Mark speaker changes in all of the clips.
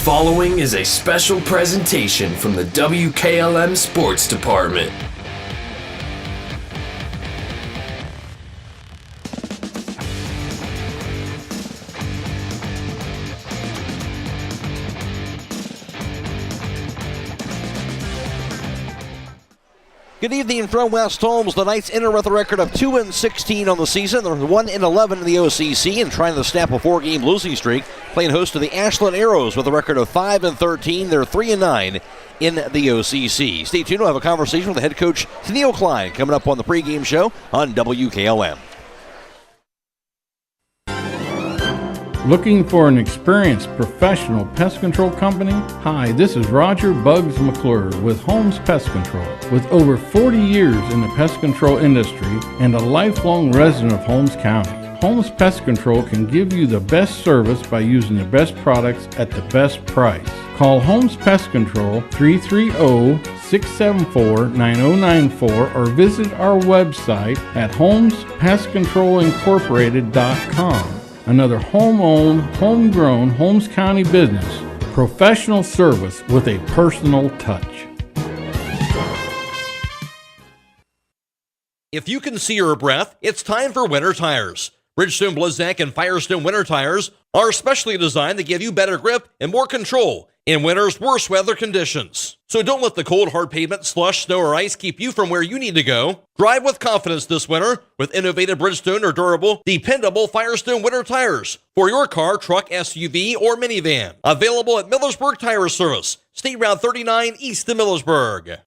Speaker 1: following is a special presentation from the WKLM Sports Department.
Speaker 2: Good evening from West Holmes. The Knights enter with a record of 2-16 on the season. They're 1-11 in the OCC and trying to snap a 4-game losing streak. Playing host to the Ashland Arrows with a record of 5-13. They're 3-9 in the OCC. Stay tuned. We'll have a conversation with the head coach, Tennille Klein, coming up on the pregame show on WKLM.
Speaker 3: Looking for an experienced professional pest control company? Hi, this is Roger Bugs McClure with Holmes Pest Control. With over 40 years in the pest control industry and a lifelong resident of Holmes County, Holmes Pest Control can give you the best service by using the best products at the best price. Call Holmes Pest Control 330-674-9094 or visit our website at holmespestcontrolincorporated.com. Another home-owned, homegrown Holmes County business. Professional service with a personal touch.
Speaker 2: If you can see your breath, it's time for winter tires. Bridgestone, Blizzak, and Firestone winter tires are specially designed to give you better grip and more control in winter's worst weather conditions. So don't let the cold, hard pavement, slush, snow, or ice keep you from where you need to go. Drive with confidence this winter with innovative Bridgestone or durable, dependable Firestone winter tires for your car, truck, SUV, or minivan. Available at Millersburg Tire Service, State Route 39 east of Millersburg.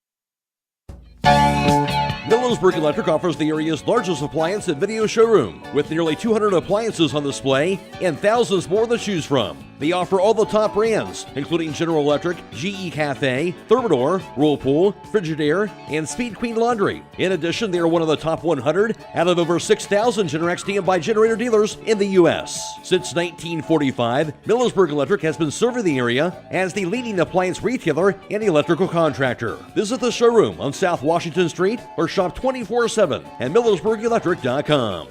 Speaker 2: Millersburg Electric offers the area's largest appliance and video showroom with nearly 200 appliances on display and thousands more to choose from. They offer all the top brands, including General Electric, GE Cafe, Thermador, Whirlpool, Frigidaire, and Speed Queen Laundry. In addition, they are one of the top 100 out of over 6,000 Generac standby generator dealers in the U.S. Since 1945, Millersburg Electric has been serving the area as the leading appliance retailer and electrical contractor. Visit the showroom on South Washington Street or shop 24/7 at MillersburgElectric.com.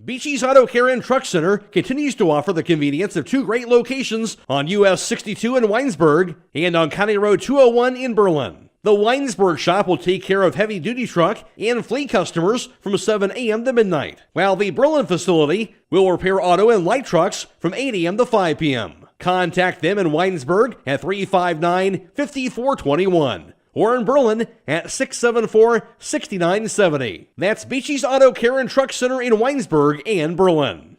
Speaker 2: Beachy's Auto Care and Truck Center continues to offer the convenience of two great locations on US 62 in Weinsberg and on County Road 201 in Berlin. The Weinsberg shop will take care of heavy-duty truck and fleet customers from 7 a.m. to midnight, while the Berlin facility will repair auto and light trucks from 8 a.m. to 5 p.m. Contact them in Weinsberg at 359-5421. or in Berlin at 674-6970. That's Beachy's Auto Care and Truck Center in Weinsberg and Berlin.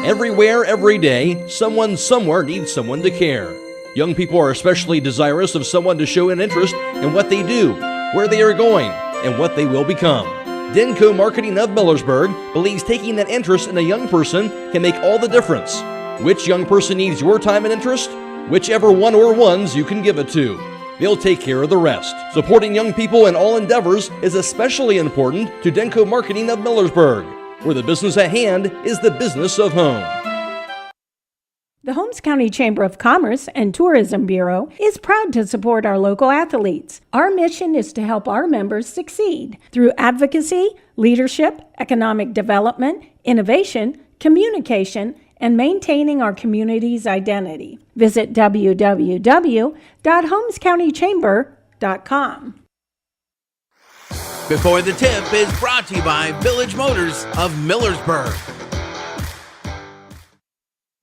Speaker 2: Everywhere, every day, someone somewhere needs someone to care. Young people are especially desirous of someone to show an interest in what they do, where they are going, and what they will become. Denko Marketing of Millersburg believes taking that interest in a young person can make all the difference. Which young person needs your time and interest? Whichever one or ones you can give it to. They'll take care of the rest. Supporting young people in all endeavors is especially important to Denko Marketing of Millersburg, where the business at hand is the business of home.
Speaker 4: The Holmes County Chamber of Commerce and Tourism Bureau is proud to support our local athletes. Our mission is to help our members succeed through advocacy, leadership, economic development, innovation, communication, and maintaining our community's identity. Visit www.holmescountychamber.com.
Speaker 5: Before the Tip is brought to you by Village Motors of Millersburg.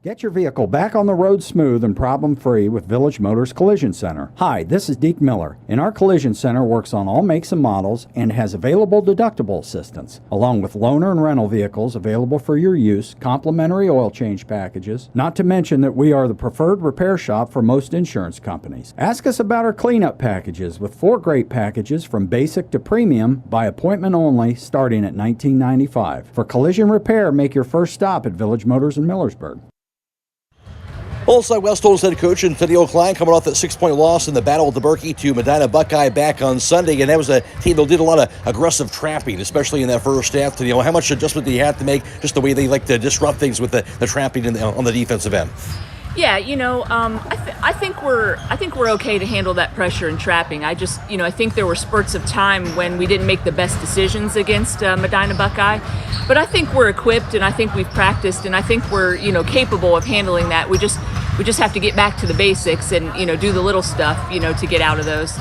Speaker 6: Get your vehicle back on the road smooth and problem-free with Village Motors Collision Center. Hi, this is Deke Miller, and our Collision Center works on all makes and models and has available deductible assistance, along with loaner and rental vehicles available for your use, complimentary oil change packages, not to mention that we are the preferred repair shop for most insurance companies. Ask us about our cleanup packages with 4 great packages from basic to premium by appointment only starting at $19.95. For collision repair, make your first stop at Village Motors in Millersburg.
Speaker 2: Also, West Holmes head coach and Tennille Klein coming off that 6-point loss in the battle with the Berkey to Medina Buckeye back on Sunday, and that was a team that did a lot of aggressive trapping, especially in that first half. How much adjustment do you have to make, just the way they like to disrupt things with the trapping on the defensive end?
Speaker 7: Yeah, I think we're okay to handle that pressure and trapping. I just, I think there were spurts of time when we didn't make the best decisions against Medina Buckeye, but I think we're equipped, and I think we've practiced, and I think we're, capable of handling that. We just have to get back to the basics and, do the little stuff, to get out of those.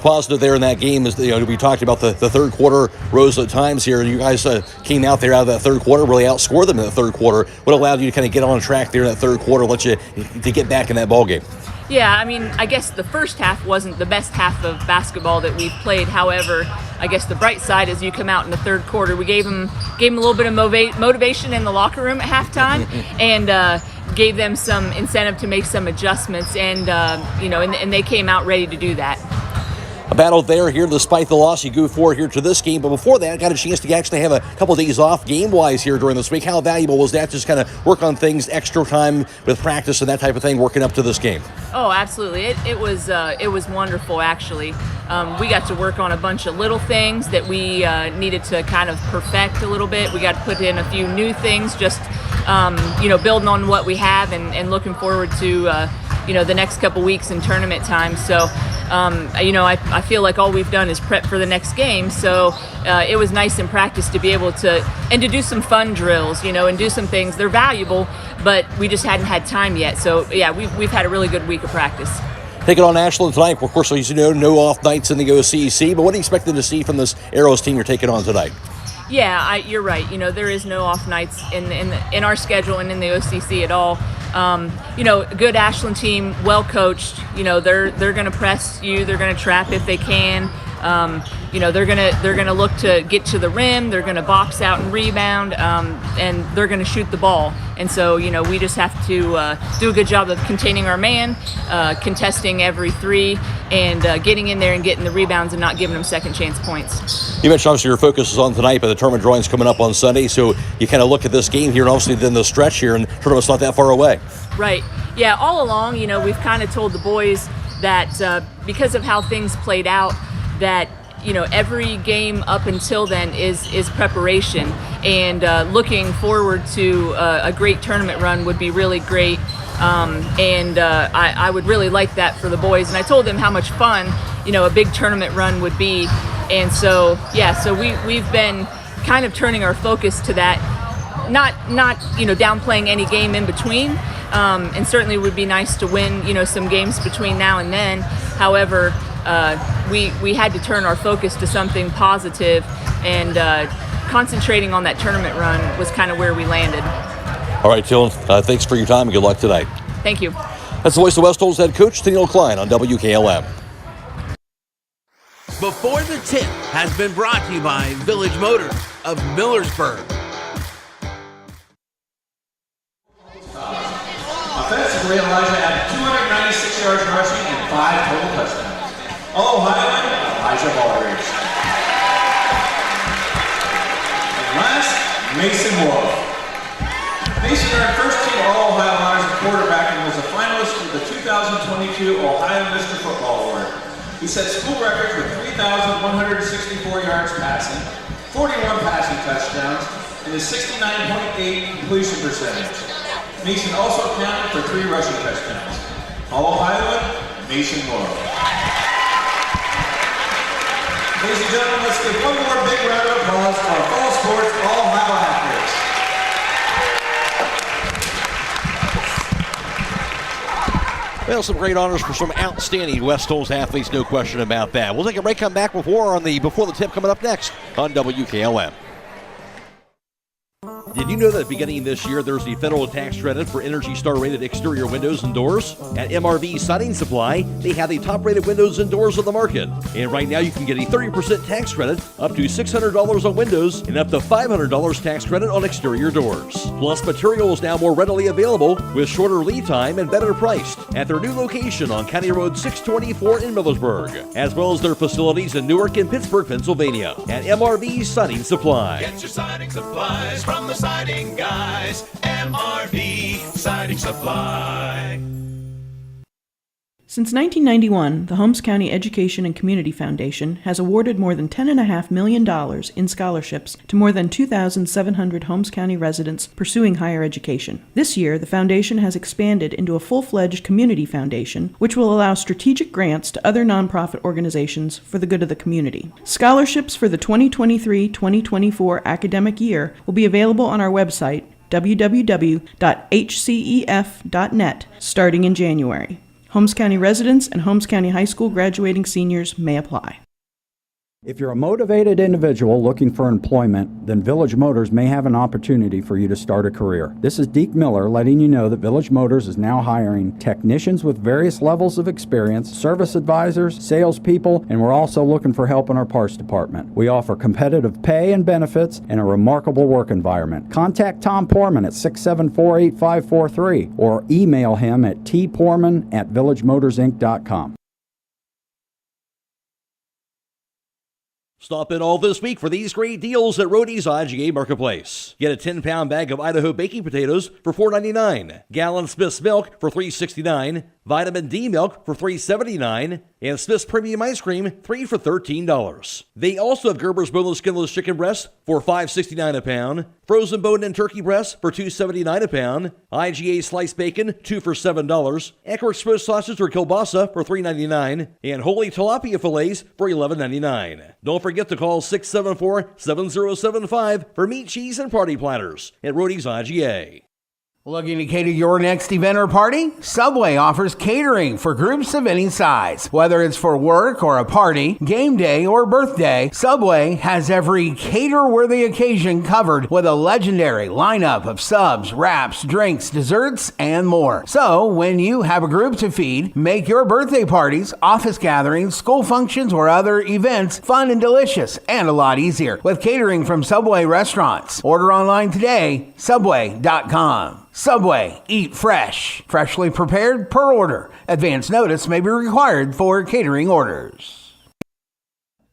Speaker 2: Positive there in that game is, we talked about the third quarter rose at times here. You guys came out there out of that third quarter, really outscored them in the third quarter. What allowed you to kind of get on track there in that third quarter, let you to get back in that ball game?
Speaker 7: Yeah, I guess the first half wasn't the best half of basketball that we've played. However, I guess the bright side is you come out in the third quarter. We gave them a little bit of motivation in the locker room at halftime, and gave them some incentive to make some adjustments, and and they came out ready to do that.
Speaker 2: A battle there here despite the loss. You go forward here to this game, but before that, got a chance to actually have a couple of days off game-wise here during this week. How valuable was that? Just kind of work on things, extra time with practice and that type of thing, working up to this game.
Speaker 7: Oh, absolutely. It was wonderful, actually. We got to work on a bunch of little things that we needed to kind of perfect a little bit. We got to put in a few new things, just building on what we have and looking forward to the next couple weeks in tournament time. So I feel like all we've done is prep for the next game. So it was nice in practice to be able to do some fun drills, and do some things. They're valuable, but we just hadn't had time yet. So yeah, we've had a really good week of practice.
Speaker 2: Taking on Ashland tonight. Of course, as you know, no off nights in the OCC, but what are you expecting to see from this Arrows team you're taking on tonight?
Speaker 7: Yeah, you're right. There is no off nights in our schedule and in the OCC at all. A good Ashland team, well coached. They're going to press you. They're going to trap if they can. They're going to look to get to the rim. They're going to box out and rebound, and they're going to shoot the ball. And so, we just have to do a good job of containing our man, contesting every three, and getting in there and getting the rebounds and not giving them second chance points.
Speaker 2: You mentioned obviously your focus is on tonight, but the tournament drawing's coming up on Sunday, so you kind of look at this game here, and obviously then the stretch here, and the tournament's not that far away.
Speaker 7: Right. Yeah, all along, we've kind of told the boys that because of how things played out, that every game up until then is preparation, and looking forward to a great tournament run would be really great, and I would really like that for the boys. And I told them how much fun a big tournament run would be, and so we've been kind of turning our focus to that, not downplaying any game in between, and certainly would be nice to win some games between now and then. However, we had to turn our focus to something positive, and concentrating on that tournament run was kind of where we landed.
Speaker 2: All right, Jill, thanks for your time and good luck tonight.
Speaker 7: Thank you.
Speaker 2: That's the voice of West Holmes head coach Tennille Klein on WKLM.
Speaker 5: Before the Tip has been brought to you by Village Motors of Millersburg.
Speaker 8: Offensively, Elijah had 296 yards rushing and 5 total touchdowns. All-Ohio, Elijah Baldridge. And last, Mason Wolf. Mason earned first-team All-Ohio honors at quarterback and was a finalist for the 2022 Ohio Mr. Football Award. He set school records with 3,164 yards passing, 41 passing touchdowns, and a 69.8 completion percentage. Mason also accounted for 3 rushing touchdowns. All-Ohioan, Mason Wolf. Ladies and gentlemen, let's give one more big round of applause for our fall sports All-Ohio athletes.
Speaker 2: Well, some great honors for some outstanding West Holmes athletes, no question about that. We'll take a break, come back with more on the Before the Tip coming up next on WKLM. Did you know that beginning this year, there's the federal tax credit for Energy Star rated exterior windows and doors? At MRV Siding Supply, they have the top rated windows and doors on the market. And right now you can get a 30% tax credit, up to $600 on windows, and up to $500 tax credit on exterior doors. Plus, material is now more readily available with shorter lead time and better priced at their new location on County Road 624 in Millersburg, as well as their facilities in Newark and Pittsburgh, Pennsylvania at MRV Siding Supply.
Speaker 9: Get your siding supplies from the siding guys. MRV Siding Supply.
Speaker 10: Since 1991, the Holmes County Education and Community Foundation has awarded more than $10.5 million in scholarships to more than 2,700 Holmes County residents pursuing higher education. This year, the foundation has expanded into a full-fledged community foundation, which will allow strategic grants to other nonprofit organizations for the good of the community. Scholarships for the 2023-2024 academic year will be available on our website, www.hcef.net, starting in January. Holmes County residents and Holmes County High School graduating seniors may apply.
Speaker 6: If you're a motivated individual looking for employment, then Village Motors may have an opportunity for you to start a career. This is Deke Miller letting you know that Village Motors is now hiring technicians with various levels of experience, service advisors, salespeople, and we're also looking for help in our parts department. We offer competitive pay and benefits and a remarkable work environment. Contact Tom Porman at 674-8543 or email him at tporman@villagemotorsinc.com.
Speaker 2: Stop in all this week for these great deals at Rody's IGA Marketplace. Get a 10-pound bag of Idaho baking potatoes for $4.99, gallon Smith's milk for $3.69, vitamin D milk for $3.79, and Smith's premium ice cream 3 for $13. They also have Gerber's boneless skinless chicken breasts for $5.69 a pound, frozen bone and turkey breasts for $2.79 a pound, IGA sliced bacon 2 for $7, Eckert's Swiss sausage or kielbasa for $3.99, and holy tilapia fillets for $11.99. Don't forget to call 674-7075 for meat, cheese, and party platters at Rody's IGA.
Speaker 11: Looking to cater your next event or party? Subway offers catering for groups of any size. Whether it's for work or a party, game day or birthday, Subway has every cater-worthy occasion covered with a legendary lineup of subs, wraps, drinks, desserts, and more. So, when you have a group to feed, make your birthday parties, office gatherings, school functions, or other events fun and delicious and a lot easier with catering from Subway restaurants. Order online today, subway.com. Subway, eat fresh. Freshly prepared per order. Advance notice may be required for catering orders.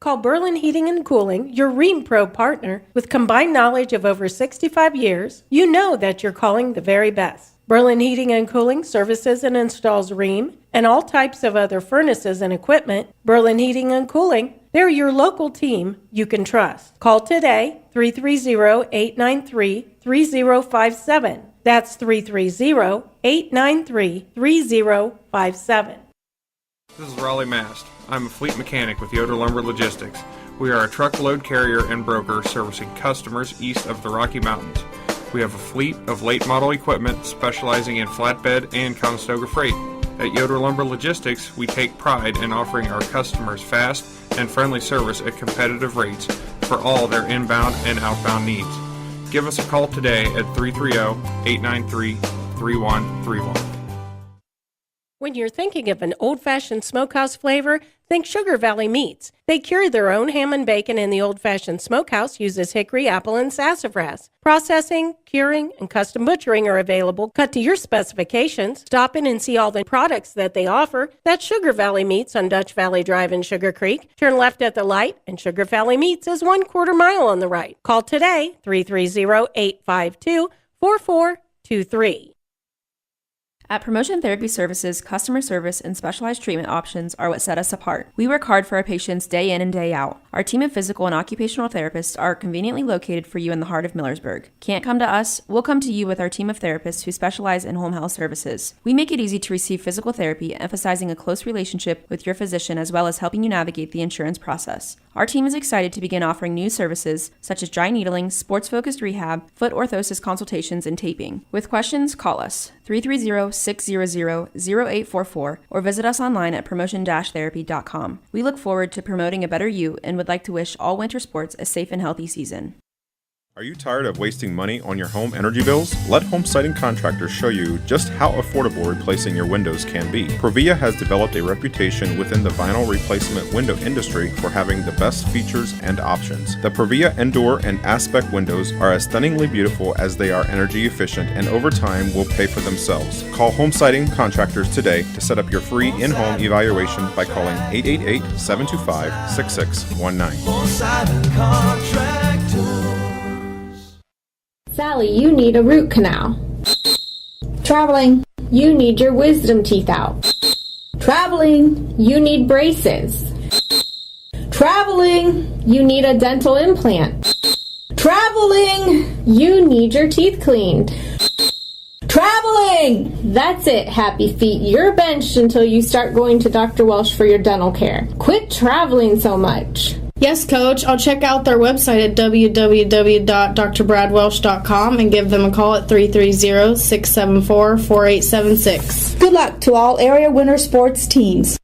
Speaker 4: Call Berlin Heating and Cooling, your Rheem Pro partner. With combined knowledge of over 65 years, you know that you're calling the very best. Berlin Heating and Cooling services and installs Rheem and all types of other furnaces and equipment. Berlin Heating and Cooling, they're your local team you can trust. Call today, 330-893-3057. That's 330-893-3057.
Speaker 12: This is Raleigh Mast. I'm a fleet mechanic with Yoder Lumber Logistics. We are a truckload carrier and broker servicing customers east of the Rocky Mountains. We have a fleet of late model equipment specializing in flatbed and Conestoga freight. At Yoder Lumber Logistics, we take pride in offering our customers fast and friendly service at competitive rates for all their inbound and outbound needs. Give us a call today at 330-893-3131.
Speaker 4: When you're thinking of an old-fashioned smokehouse flavor, think Sugar Valley Meats. They cure their own ham and bacon, and the old-fashioned smokehouse uses hickory, apple, and sassafras. Processing, curing, and custom butchering are available, cut to your specifications. Stop in and see all the products that they offer. That's Sugar Valley Meats on Dutch Valley Drive in Sugar Creek. Turn left at the light, and Sugar Valley Meats is 1/4 mile on the right. Call today, 330-852-4423.
Speaker 13: At Promotion Therapy Services, customer service and specialized treatment options are what set us apart. We work hard for our patients day in and day out. Our team of physical and occupational therapists are conveniently located for you in the heart of Millersburg. Can't come to us? We'll come to you with our team of therapists who specialize in home health services. We make it easy to receive physical therapy, emphasizing a close relationship with your physician as well as helping you navigate the insurance process. Our team is excited to begin offering new services such as dry needling, sports-focused rehab, foot orthosis consultations, and taping. With questions, call us 330-600-0844 or visit us online at promotion-therapy.com. We look forward to promoting a better you and would like to wish all winter sports a safe and healthy season.
Speaker 14: Are you tired of wasting money on your home energy bills? Let Home Siding Contractors show you just how affordable replacing your windows can be. Provia has developed a reputation within the vinyl replacement window industry for having the best features and options. The Provia Endure and Aspect windows are as stunningly beautiful as they are energy efficient, and over time will pay for themselves. Call Home Siding Contractors today to set up your free in-home evaluation by calling 888-725-6619.
Speaker 9: Home Siding Contractors.
Speaker 15: Sally, you need a root canal. Traveling, you need your wisdom teeth out. Traveling, you need braces. Traveling, you need a dental implant. Traveling, you need your teeth cleaned. Traveling! That's it, happy feet. You're benched until you start going to Dr. Welsh for your dental care. Quit traveling so much.
Speaker 16: Yes, Coach. I'll check out their website at www.drbradwelsh.com and give them a call at 330-674-4876.
Speaker 17: Good luck to all area winter sports teams.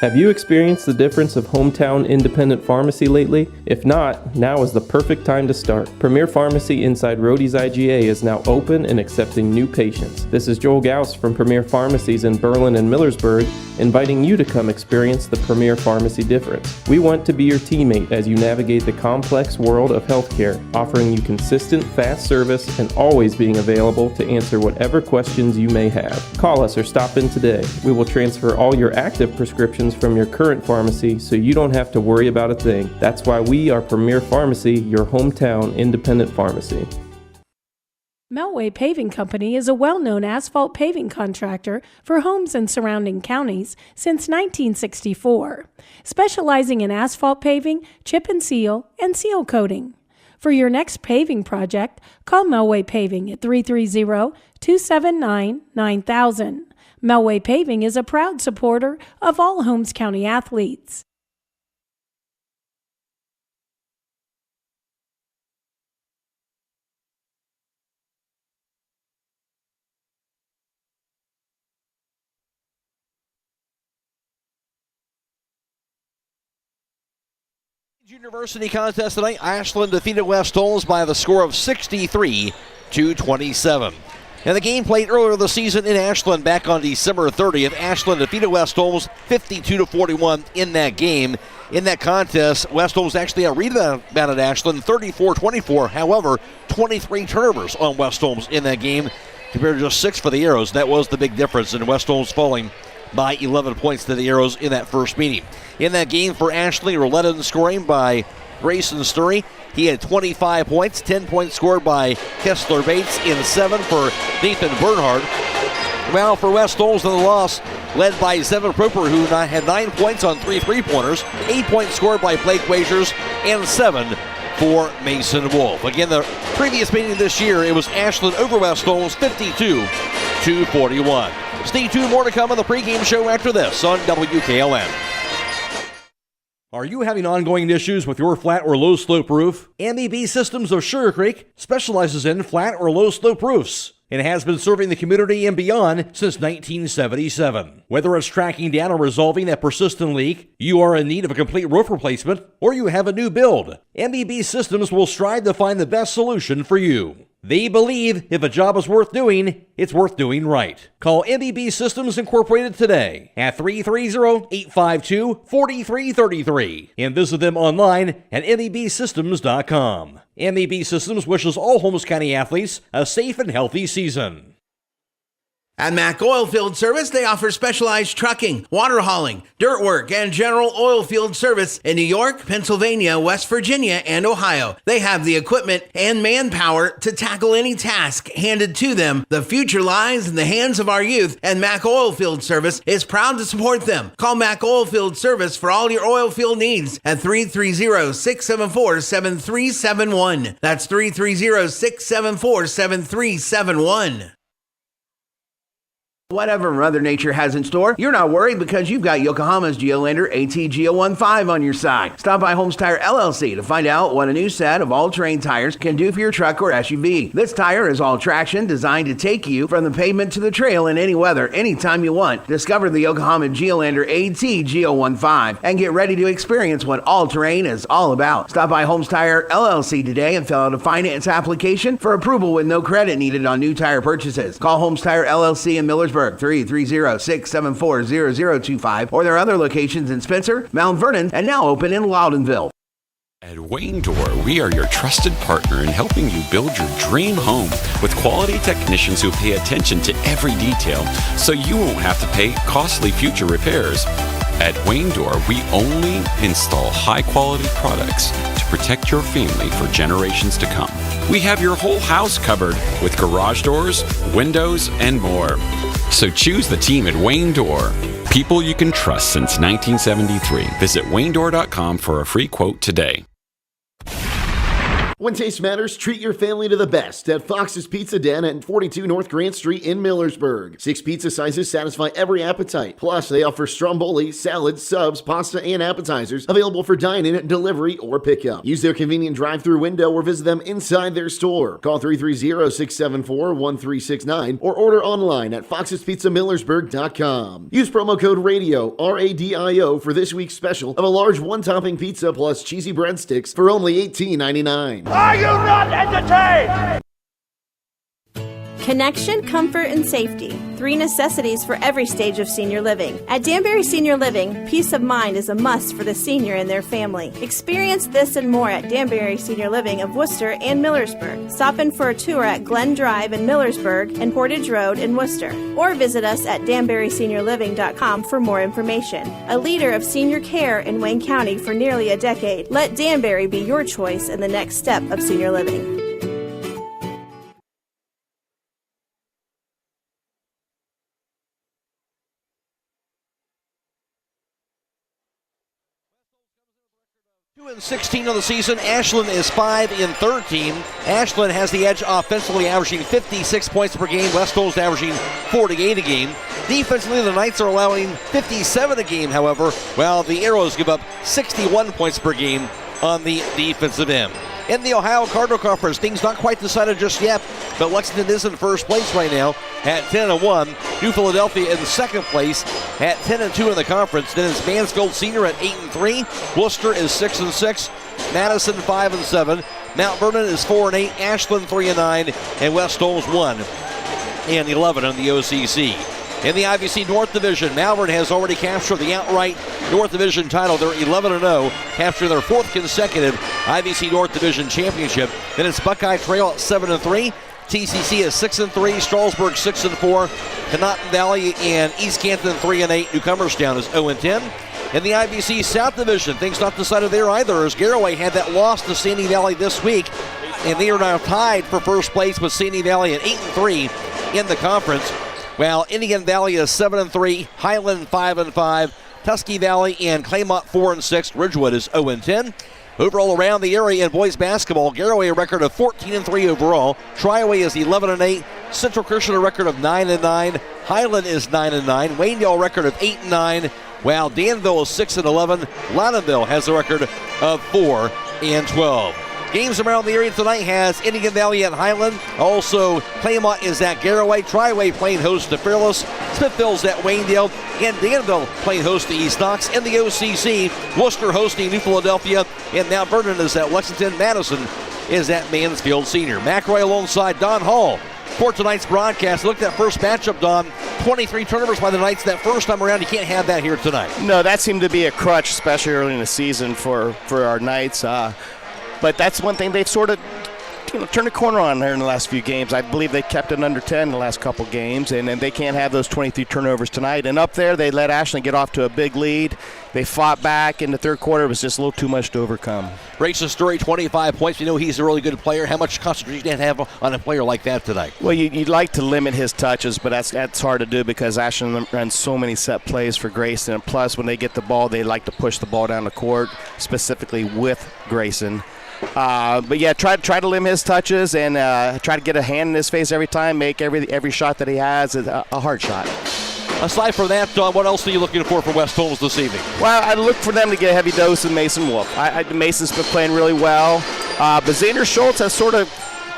Speaker 18: Have you experienced the difference of hometown independent pharmacy lately? If not, now is the perfect time to start. Premier Pharmacy inside Rhodey's IGA is now open and accepting new patients. This is Joel Gauss from Premier Pharmacies in Berlin and Millersburg, inviting you to come experience the Premier Pharmacy difference. We want to be your teammate as you navigate the complex world of healthcare, offering you consistent, fast service and always being available to answer whatever questions you may have. Call us or stop in today. We will transfer all your active prescriptions from your current pharmacy so you don't have to worry about a thing. That's why we are Premier Pharmacy, your hometown independent pharmacy.
Speaker 4: Melway Paving Company is a well-known asphalt paving contractor for homes in surrounding counties since 1964, specializing in asphalt paving, chip and seal seal coating. For your next paving project, call Melway Paving at 330-279-9000. Melway Paving is a proud supporter of all Holmes County athletes.
Speaker 2: University contest tonight. Ashland defeated West Holmes by the score of 63-27. And the game played earlier this season in Ashland back on December 30th. Ashland defeated West Holmes 52-41 in that game. In that contest, West Holmes actually had a rebound at Ashland 34-24. However, 23 turnovers on West Holmes in that game compared to just 6 for the Arrows. That was the big difference in West Holmes falling by 11 points to the Arrows in that first meeting. In that game for Ashley, Roletta in scoring by Grayson Sturry. He had 25 points, 10 points scored by Kessler Bates, in 7 for Nathan Bernhard. Well, for West Holmes in the loss, led by Zevin Proper, who had 9 points on 3 3-pointers, 8 points scored by Blake Wagers, and 7 for Mason Wolf. Again, the previous meeting this year, it was Ashland over West Holmes, 52-41. Stay tuned, more to come on the pregame show after this on WKLM. Are you having ongoing issues with your flat or low slope roof? MEB Systems of Sugar Creek specializes in flat or low slope roofs and has been serving the community and beyond since 1977. Whether it's tracking down or resolving a persistent leak, you are in need of a complete roof replacement, or you have a new build, MEB Systems will strive to find the best solution for you. They believe if a job is worth doing, it's worth doing right. Call MEB Systems Incorporated today at 330-852-4333 and visit them online at mebsystems.com. MEB Systems wishes all Holmes County athletes a safe and healthy season.
Speaker 5: At Mack Oilfield Service, they offer specialized trucking, water hauling, dirt work, and general oil field service in New York, Pennsylvania, West Virginia, and Ohio. They have the equipment and manpower to tackle any task handed to them. The future lies in the hands of our youth, and Mack Oilfield Service is proud to support them. Call Mack Oilfield Service for all your oil field needs at 330-674-7371. That's 330-674-7371.
Speaker 11: Whatever Mother Nature has in store, you're not worried because you've got Yokohama's Geolander AT-GO15 on your side. Stop by Holmes Tire LLC to find out what a new set of all-terrain tires can do for your truck or SUV. This tire is all traction, designed to take you from the pavement to the trail in any weather, anytime you want. Discover the Yokohama Geolander AT-GO15 and get ready to experience what all-terrain is all about. Stop by Holmes Tire LLC today and fill out a finance application for approval with no credit needed on new tire purchases. Call Holmes Tire LLC in Millersburg, 330-674-0025, or their other locations in Spencer, Mount Vernon, and now open in Loudonville.
Speaker 19: At Wayne Door, we are your trusted partner in helping you build your dream home with quality technicians who pay attention to every detail so you won't have to pay costly future repairs. At Wayne Door, we only install high-quality products to protect your family for generations to come. We have your whole house covered with garage doors, windows, and more. So choose the team at Wayne Door. People you can trust since 1973. Visit waynedoor.com for a free quote today.
Speaker 20: When taste matters, treat your family to the best at Fox's Pizza Den at 42 North Grant Street in Millersburg. 6 pizza sizes satisfy every appetite. Plus, they offer stromboli, salads, subs, pasta, and appetizers available for dine-in, delivery, or pickup. Use their convenient drive-thru window or visit them inside their store. Call 330-674-1369 or order online at foxespizzamillersburg.com. Use promo code RADIO, RADIO, for this week's special of a large one-topping pizza plus cheesy breadsticks for only $18.99.
Speaker 9: Are you not entertained?
Speaker 21: Connection, comfort, and safety. 3 necessities for every stage of senior living. At Danbury Senior Living, peace of mind is a must for the senior and their family. Experience this and more at Danbury Senior Living of Worcester and Millersburg. Stop in for a tour at Glen Drive in Millersburg and Portage Road in Worcester. Or visit us at danburyseniorliving.com for more information. A leader of senior care in Wayne County for nearly a decade, let Danbury be your choice in the next step of senior living.
Speaker 2: In 16 of the season, Ashland is 5-13. Ashland has the edge offensively, averaging 56 points per game. West Holmes averaging 48 a game. Defensively, the Knights are allowing 57 a game, however, while the Arrows give up 61 points per game on the defensive end. In the Ohio Cardinal Conference, things not quite decided just yet, but Lexington is in first place right now at 10-1. New Philadelphia in second place at 10-2 in the conference. Then it's Mansfield Senior at 8-3. Worcester is 6-6. Madison 5-7. Mount Vernon is 4-8. Ashland 3-9, and West Holmes 1-11 on the OCC. In the IVC North Division, Malvern has already captured the outright North Division title. They're 11-0, capturing their 4th consecutive IVC North Division championship. Then it's Buckeye Trail at 7-3. TCC is 6-3. Strasburg 6-4. Conotton Valley and East Canton 3-8. Newcomerstown is 0-10. In the IVC South Division, things not decided there either, as Garraway had that loss to Sandy Valley this week, and they are now tied for first place with Sandy Valley at 8-3 in the conference. Well, Indian Valley is 7-3, Highland 5-5, Tusky Valley and Claymont 4-6, Ridgewood is 0-10. Overall around the area in boys basketball, Garraway a record of 14-3 overall, Triway is 11-8, Central Christian a record of 9-9, Highland is 9-9, Waynedale a record of 8-9, while Danville is 6-11, Loudonville has a record of 4-12. Games around the area tonight has Indian Valley at Highland. Also, Claymont is at Garraway. Triway playing host to Fearless. Smithville's at Waynedale. And Danville playing host to East Knox. In the OCC, Worcester hosting New Philadelphia. And Mount Vernon is at Lexington. Madison is at Mansfield Senior. McRoy alongside Don Hall for tonight's broadcast. Look at that first matchup, Don. 23 turnovers by the Knights that first time around. You can't have that here tonight.
Speaker 22: No, that seemed to be a crutch, especially early in the season for our Knights. But that's one thing they've sort of turned a corner on there in the last few games. I believe they kept it under 10 in the last couple games, and they can't have those 23 turnovers tonight. And up there, they let Ashland get off to a big lead. They fought back in the third quarter. It was just a little too much to overcome.
Speaker 2: Grayson Story, 25 points. You know he's a really good player. How much concentration do you have on a player like that tonight?
Speaker 22: Well, you'd like to limit his touches, but that's hard to do because Ashland runs so many set plays for Grayson. And plus, when they get the ball, they like to push the ball down the court, specifically with Grayson. But yeah, try to limit his touches and try to get a hand in his face every time. Make every shot that he has a hard shot.
Speaker 2: Aside from that, Don, what else are you looking for West Holmes this evening?
Speaker 22: Well, I look for them to get a heavy dose of Mason Wolf. Mason's been playing really well, but Xander Schultz has sort of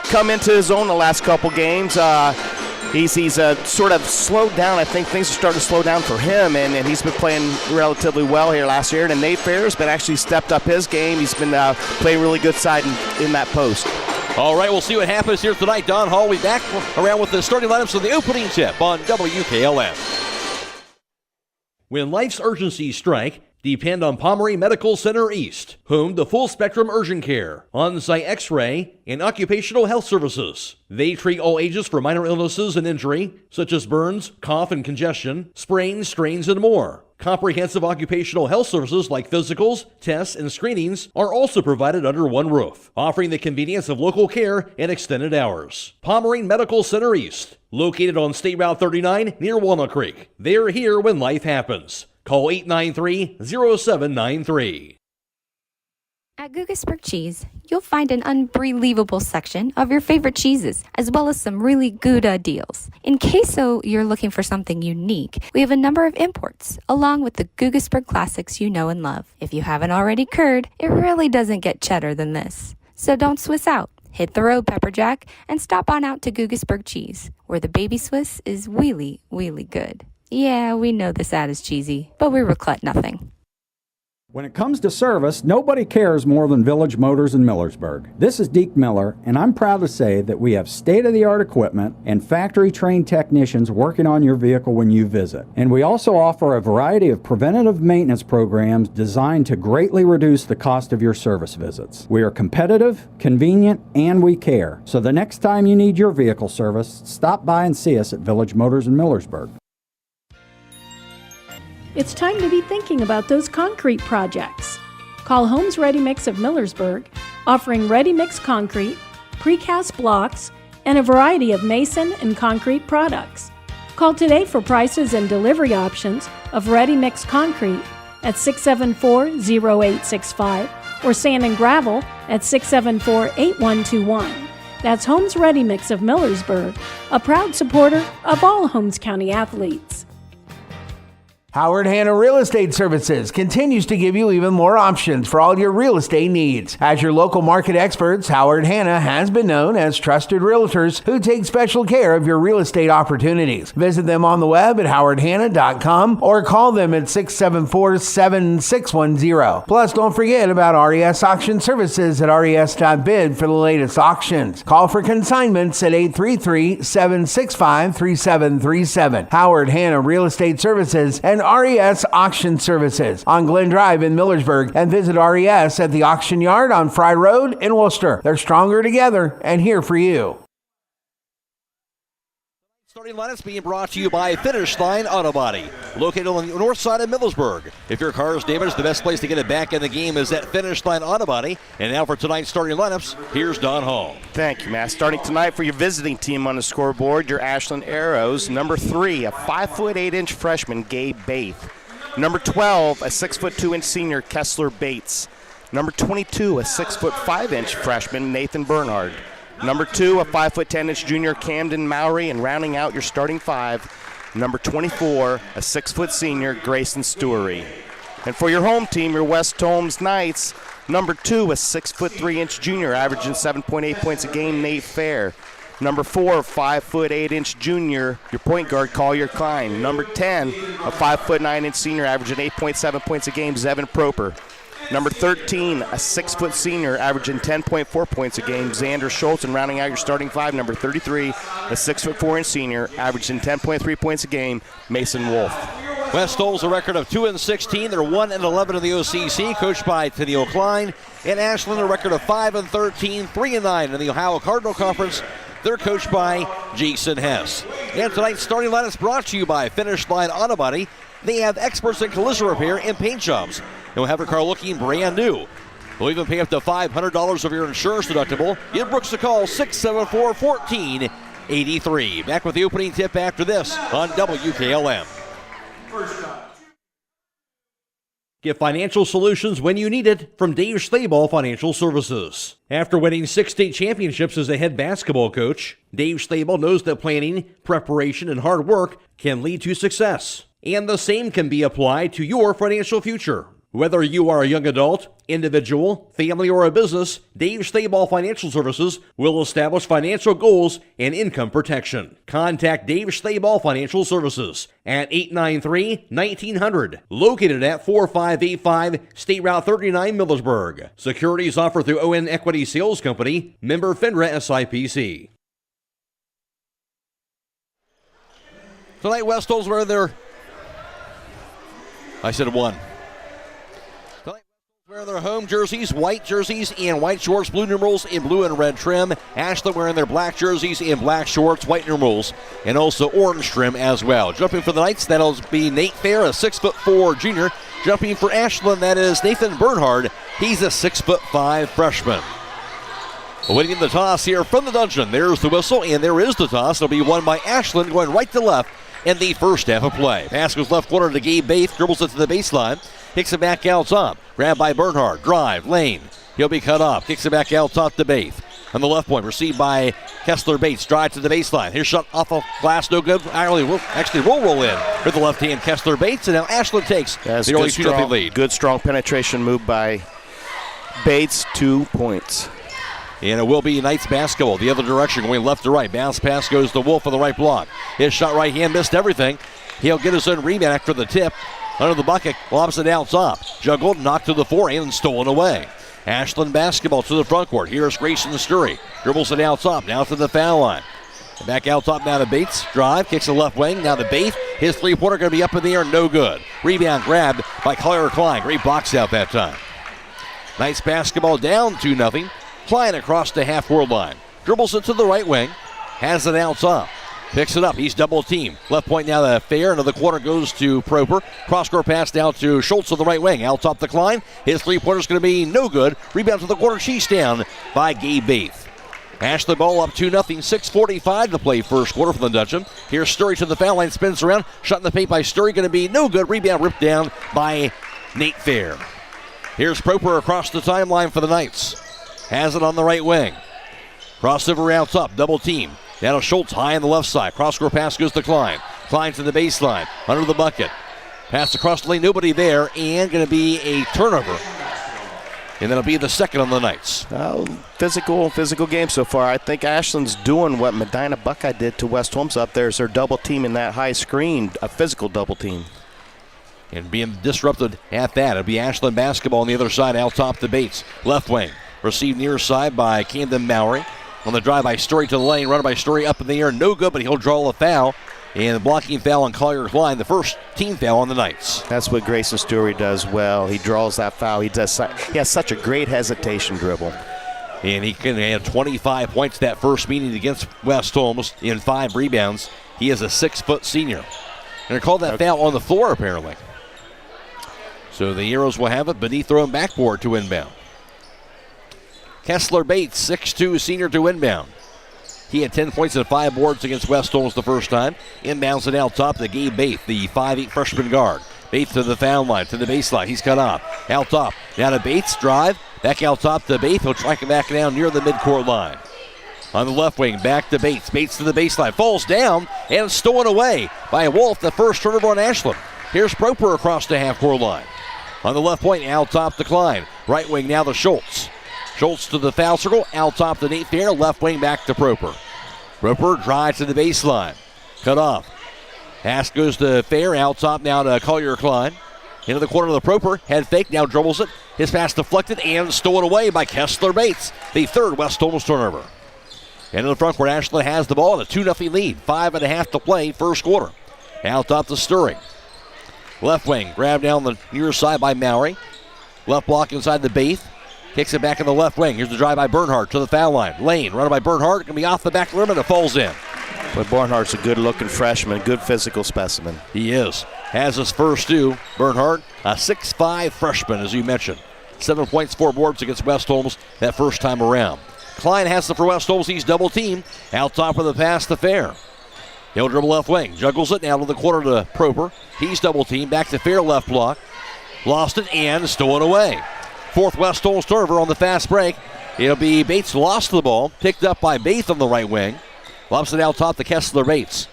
Speaker 22: come into his own the last couple games. He's sort of slowed down. I think things are starting to slow down for him, and he's been playing relatively well here last year. And Nate Fair's been actually stepped up his game. He's been playing really good side in that post.
Speaker 2: All right, we'll see what happens here tonight. Don Hall will be back around with the starting lineups of the opening tip on WKLM. When life's urgencies strike, depend on Pomeroy Medical Center East, home to full spectrum urgent care, on-site x-ray, and occupational health services. They treat all ages for minor illnesses and injury, such as burns, cough and congestion, sprains, strains, and more. Comprehensive occupational health services like physicals, tests, and screenings are also provided under one roof, offering the convenience of local care and extended hours. Pomerane Medical Center East, located on State Route 39 near Walnut Creek. They're here when life happens. Call 893-0793.
Speaker 1: At Guggisberg Cheese, you'll find an unbelievable section of your favorite cheeses, as well as some really good deals. In case you're looking for something unique, we have a number of imports, along with the Guggisberg classics you know and love. If you haven't already curd, it really doesn't get cheddar than this. So don't Swiss out. Hit the road, Pepperjack, and stop on out to Guggisberg Cheese, where the baby Swiss is really, really good. Yeah, we know this ad is cheesy, but we regret nothing.
Speaker 6: When it comes to service, nobody cares more than Village Motors in Millersburg. This is Deke Miller, and I'm proud to say that we have state-of-the-art equipment and factory-trained technicians working on your vehicle when you visit. And we also offer a variety of preventative maintenance programs designed to greatly reduce the cost of your service visits. We are competitive, convenient, and we care. So the next time you need your vehicle service, stop by and see us at Village Motors in Millersburg.
Speaker 4: It's time to be thinking about those concrete projects. Call Holmes Ready Mix of Millersburg, offering ready-mix concrete, precast blocks, and a variety of mason and concrete products. Call today for prices and delivery options of ready-mix concrete at 674-0865 or sand and gravel at 674-8121. That's Holmes Ready Mix of Millersburg, a proud supporter of all Holmes County athletes.
Speaker 11: Howard Hanna Real Estate Services continues to give you even more options for all your real estate needs. As your local market experts, Howard Hanna has been known as trusted realtors who take special care of your real estate opportunities. Visit them on the web at howardhanna.com or call them at 674-7610. Plus, don't forget about RES Auction Services at res.bid for the latest auctions. Call for consignments at 833-765-3737. Howard Hanna Real Estate Services and RES Auction Services on Glen Drive in Millersburg, and visit RES at the Auction Yard on Fry Road in Worcester. They're stronger together and here for you.
Speaker 2: Starting lineups being brought to you by Finish Line Auto Body, located on the north side of Millersburg. If your car is damaged, the best place to get it back in the game is at Finish Line Auto Body. And now for tonight's starting lineups, here's Don Hall.
Speaker 22: Thank you, Matt. Starting tonight for your visiting team on the scoreboard, your Ashland Arrows. Number 3, a 5'8" freshman, Gabe Baith. Number 12, a 6'2" senior, Kessler Bates. Number 22, a 6'5" freshman, Nathan Bernhard. Number 2, a 5'10" junior, Camden Mowry, and rounding out your starting 5, number 24, a 6' senior, Grayson Stewary. And for your home team, your West Holmes Knights, number 2, a 6'3" junior, averaging 7.8 points a game, Nate Fair. Number 4, a 5'8" junior, your point guard, Collier Klein. Number 10, a 5'9" senior, averaging 8.7 points a game, Zevin Proper. Number 13, a 6' senior, averaging 10.4 points a game, Xander Schultz, and rounding out your starting 5, number 33, a 6'4" senior, averaging 10.3 points a game, Mason Wolf.
Speaker 2: West Holmes a record of 2-16. They're 1-11 in the OCC, coached by Tennille Klein. And Ashland a record of 5-13, 3-9 in the Ohio Cardinal Conference. They're coached by Jason Hess. And tonight's starting line is brought to you by Finish Line Auto Body. They have experts in collision repair and paint jobs. They'll have your car looking brand new. They'll even pay up to $500 of your insurance deductible. Give Brooks a call, 674-1483. Back with the opening tip after this on WKLM. Get financial solutions when you need it from Dave Schlabel Financial Services. After winning 6 state championships as a head basketball coach, Dave Schlabel knows that planning, preparation, and hard work can lead to success. And the same can be applied to your financial future. Whether you are a young adult, individual, family, or a business, Dave Schlabel Financial Services will establish financial goals and income protection. Contact Dave Schlabel Financial Services at 893-1900, located at 4585 State Route 39, Millersburg. Securities offered through ON Equity Sales Company, member FINRA SIPC. Tonight, West Holmes were there. I said 1. Wearing their home jerseys, white jerseys and white shorts, blue numerals in blue and red trim. Ashland wearing their black jerseys in black shorts, white numerals, and also orange trim as well. Jumping for the Knights, that'll be Nate Fair, a 6'4" junior. Jumping for Ashland, that is Nathan Bernhard. He's a 6'5" freshman. Awaiting the toss here from the dungeon. There's the whistle, and there is the toss. It'll be won by Ashland, going right to left in the first half of play. Pass goes left corner to Gabe Baith, dribbles it to the baseline, kicks it back out top. Grabbed by Bernhard, drive, lane. He'll be cut off, kicks it back out top to Baith. On the left point, received by Kessler Bates, drive to the baseline. Here's shot off of glass, no good. Actually roll in with the left hand, Kessler Bates, and now Ashland takes the early 2-0 lead.
Speaker 22: Good strong penetration move by Bates, 2 points.
Speaker 2: And it will be Knights basketball the other direction, going left to right. Bounce pass goes to Wolf on the right block. His shot right hand missed everything. He'll get his own rebound after the tip. Under the bucket, lobs it out top. Juggled, knocked to the forehand, and stolen away. Ashland basketball to the front court. Here's Grayson Sturry. Dribbles it out top, now to the foul line. Back out top now to Bates. Drive, kicks the left wing, now to Bates. His three-pointer going to be up in the air, no good. Rebound grabbed by Collier Klein. Great box out that time. Knights basketball down 2-0. Klein across the half-court line. Dribbles it to the right wing. Has it out top. Picks it up. He's double teamed. Left point now to Fair. Into the corner goes to Proper. Cross-court pass down to Schultz on the right wing. Out top the Klein. His three-pointer's going to be no good. Rebound to the corner. She's down by Gabe Baith. Ashland ball up 2-0. 6:45 to play first quarter from the dungeon. Here's Sturry to the foul line. Spins around. Shot in the paint by Sturry. Going to be no good. Rebound ripped down by Nate Fair. Here's Proper across the timeline for the Knights. Has it on the right wing. Crossover out top. Double team. Now to Schultz high on the left side. Cross-court pass goes to Klein. Klein to the baseline. Under the bucket. Pass across the lane. Nobody there. And going to be a turnover. And that'll be the second on the Knights.
Speaker 22: Physical game so far. I think Ashland's doing what Medina Buckeye did to West Holmes up there. Is they're double teaming that high screen. A physical double team.
Speaker 2: And being disrupted at that. It'll be Ashland basketball on the other side. Out top to Bates. Left wing. Received near side by Camden Mowry. On the drive by Story to the lane. Runner by Story up in the air. No good, but he'll draw a foul. And the blocking foul on Collier Klein. The first team foul on the Knights.
Speaker 22: That's what Grayson Story does well. He draws that foul. He has such a great hesitation dribble.
Speaker 2: And he can have 25 points that first meeting against West Holmes in 5 rebounds. He is a 6-foot senior. And they called that foul on the floor, apparently. So the Arrows will have it beneath their own backboard to inbound. Kessler Bates, 6'2", senior to inbound. He had 10 points and 5 boards against West Holmes the first time. Inbounds it out top to Gabe Baith, the 5'8" freshman guard. Baith to the foul line, to the baseline. He's cut off. Out top. Now to Bates, drive. Back out top to Baith. He'll track it back down near the midcourt line. On the left wing, back to Bates. Bates to the baseline. Falls down and stolen away by Wolf, the first turnover on Ashland. Here's Proper across the half-court line. On the left point, out top to Klein. Right wing now to Schultz. Schultz to the foul circle, out top to Nate Fair, left wing back to Proper. Proper drives to the baseline. Cut off. Pass goes to Fair, out top now to Collier Klein. Into the corner of the Proper, head fake, now dribbles it. His pass deflected and stolen away by Kessler Bates, the third West Holmes turnover. Into the front where Ashland has the ball and a 2-0 lead. 5.5 to play, first quarter. Out top to Sturry. Left wing, grabbed down the near side by Mowry. Left block inside the Baith. Kicks it back in the left wing. Here's the drive by Bernhard to the foul line. Lane, runner by Bernhard. Going to be off the back rim and it falls in.
Speaker 22: But Bernhard's a good-looking freshman, good physical specimen.
Speaker 2: He is. Has his first 2. Bernhard, a 6'5" freshman, as you mentioned. 7 points, 4 boards against West Holmes that first time around. Klein has it for West Holmes. He's double teamed. Out top of the pass to Fair. He'll dribble left wing. Juggles it now to the corner to Proper. He's double teamed. Back to Fair, left block. Lost it and stolen away. Fourth West Holmes turnover on the fast break. It'll be Bates lost the ball. Picked up by Baith on the right wing. Lobs it out top to Kessler Bates.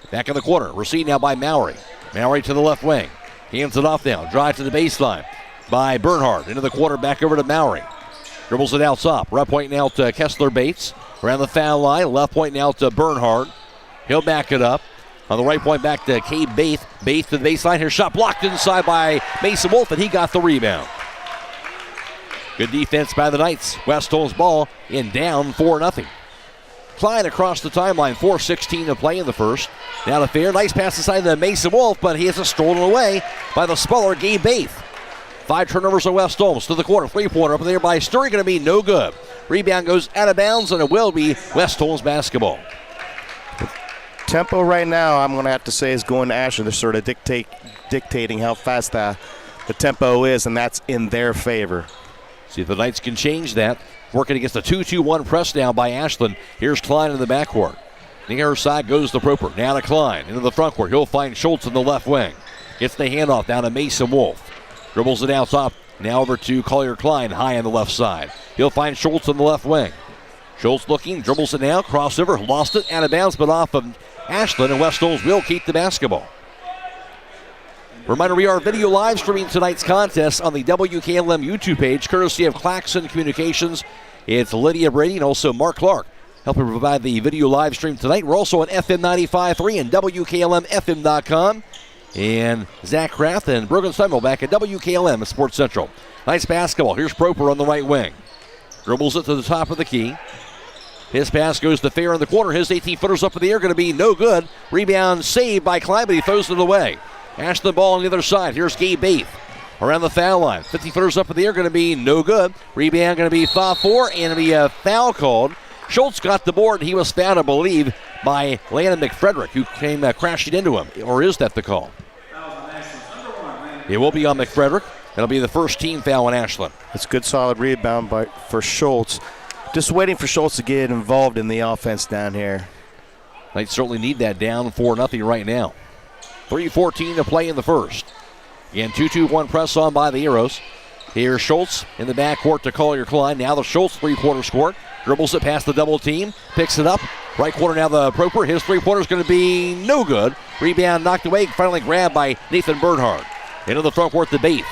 Speaker 2: Back in the corner. Received now by Mowry. Mowry to the left wing. Hands it off now. Drive to the baseline by Bernhard. Into the corner, back over to Mowry. Dribbles it out top. Right point now to Kessler Bates. Around the foul line. Left point now to Bernhard. He'll back it up. On the right point back to Gabe Baith. Baith to the baseline. Here's shot blocked inside by Mason Wolf, and he got the rebound. Good defense by the Knights. West Holmes ball in down 4-0. Klein across the timeline. 4:16 to play in the first. Now to Fair. Nice pass inside to Mason Wolf, but he has a stolen away by the smaller Gabe Baith. 5 turnovers on West Holmes to the corner. 3-pointer up there by Sturry, going to be no good. Rebound goes out of bounds, and it will be West Holmes basketball.
Speaker 22: Tempo right now, I'm going to have to say, is going to Ashland. They're sort of dictating how fast the tempo is, and that's in their favor.
Speaker 2: See if the Knights can change that. Working against a 2-2-1 press down by Ashland. Here's Klein in the backcourt. Near side goes to Proper. Now to Klein into the front court. He'll find Schultz in the left wing. Gets the handoff down to Mason Wolf. Dribbles it out top. Now over to Collier Klein high on the left side. He'll find Schultz in the left wing. Schultz looking, dribbles it now, crossover, lost it, out of bounds, but off of Ashland, and West Holmes will keep the basketball. Reminder, we are video live streaming tonight's contest on the WKLM YouTube page, courtesy of Claxon Communications. It's Lydia, Brady, and also Mark Clark helping provide the video live stream tonight. We're also on FM 95.3 and WKLM-FM.com. And Zach Kraft and Brogan Simon back at WKLM Sports Central. Nice basketball. Here's Proper on the right wing. Dribbles it to the top of the key. His pass goes to Fair in the corner. His 18-footer's up in the air, going to be no good. Rebound saved by Klein, but he throws it away. Ashland ball on the other side. Here's Gabe Baith around the foul line. 50-footers up in the air, going to be no good. Rebound going to be 5-4, and it'll be a foul called. Schultz got the board, and he was fouled, I believe, by Landon McFrederick, who came crashing into him. Or is that the call? It will be on McFrederick. It'll be the first team foul on Ashland.
Speaker 22: It's a good, solid rebound for Schultz. Just waiting for Schultz to get involved in the offense down here.
Speaker 2: They certainly need that down 4-0 right now. 3:14 to play in the first. Again, 2-2-1 press on by the Arrows. Here's Schultz in the backcourt to Collier Klein. Now the Schultz three-quarter score. Dribbles it past the double team. Picks it up. Right corner now the Proper. His three-pointer is going to be no good. Rebound knocked away. Finally grabbed by Nathan Bernhard. Into the front court to Baith.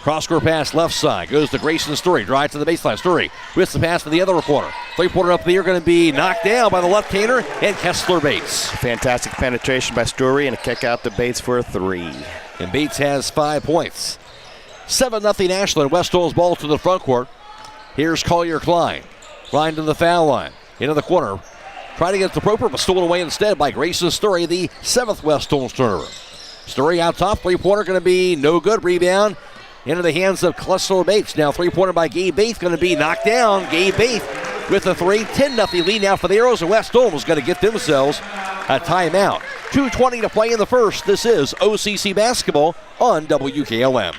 Speaker 2: Cross-court pass left side. Goes to Grayson Sturry. Drive to the baseline. Sturry with the pass to the other corner. Three-pointer up the air going to be knocked down by the left-hander and Kessler Bates.
Speaker 22: Fantastic penetration by Sturry and a kick out to Bates for a 3.
Speaker 2: And Bates has 5 points. 7-0 Ashland. West Holmes ball to the front court. Here's Collier Klein. Klein to the foul line. Into the corner. Trying to get the Proper, but stolen away instead by Grayson Sturry, the 7th West Holmes turnover. Sturry out top. Three-pointer going to be no good. Rebound into the hands of Kessler Bates. Now three-pointer by Gabe Baith going to be knocked down. Gabe Baith with a 3. 10-0 lead now for the Arrows, and West Holmes going to get themselves a timeout. 2:20 to play in the first. This is OCC basketball on WKLM.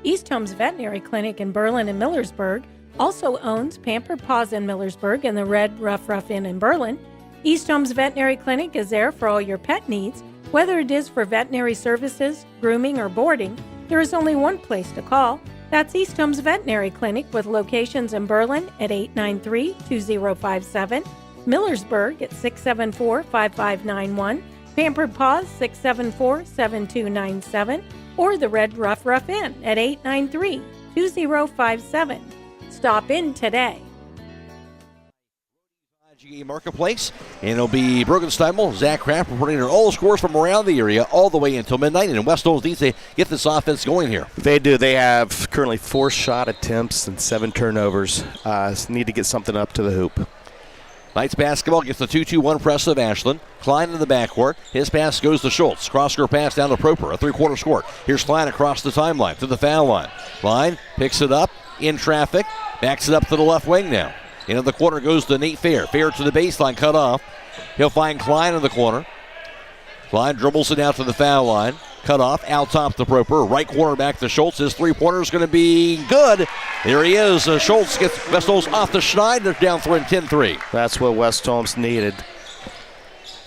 Speaker 4: East Holmes Veterinary Clinic in Berlin and Millersburg also owns Pampered Paws in Millersburg and the Red Rough Inn in Berlin. East Holmes Veterinary Clinic is there for all your pet needs. Whether it is for veterinary services, grooming, or boarding, there is only one place to call. That's East Holmes Veterinary Clinic with locations in Berlin at 893-2057, Millersburg at 674-5591, Pampered Paws 674-7297, or the Red Rough Inn at 893-2057. Stop in today.
Speaker 2: Marketplace, and it'll be Brogan Steimel, Zach Kraft reporting all the scores from around the area all the way until midnight, and West Holmes needs to get this offense going here.
Speaker 22: They do. They have currently 4 shot attempts and 7 turnovers. Need to get something up to the hoop.
Speaker 2: Knights basketball gets the 2-2-1 press of Ashland. Klein in the backcourt. His pass goes to Schultz. Cross-court pass down to Proper, a three-quarter score. Here's Klein across the timeline to the foul line. Klein picks it up in traffic, backs it up to the left wing now. Into the corner goes to Nate Fair. Fair to the baseline, cut off. He'll find Klein in the corner. Klein dribbles it out to the foul line. Cut off, out top to Proper. Right corner back to Schultz. His three-pointer is going to be good. There he is. Schultz gets West Holmes off the schneid. They're down 10-3.
Speaker 22: That's what West Holmes needed.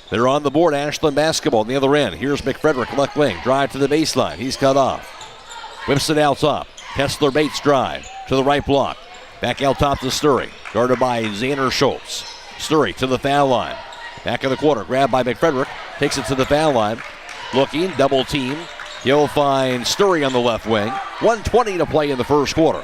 Speaker 2: They're on the board. Ashland basketball on the other end. Here's McFrederick, left wing. Drive to the baseline. He's cut off. Whips it out top. Kessler Bates drive to the right block. Back out top to Sturry. Guarded by Xander Schultz. Sturry to the foul line. Back in the quarter. Grabbed by McFrederick. Takes it to the foul line. Looking. Double team. He'll find Sturry on the left wing. 1:20 to play in the first quarter.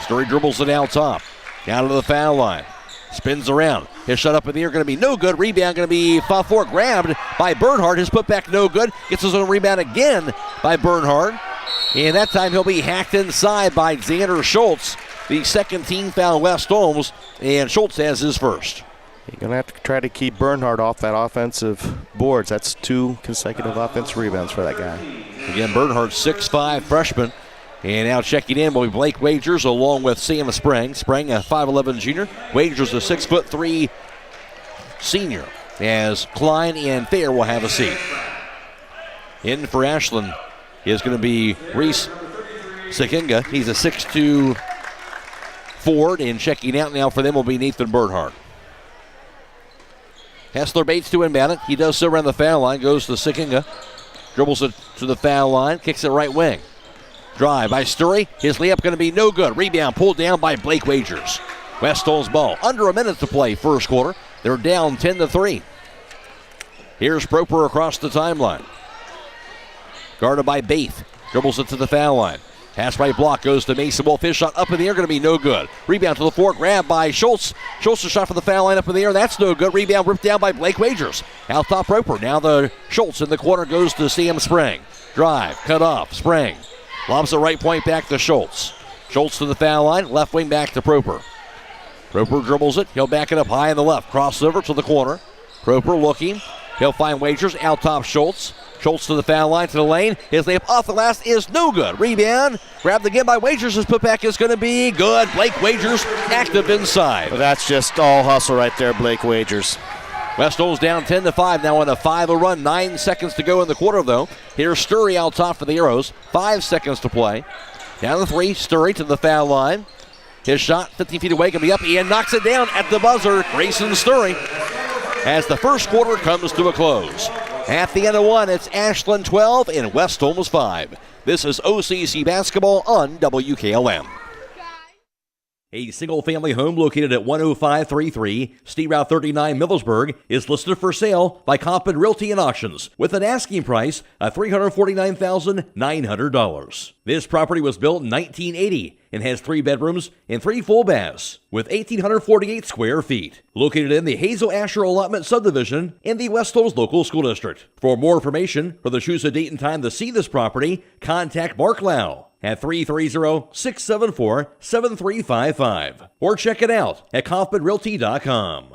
Speaker 2: Sturry dribbles it out top. Down to the foul line. Spins around. His shot up in the air going to be no good. Rebound going to be 5-4. Grabbed by Bernhard. His putback no good. Gets his own rebound again by Bernhard. And that time he'll be hacked inside by Xander Schultz. The second team foul West Holmes, and Schultz has his first.
Speaker 22: You're going to have to try to keep Bernhardt off that offensive boards. That's 2 consecutive offensive rebounds for that guy.
Speaker 2: Again, Bernhardt, 6'5" freshman. And now checking in will be Blake Wagers along with Sam Sprang. Sprang, a 5'11" junior. Wagers, a 6'3" senior. As Klein and Thayer will have a seat. In for Ashland is going to be Reese Sekinga. He's a 6'2" forward. And checking out now for them will be Nathan Bernhardt. Hessler Bates to inbound it. He does so around the foul line. Goes to Sekinga. Dribbles it to the foul line. Kicks it right wing. Drive by Sturry. His layup going to be no good. Rebound pulled down by Blake Wagers. West Holmes ball. Under a minute to play first quarter. They're down 10-3. Here's Proper across the timeline. Guarded by Baith. Dribbles it to the foul line. Pass right block goes to Mason Wolf. His shot up in the air going to be no good. Rebound to the floor. Grab by Schultz. Schultz a shot for the foul line up in the air. That's no good. Rebound ripped down by Blake Wagers. Out top Proper. Now the Schultz in the corner goes to Sam Sprang. Drive. Cut off. Sprang. Lobs the right point back to Schultz. Schultz to the foul line. Left wing back to Proper. Proper dribbles it. He'll back it up high in the left. Crossover to the corner. Proper looking. He'll find Wagers. Out top Schultz. Schultz to the foul line, to the lane. His layup off the glass is no good. Rebound. Grabbed again by Wagers. His putback is going to be good. Blake Wagers active inside.
Speaker 22: Well, that's just all hustle right there, Blake Wagers.
Speaker 2: West Holmes down 10-5. Now on a 5-0 run. 9 seconds to go in the quarter, though. Here's Sturry out top for the Arrows. 5 seconds to play. Down the 3. Sturry to the foul line. His shot 15 feet away. Going to be up. Ian knocks it down at the buzzer. Grayson Sturry. As the first quarter comes to a close. At the end of 1, it's Ashland 12 and West Holmes 5. This is OCC basketball on WKLM. A single-family home located at 10533 State Route 39 Millersburg is listed for sale by Compton Realty and Auctions with an asking price of $349,900. This property was built in 1980 and has 3 bedrooms and 3 full baths with 1,848 square feet. Located in the Hazel Asher Allotment Subdivision in the West Holmes Local School District. For more information or to choose a date and time to see this property, contact Mark Lau at 330-674-7355 or check it out at kaufmanrealty.com.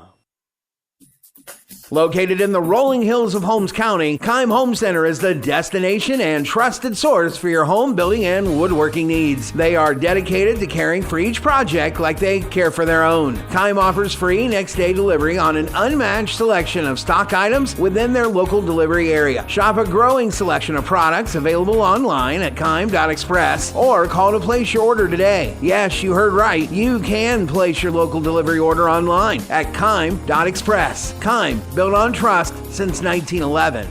Speaker 11: Located in the rolling hills of Holmes County, Keim Home Center is the destination and trusted source for your home building and woodworking needs. They are dedicated to caring for each project like they care for their own. Keim offers free next-day delivery on an unmatched selection of stock items within their local delivery area. Shop a growing selection of products available online at keim.express or call to place your order today. Yes, you heard right. You can place your local delivery order online at keim.express. Keim, built on trust since 1911.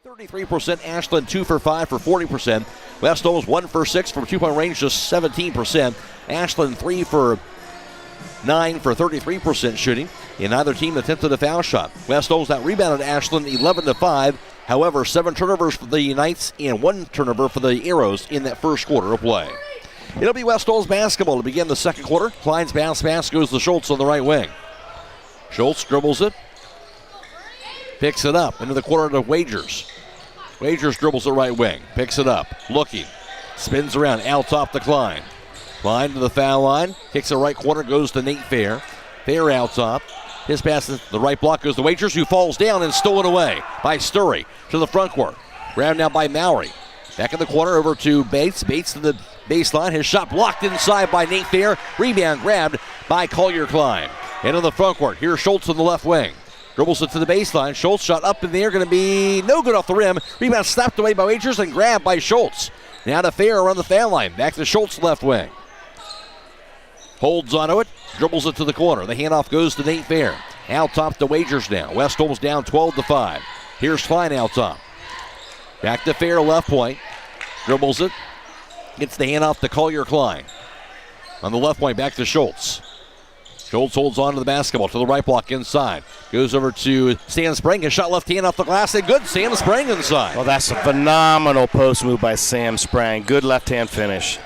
Speaker 2: 33% Ashland, 2 for 5 for 40%. West Holmes 1 for 6 from 2-point range, just 17%. Ashland 3 for 9 for 33% shooting. And neither team attempted a foul shot. West Holmes that rebounded Ashland 11-5. However, 7 turnovers for the Knights and 1 turnover for the Arrows in that first quarter of play. It'll be West Holmes basketball to begin the second quarter. Klein's bounce pass goes to Schultz on the right wing. Schultz dribbles it. Picks it up into the corner to Wagers. Wagers dribbles the right wing. Picks it up. Looking. Spins around. Out top to Klein. Klein to the foul line. Kicks the right corner. Goes to Nate Fair. Fair out top. His pass to the right block goes to Wagers, who falls down and stolen away by Sturry to the front court. Grabbed now by Mowry. Back in the corner over to Bates. Bates to the baseline. His shot blocked inside by Nate Fair. Rebound grabbed by Collier Klein. Into the front court. Here's Schultz on the left wing. Dribbles it to the baseline. Schultz shot up in the air. Going to be no good off the rim. Rebound slapped away by Wagers and grabbed by Schultz. Now to Fair around the foul line. Back to Schultz left wing. Holds onto it. Dribbles it to the corner. The handoff goes to Nate Fair. Out top to Wagers now. West Holmes down 12-5. Here's Klein out top. Back to Fair left point. Dribbles it. Gets the handoff to Collier Klein. On the left point back to Schultz. Schultz holds on to the basketball to the right block inside. Goes over to Sam Sprang. His shot left hand off the glass and good. Sam Sprang inside.
Speaker 22: Well, that's a phenomenal post move by Sam Sprang. Good left-hand finish.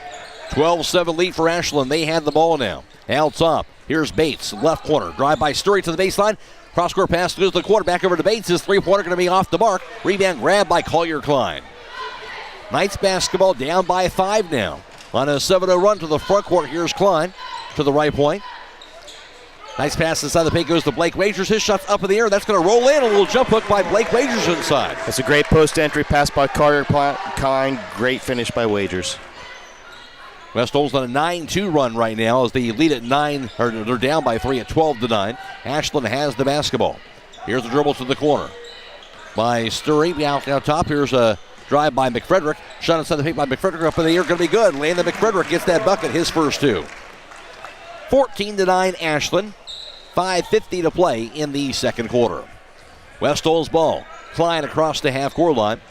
Speaker 2: 12-7 lead for Ashland. They had the ball now. Out top. Here's Bates. Left corner. Drive by Sturry to the baseline. Cross-court pass goes to the quarter. Back over to Bates. His three-pointer going to be off the mark. Rebound grab by Collier Klein. Knights basketball down by 5 now. On a 7-0 run to the front court. Here's Klein to the right point. Nice pass inside the paint goes to Blake Wagers. His shot's up in the air. That's going to roll in. A little jump hook by Blake Wagers inside.
Speaker 22: That's a great post-entry pass by Carter Klein. Great finish by Wagers.
Speaker 2: West Holmes on a 9-2 run right now as they lead at 9, or they're down by 3 at 12-9. Ashland has the basketball. Here's the dribble to the corner by Sturry. Out top. Here's a drive by McFrederick. Shot inside the paint by McFrederick. Up in the air. Going to be good. Landon McFrederick gets that bucket. His first 2. 14-9 Ashland. 5:50 to play in the second quarter. West Holmes ball. Klein across the half-court line.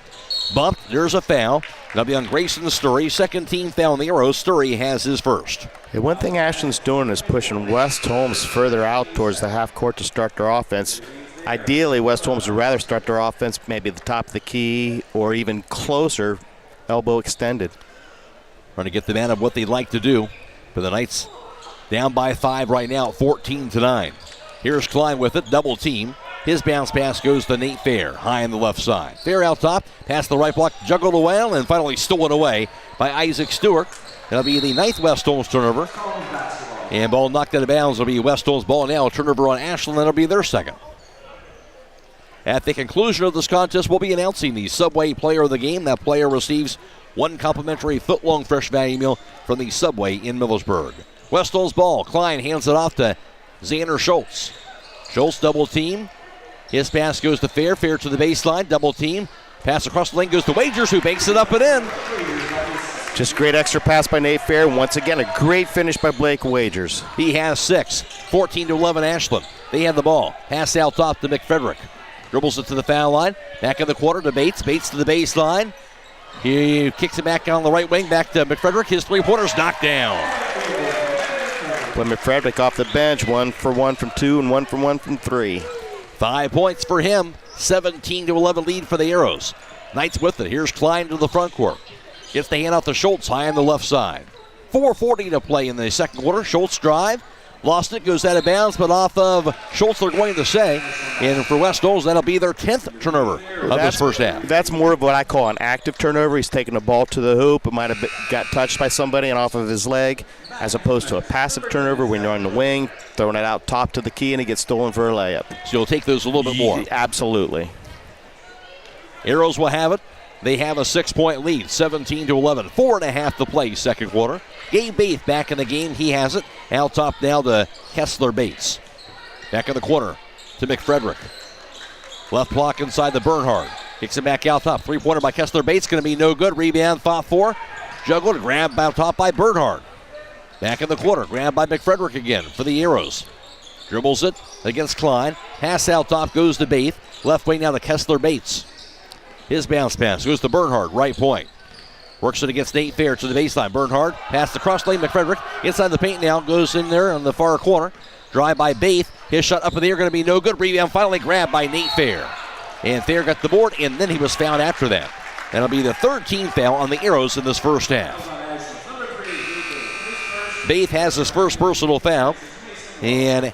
Speaker 2: Bumped. There's a foul. That'll be on Grayson Sturry. Second team foul on the Arrows. Sturry has his first.
Speaker 22: Hey, one thing Ashland's doing is pushing West Holmes further out towards the half court to start their offense. Ideally, West Holmes would rather start their offense maybe at the top of the key or even closer, elbow extended.
Speaker 2: Trying to get the man of what they'd like to do. For the Knights down by 5 right now, 14-9. Here's Klein with it, double team. His bounce pass goes to Nate Fair, high on the left side. Fair out top, past the right block, juggled away, and finally stolen away by Isaac Stewart. That'll be the 9th West Holmes turnover. And ball knocked out of bounds. It'll be West Holmes ball now. A turnover on Ashland. That'll be their second. At the conclusion of this contest, we'll be announcing the Subway player of the game. That player receives 1 complimentary foot-long fresh value meal from the Subway in Millersburg. West Holmes ball. Klein hands it off to Xander Schultz. Schultz double team. His pass goes to Fair. Fair to the baseline. Double team. Pass across the lane goes to Wagers, who banks it up and in.
Speaker 22: Just great extra pass by Nate Fair. Once again, a great finish by Blake Wagers.
Speaker 2: He has 6. 14-11 Ashland. They have the ball. Pass out top to McFrederick. Dribbles it to the foul line. Back in the quarter to Bates. Bates to the baseline. He kicks it back on the right wing. Back to McFrederick. His 3-pointer's knocked down.
Speaker 22: When McFrederick off the bench, 1 for 1 from 2 and 1 for 1 from 3.
Speaker 2: 5 points for him. 17-11 lead for the Arrows. Knights with it. Here's Klein to the front court. Gets the hand off to Schultz high on the left side. 4:40 to play in the second quarter. Schultz drive. Lost it. Goes out of bounds, but off of Schultz, they're going to say. And for West Holmes, that'll be their 10th turnover of this first half.
Speaker 22: That's more of what I call an active turnover. He's taking the ball to the hoop. It might have got touched by somebody and off of his leg, as opposed to a passive turnover when you're on the wing, throwing it out top to the key, and it gets stolen for a layup.
Speaker 2: So you'll take those a little bit more.
Speaker 22: Absolutely.
Speaker 2: Arrows will have it. They have a 6-point lead, 17-11. 4.5 to play second quarter. Gabe Bates back in the game. He has it. Out top now to Kessler Bates. Back in the corner to McFrederick. Left block inside the Bernhard. Kicks it back out top. 3-pointer by Kessler Bates. Going to be no good. Rebound, fought for. Juggled, grabbed out top by Bernhard. Back in the quarter. Grabbed by McFrederick again for the Arrows. Dribbles it against Klein. Pass out top goes to Bates. Left wing now to Kessler Bates. His bounce pass goes to Bernhard, right point. Works it against Nate Fair to the baseline. Bernhard, pass across lane, McFrederick. Inside the paint now, goes in there on the far corner. Drive by Bates. His shot up in the air, going to be no good. Rebound finally grabbed by Nate Fair. And Fair got the board, and then he was fouled after that. That'll be the third team foul on the Arrows in this first half. Bates has his first personal foul. And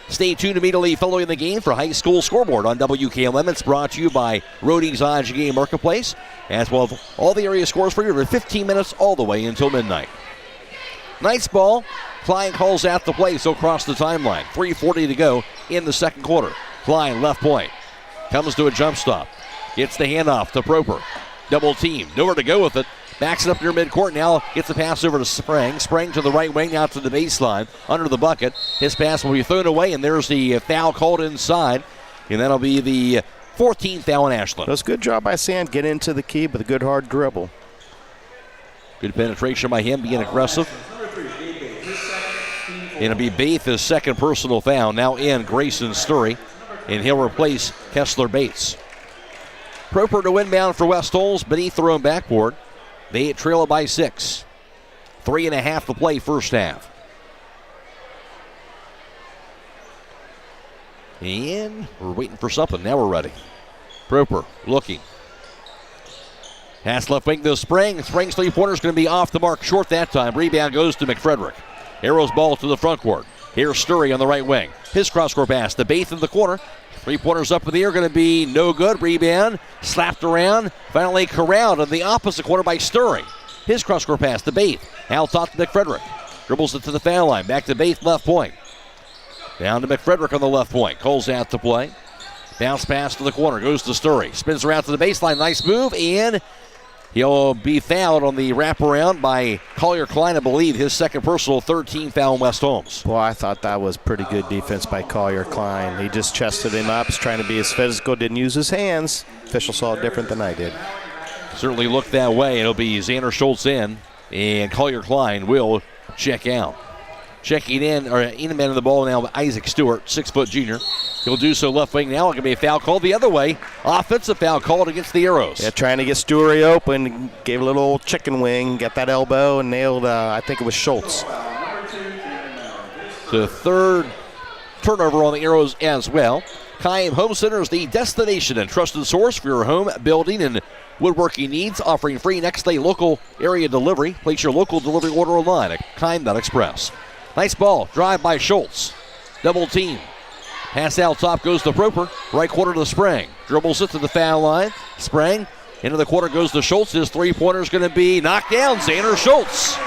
Speaker 2: stay tuned immediately following the game for High School Scoreboard on WKLM. It's brought to you by Rody's IGA Marketplace, as well as all the area scores for you for 15 minutes all the way until midnight. Nice ball. Klein calls out the play, so across the timeline. 3:40 to go in the second quarter. Klein left point. Comes to a jump stop. Gets the handoff to Proper. Double team. Nowhere to go with it. Backs it up near midcourt. Now gets the pass over to Sprang. Sprang to the right wing, out to the baseline. Under the bucket. His pass will be thrown away, and there's the foul called inside. And that'll be the 14th foul in Ashland.
Speaker 22: That's a good job by Sand. Get into the key with a good hard dribble.
Speaker 2: Good penetration by him, being aggressive. And it'll be Bates' second personal foul. Now in Grayson Sturry. And he'll replace Kessler Bates. Proper to inbound for West Holmes beneath their own backboard. They trail it by 6. 3.5 to play first half. And we're waiting for something. Now we're ready. Proper looking. Pass left wing to Sprang. Sprang's 3-pointer is going to be off the mark short that time. Rebound goes to McFrederick. Arrows ball to the front court. Here's Sturry on the right wing. His cross-court pass to Bates in the corner. 3-pointers up in the air, going to be no good. Rebound, slapped around, finally corralled in the opposite corner by Sturry. His cross-court pass to Bates. Out top to McFrederick. Dribbles it to the foul line. Back to Bates, left point. Down to McFrederick on the left point. Cole's out to play. Bounce pass to the corner. Goes to Sturry. Spins around to the baseline. Nice move. And he'll be fouled on the wraparound by Collier Klein, I believe. His second personal, third team foul in West Holmes.
Speaker 22: Well, I thought that was pretty good defense by Collier Klein. He just chested him up. He's trying to be as physical. Didn't use his hands. Official saw it different than I did.
Speaker 2: Certainly looked that way. It'll be Xander Schultz in. And Collier Klein will check out. Checking in, or in the man of the ball now, Isaac Stewart, 6-foot junior. He'll do so left wing now. It can be a foul called the other way. Offensive foul called against the Arrows.
Speaker 22: Yeah, trying to get Stewart open. Gave a little chicken wing, got that elbow, and nailed, I think it was Schultz.
Speaker 2: The third turnover on the Arrows as well. Kaim Home Center is the destination and trusted source for your home, building, and woodworking needs, offering free next-day local area delivery. Place your local delivery order online at Kaim.express. Nice ball. Drive by Schultz. Double team. Pass out top goes to Proper. Right quarter to Sprang. Dribbles it to the foul line. Sprang into the quarter goes to Schultz. His three-pointer is going to be knocked down. Xander Schultz.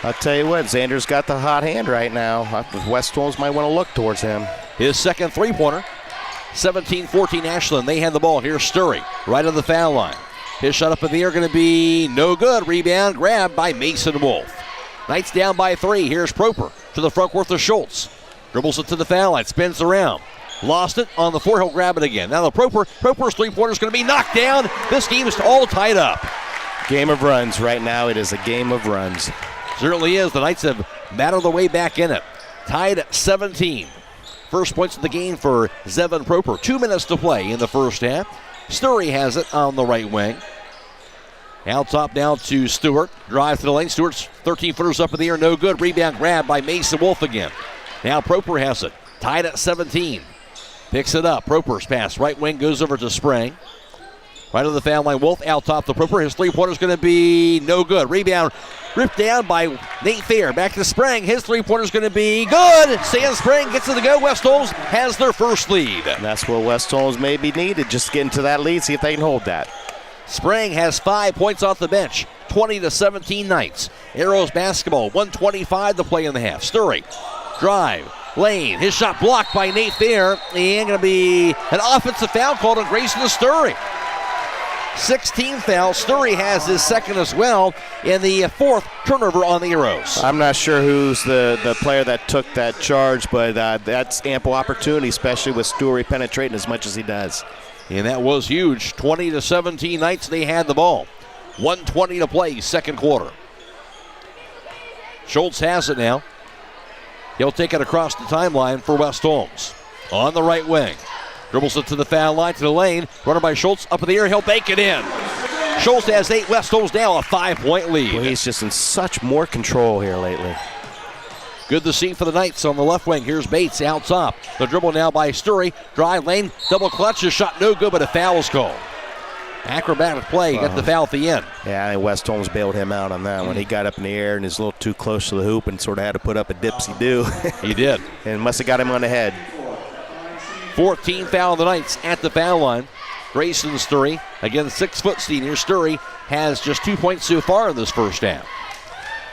Speaker 22: I'll tell you what, Xander's got the hot hand right now. West Holmes might want to look towards him.
Speaker 2: His second three-pointer. 17-14 Ashland. They had the ball. Here's Sturry. Right on the foul line. His shot up in the air going to be no good. Rebound grabbed by Mason Wolf. Knights down by 3. Here's Proper to the front court to Schultz. Dribbles it to the foul line. Spins around. Lost it on the floor. He'll grab it again. Now the Proper's three-pointer is going to be knocked down. This game is all tied up.
Speaker 22: Game of runs right now. It is a game of runs.
Speaker 2: Certainly is. The Knights have battled their way back in it. Tied at 17. First points of the game for Zevon Proper. 2 minutes to play in the first half. Sturry has it on the right wing. Out top down to Stewart. Drive to the lane. Stewart's 13-footers up in the air. No good. Rebound grab by Mason Wolf again. Now Proper has it. Tied at 17. Picks it up. Proper's pass. Right wing goes over to Sprang. Right on the foul line. Wolf out top to Proper. His three-pointer's going to be no good. Rebound ripped down by Nate Fair. Back to Sprang. His three-pointer's going to be good. Sam Sprang gets to the go. West Holmes has their first lead.
Speaker 22: And that's what West Holmes may be needed. Just get into that lead. See if they can hold that.
Speaker 2: Sprang has 5 points off the bench. 20-17 Knights. Arrows basketball. 1:25 to play in the half. Sturry. Drive. Lane. His shot blocked by Nate Fair. And going to be an offensive foul called on Grayson Sturry. 16 foul. Sturry has his second as well in the fourth turnover on the Arrows.
Speaker 22: I'm not sure who's the player that took that charge, but that's ample opportunity, especially with Sturry penetrating as much as he does.
Speaker 2: And that was huge. 20-17 Knights. They had the ball. 1:20 to play, second quarter. Schultz has it now. He'll take it across the timeline for West Holmes. On the right wing. Dribbles it to the foul line, to the lane. Runner by Schultz up in the air. He'll bank it in. Schultz has 8. West Holmes now a 5-point lead.
Speaker 22: Well, he's just in such more control here lately.
Speaker 2: Good to see for the Knights on the left wing. Here's Bates out top. The dribble now by Sturry. Drive lane. Double clutch. His shot no good, but a foul is called. Acrobatic play. Got the foul at the end.
Speaker 22: Yeah, I think West Holmes bailed him out on that one. He got up in the air and was a little too close to the hoop and sort of had to put up a dipsy-do.
Speaker 2: He did.
Speaker 22: And must have got him on the head.
Speaker 2: 14 foul of the Knights at the foul line. Grayson Sturry, again 6-foot senior. Sturry has just 2 points so far in this first half.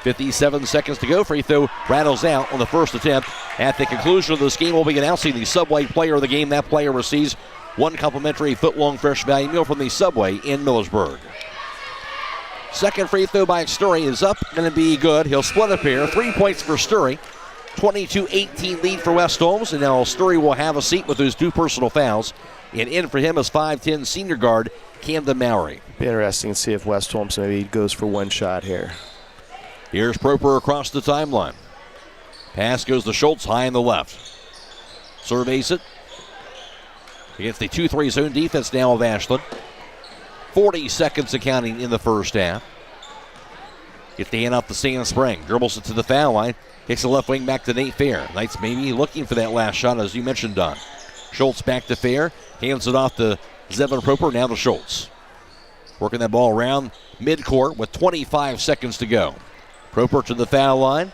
Speaker 2: 57 seconds to go. Free throw rattles out on the first attempt. At the conclusion of this game, we'll be announcing the Subway player of the game. That player receives 1 complimentary foot-long fresh value meal from the Subway in Millersburg. Second free throw by Sturry is up, going to be good. He'll split a pair. 3 points for Sturry. 22-18 lead for West Holmes, and now Sturry will have a seat with those 2 personal fouls. And in for him is 5'10 senior guard Camden Mowry.
Speaker 22: Be interesting to see if West Holmes maybe goes for one shot here.
Speaker 2: Here's Proper across the timeline. Pass goes to Schultz high in the left. Surveys it. Against the 2-3 zone defense now of Ashland. 40 seconds of counting in the first half. Gets the hand off the Sand Spring. Dribbles it to the foul line. Kicks the left wing back to Nate Fair. Knights maybe looking for that last shot, as you mentioned, Don. Schultz back to Fair. Hands it off to Zevon Proper. Now to Schultz. Working that ball around midcourt with 25 seconds to go. Proper to the foul line.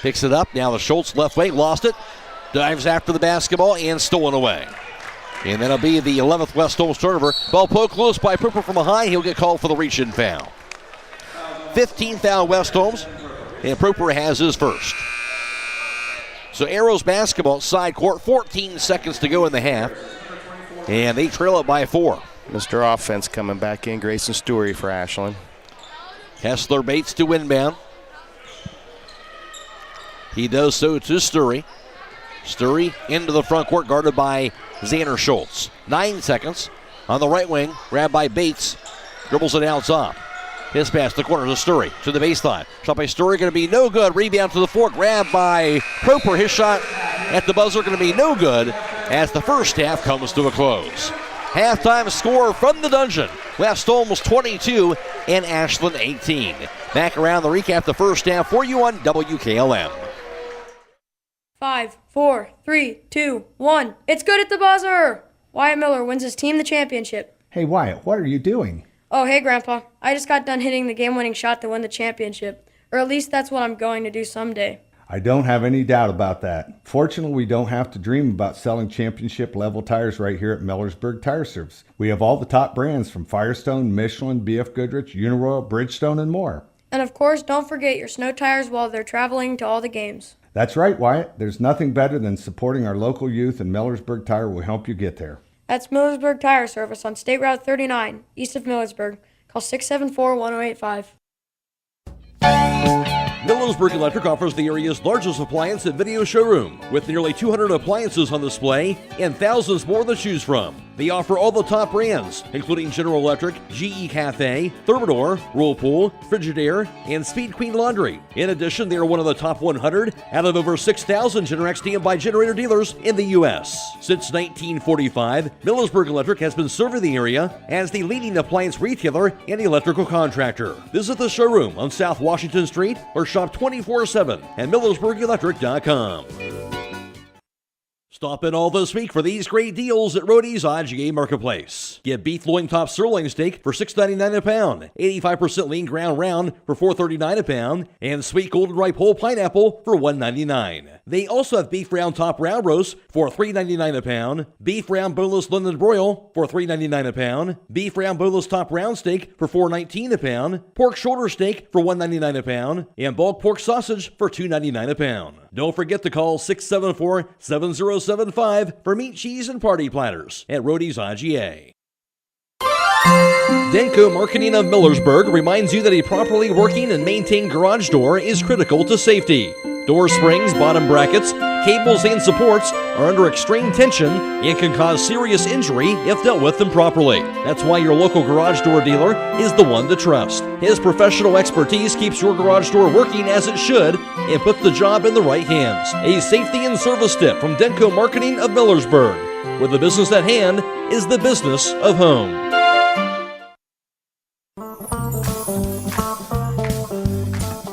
Speaker 2: Picks it up. Now to Schultz left wing. Lost it. Dives after the basketball and stolen away. And that'll be the 11th West Holmes turnover. Ball poked loose by Proper from behind. He'll get called for the reach-in foul. 15th foul West Holmes. And Proper has his first. So Arrows basketball side court, 14 seconds to go in the half. And they trail it by 4.
Speaker 22: Mr. Offense coming back in. Grayson Stewart for Ashland.
Speaker 2: Hessler Bates to inbound. He does so to Sturry. Sturry into the front court, guarded by Xander Schultz. 9 seconds on the right wing, grabbed by Bates. Dribbles it out top. His pass to the corner to Sturry, to the baseline. Shot by Sturry, going to be no good. Rebound to the floor, grabbed by Proper. His shot at the buzzer going to be no good as the first half comes to a close. Halftime score from the dungeon. West Holmes 22 and Ashland 18. Back around the recap the first half for you on WKLM.
Speaker 3: 5, 4, 3, 2, 1. It's good at the buzzer! Wyatt Miller wins his team the championship.
Speaker 7: Hey, Wyatt, what are you doing?
Speaker 3: Oh, hey, Grandpa. I just got done hitting the game-winning shot to win the championship. Or at least that's what I'm going to do someday.
Speaker 7: I don't have any doubt about that. Fortunately, we don't have to dream about selling championship-level tires right here at Millersburg Tire Service. We have all the top brands from Firestone, Michelin, BF Goodrich, Uniroyal, Bridgestone, and more.
Speaker 3: And of course, don't forget your snow tires while they're traveling to all the games.
Speaker 7: That's right, Wyatt. There's nothing better than supporting our local youth, and Millersburg Tire will help you get there.
Speaker 3: That's Millersburg Tire Service on State Route 39, east of Millersburg. Call 674-1085.
Speaker 2: Millersburg Electric offers the area's largest appliance and video showroom with nearly 200 appliances on display and thousands more to choose from. They offer all the top brands, including General Electric, GE Cafe, Thermador, Whirlpool, Frigidaire, and Speed Queen Laundry. In addition, they are one of the top 100 out of over 6,000 Generac standby generator dealers in the U.S. Since 1945, Millersburg Electric has been serving the area as the leading appliance retailer and electrical contractor. Visit the showroom on South Washington Street or shop 24/7 at MillersburgElectric.com. Stop in all this week for these great deals at Rody's IGA Marketplace. Get beef loin top sirloin steak for $6.99 a pound, 85% lean ground round for $4.39 a pound, and sweet golden ripe whole pineapple for $1.99. They also have beef round top round roast for $3.99 a pound, beef round boneless London broil for $3.99 a pound, beef round boneless top round steak for $4.19 a pound, pork shoulder steak for $1.99 a pound, and bulk pork sausage for $2.99 a pound. Don't forget to call 674-7075 for meat, cheese, and party platters at Rody's IGA. Denko Marketing of Millersburg reminds you that a properly working and maintained garage door is critical to safety. Door springs, bottom brackets, cables, and supports are under extreme tension and can cause serious injury if dealt with improperly. That's why your local garage door dealer is the one to trust. His professional expertise keeps your garage door working as it should and puts the job in the right hands. A safety and service tip from Denko Marketing of Millersburg, where the business at hand is the business of home.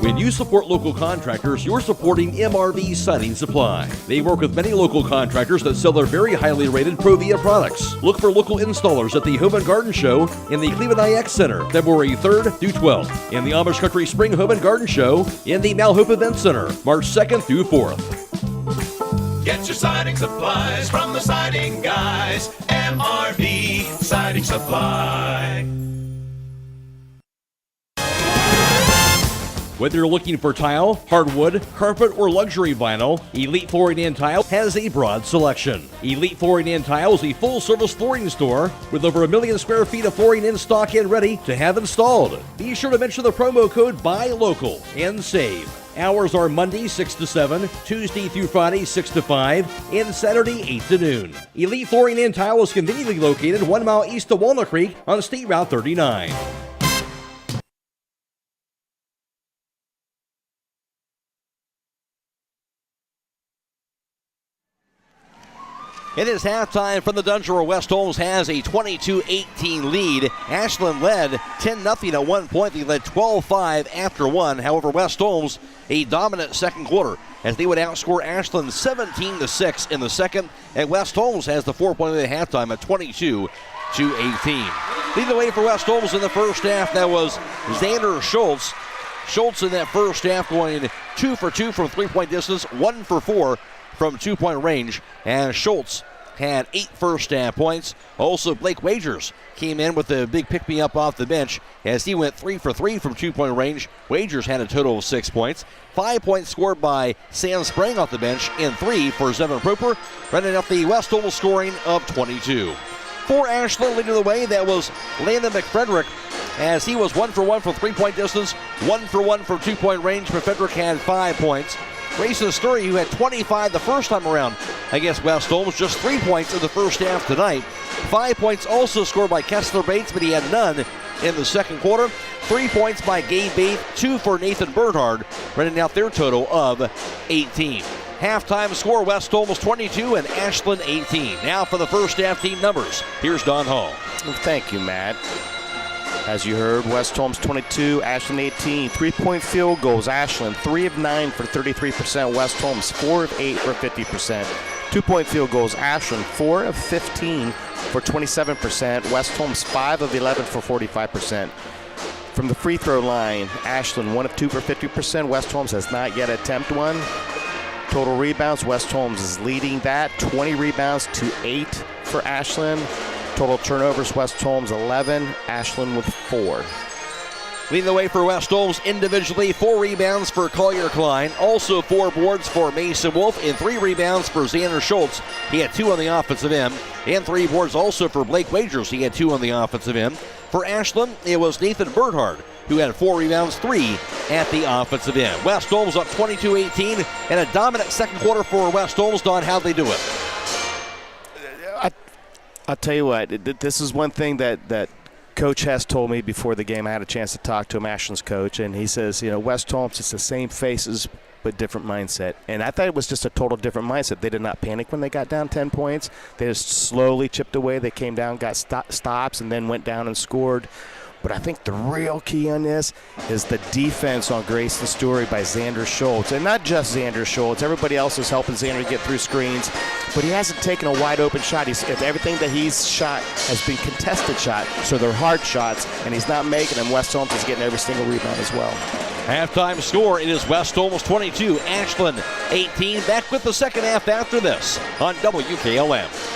Speaker 2: When you support local contractors, you're supporting MRV Siding Supply. They work with many local contractors that sell their very highly rated Provia products. Look for local installers at the Home and Garden Show in the Cleveland IX Center, February 3rd through 12th, and the Amish Country Spring Home and Garden Show in the Malhope Event Center, March 2nd through 4th.
Speaker 23: Get your siding supplies from the siding guys. MRV Siding Supply.
Speaker 2: Whether you're looking for tile, hardwood, carpet, or luxury vinyl, Elite Flooring and Tile has a broad selection. Elite Flooring and Tile is a full-service flooring store with over 1 million square feet of flooring in stock and ready to have installed. Be sure to mention the promo code BUYLOCAL and save. Hours are Monday 6 to 7, Tuesday through Friday 6 to 5, and Saturday 8 to noon. Elite Flooring and Tile is conveniently located 1 mile east of Walnut Creek on State Route 39. It is halftime from the dungeon where West Holmes has a 22-18 lead. Ashland led 10-0 at one point. They led 12-5 after one. However, West Holmes a dominant second quarter as they would outscore Ashland 17-6 in the second. And West Holmes has the 4-point lead at halftime at 22-18. Leading the way for West Holmes in the first half, that was Xander Schultz. Schultz in that first half going 2 for 2 from three-point distance, 1 for 4 from 2-point range, and Schultz had 8 first-half points. Also, Blake Wagers came in with a big pick-me-up off the bench as he went 3 for 3 from two-point range. Wagers had a total of 6 points. 5 points scored by Sam Sprang off the bench, and 3 for Zevon Proper, running up the West Holmes scoring of 22. For Ashland leading the way, that was Landon McFrederick, as he was 1 for 1 from three-point distance, 1 for 1 from two-point range. McFrederick had 5 points. Grayson Sturry, who had 25 the first time around against West Holmes, just 3 points in the first half tonight. 5 points also scored by Kessler Bates, but he had none in the second quarter. 3 points by Gabe Bates, 2 for Nathan Bernhard, running out their total of 18. Halftime score, West Holmes 22 and Ashland 18. Now for the first half team numbers, here's Don Hall.
Speaker 22: Thank you, Matt. As you heard, West Holmes 22, Ashland 18. 3-point field goals, Ashland 3 of 9 for 33%. West Holmes 4 of 8 for 50%. 2-point field goals, Ashland 4 of 15 for 27%. West Holmes 5 of 11 for 45%. From the free throw line, Ashland 1 of 2 for 50%. West Holmes has not yet attempted one. Total rebounds, West Holmes is leading that. 20 rebounds to 8 for Ashland. Total turnovers, West Holmes 11, Ashland with 4.
Speaker 2: Leading the way for West Holmes individually, 4 rebounds for Collier Klein. Also 4 boards for Mason Wolf and 3 rebounds for Xander Schultz. He had 2 on the offensive end. And 3 boards also for Blake Wagers. He had 2 on the offensive end. For Ashland, it was Nathan Bernhard, who had 4 rebounds, 3 at the offensive end. West Holmes up 22-18 and a dominant second quarter for West Holmes. Don, how'd they do it?
Speaker 22: I'll tell you what, this is one thing that Coach Hess told me before the game. I had a chance to talk to him, Ashland's coach, and he says, West Holmes, it's the same faces but different mindset. And I thought it was just a total different mindset. They did not panic when they got down 10 points. They just slowly chipped away. They came down, got stops, and then went down and scored. But I think the real key on this is the defense on Grayson Story by Xander Schultz. And not just Xander Schultz. Everybody else is helping Xander get through screens. But he hasn't taken a wide-open shot. Everything that he's shot has been contested shot, so they're hard shots, and he's not making them. West Holmes is getting every single rebound as well.
Speaker 2: Halftime score, it is West Holmes 22, Ashland 18. Back with the second half after this on WKLM.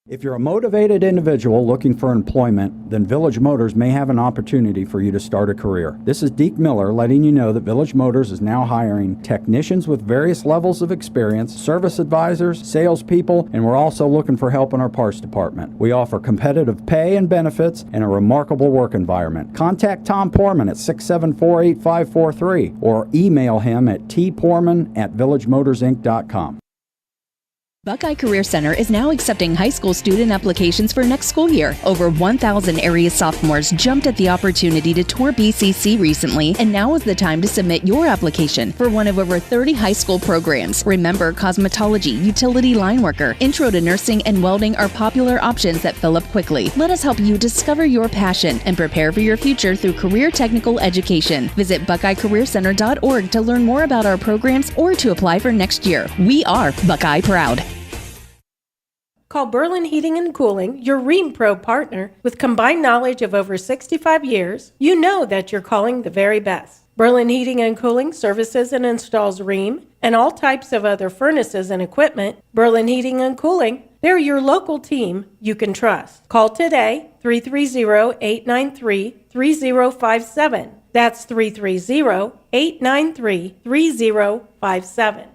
Speaker 6: If you're a motivated individual looking for employment, then Village Motors may have an opportunity for you to start a career. This is Deke Miller letting you know that Village Motors is now hiring technicians with various levels of experience, service advisors, salespeople, and we're also looking for help in our parts department. We offer competitive pay and benefits and a remarkable work environment. Contact Tom Porman at 674-8543 or email him at tporman@villagemotorsinc.com.
Speaker 8: Buckeye Career Center is now accepting high school student applications for next school year. Over 1,000 area sophomores jumped at the opportunity to tour BCC recently, and now is the time to submit your application for one of over 30 high school programs. Remember, cosmetology, utility line worker, intro to nursing, and welding are popular options that fill up quickly. Let us help you discover your passion and prepare for your future through career technical education. Visit BuckeyeCareerCenter.org to learn more about our programs or to apply for next year. We are Buckeye Proud.
Speaker 4: Call Berlin Heating and Cooling, your Rheem Pro partner. With combined knowledge of over 65 years, you know that you're calling the very best. Berlin Heating and Cooling services and installs Rheem and all types of other furnaces and equipment. Berlin Heating and Cooling, they're your local team you can trust. Call today, 330-893-3057. That's 330-893-3057.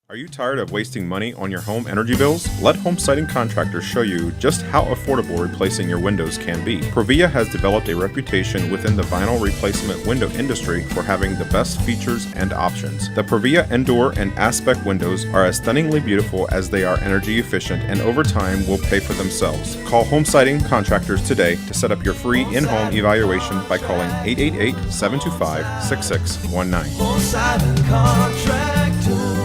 Speaker 14: Are you tired of wasting money on your home energy bills? Let Home Siding Contractors show you just how affordable replacing your windows can be. Provia has developed a reputation within the vinyl replacement window industry for having the best features and options. The Provia Endure and Aspect windows are as stunningly beautiful as they are energy efficient, and over time will pay for themselves. Call Home Siding Contractors today to set up your free in-home evaluation by calling 888-725-6619.
Speaker 23: Home Siding Contractors.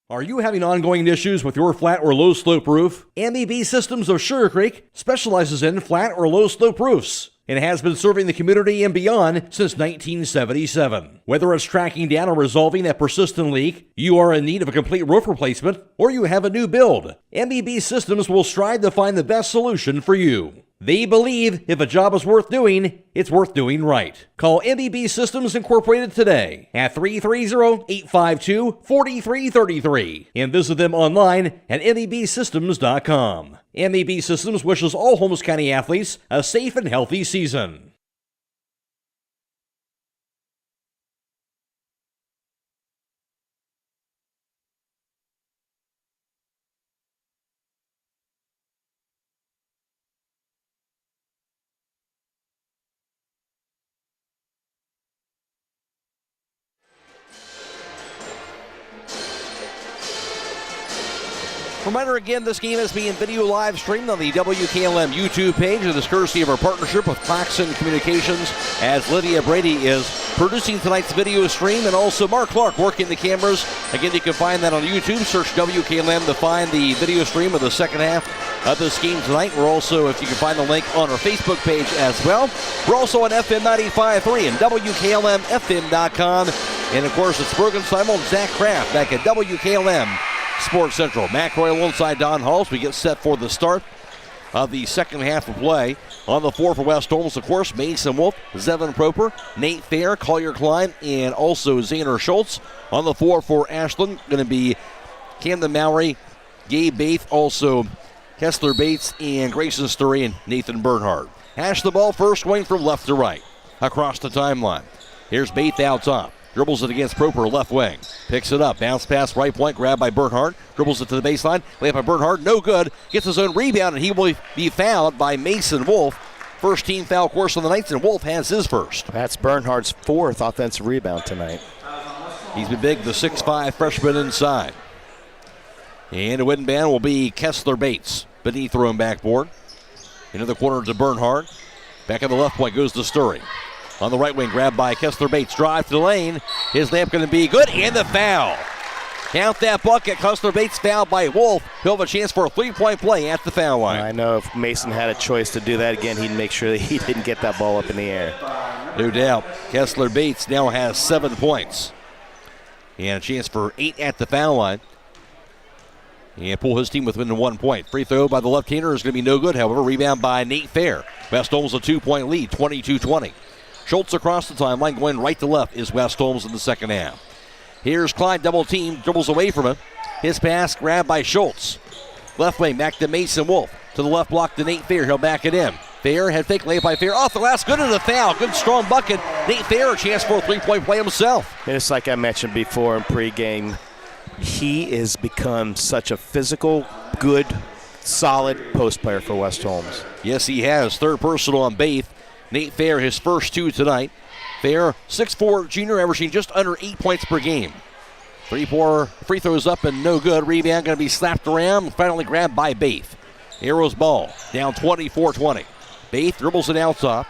Speaker 2: Are you having ongoing issues with your flat or low slope roof? MEB Systems of Sugar Creek specializes in flat or low slope roofs and has been serving the community and beyond since 1977. Whether it's tracking down or resolving a persistent leak, you are in need of a complete roof replacement, or you have a new build, MEB Systems will strive to find the best solution for you. They believe if a job is worth doing, it's worth doing right. Call MEB Systems Incorporated today at 330-852-4333 and visit them online at mebsystems.com. MEB Systems wishes all Holmes County athletes a safe and healthy season. Reminder again, this game is being video live streamed on the WKLM YouTube page. It is courtesy of our partnership with Claxon Communications, as Lydia Brady is producing tonight's video stream, and also Mark Clark working the cameras. Again, you can find that on YouTube. Search WKLM to find the video stream of the second half of this game tonight. We're also, if you can find the link, on our Facebook page as well. We're also on FM 95.3 and WKLM-FM.com. And, of course, it's Brogan Simon, Zach Kraft back at WKLM Sports Central. Matt Croy alongside Don Halls. We get set for the start of the second half of play. On the floor for West Holmes, of course, Mason Wolf, Zevin Proper, Nate Fair, Collier Klein, and also Zaner Schultz. On the floor for Ashland, going to be Camden Mowry, Gabe Bates, also Kessler Bates, and Grayson Sturry, and Nathan Bernhardt. Hash the ball first, going from left to right across the timeline. Here's Bates out top. Dribbles it against Proper, left wing. Picks it up. Bounce pass, right point. Grabbed by Bernhardt. Dribbles it to the baseline. Layup by Bernhardt. No good. Gets his own rebound, and he will be fouled by Mason Wolf. First team foul, of course, on the Knights, and Wolf has his first.
Speaker 22: That's Bernhardt's fourth offensive rebound tonight.
Speaker 2: He's been big, the 6'5 freshman inside. And the winning man will be Kessler Bates. Beneath their own backboard. Into the corner to Bernhardt. Back on the left point goes to Sturry. On the right wing, grabbed by Kessler Bates. Drive to the lane. His layup going to be good, and the foul. Count that bucket. Kessler Bates fouled by Wolf. He'll have a chance for a three-point play at the foul line.
Speaker 22: I know if Mason had a choice to do that again, he'd make sure that he didn't get that ball up in the air.
Speaker 2: No doubt. Kessler Bates now has 7 points. And a chance for 8 at the foul line. And pull his team within 1 point. Free throw by the left-hander is going to be no good, however. Rebound by Nate Fair. West Holmes a 2-point lead, 22-20. Schultz across the timeline, going right to left is West Holmes in the second half. Here's Clyde, double team, dribbles away from him. His pass grabbed by Schultz. Left wing, back to Mason Wolf. To the left block to Nate Fair, he'll back it in. Fair, head fake, layup by Fair. Off the glass, good in the foul. Good strong bucket. Nate Fair, a chance for a three-point play himself.
Speaker 22: And it's like I mentioned before in pregame, he has become such a physical, good, solid post player for West Holmes.
Speaker 2: Yes, he has. Third personal on Bates. Nate Fair, his first 2 tonight. Fair, 6'4", junior, averaging just under 8 points per game. 3-4 free throws up and no good. Rebound going to be slapped around. Finally grabbed by Bates. Arrows ball, down 24-20. Bates dribbles it out top.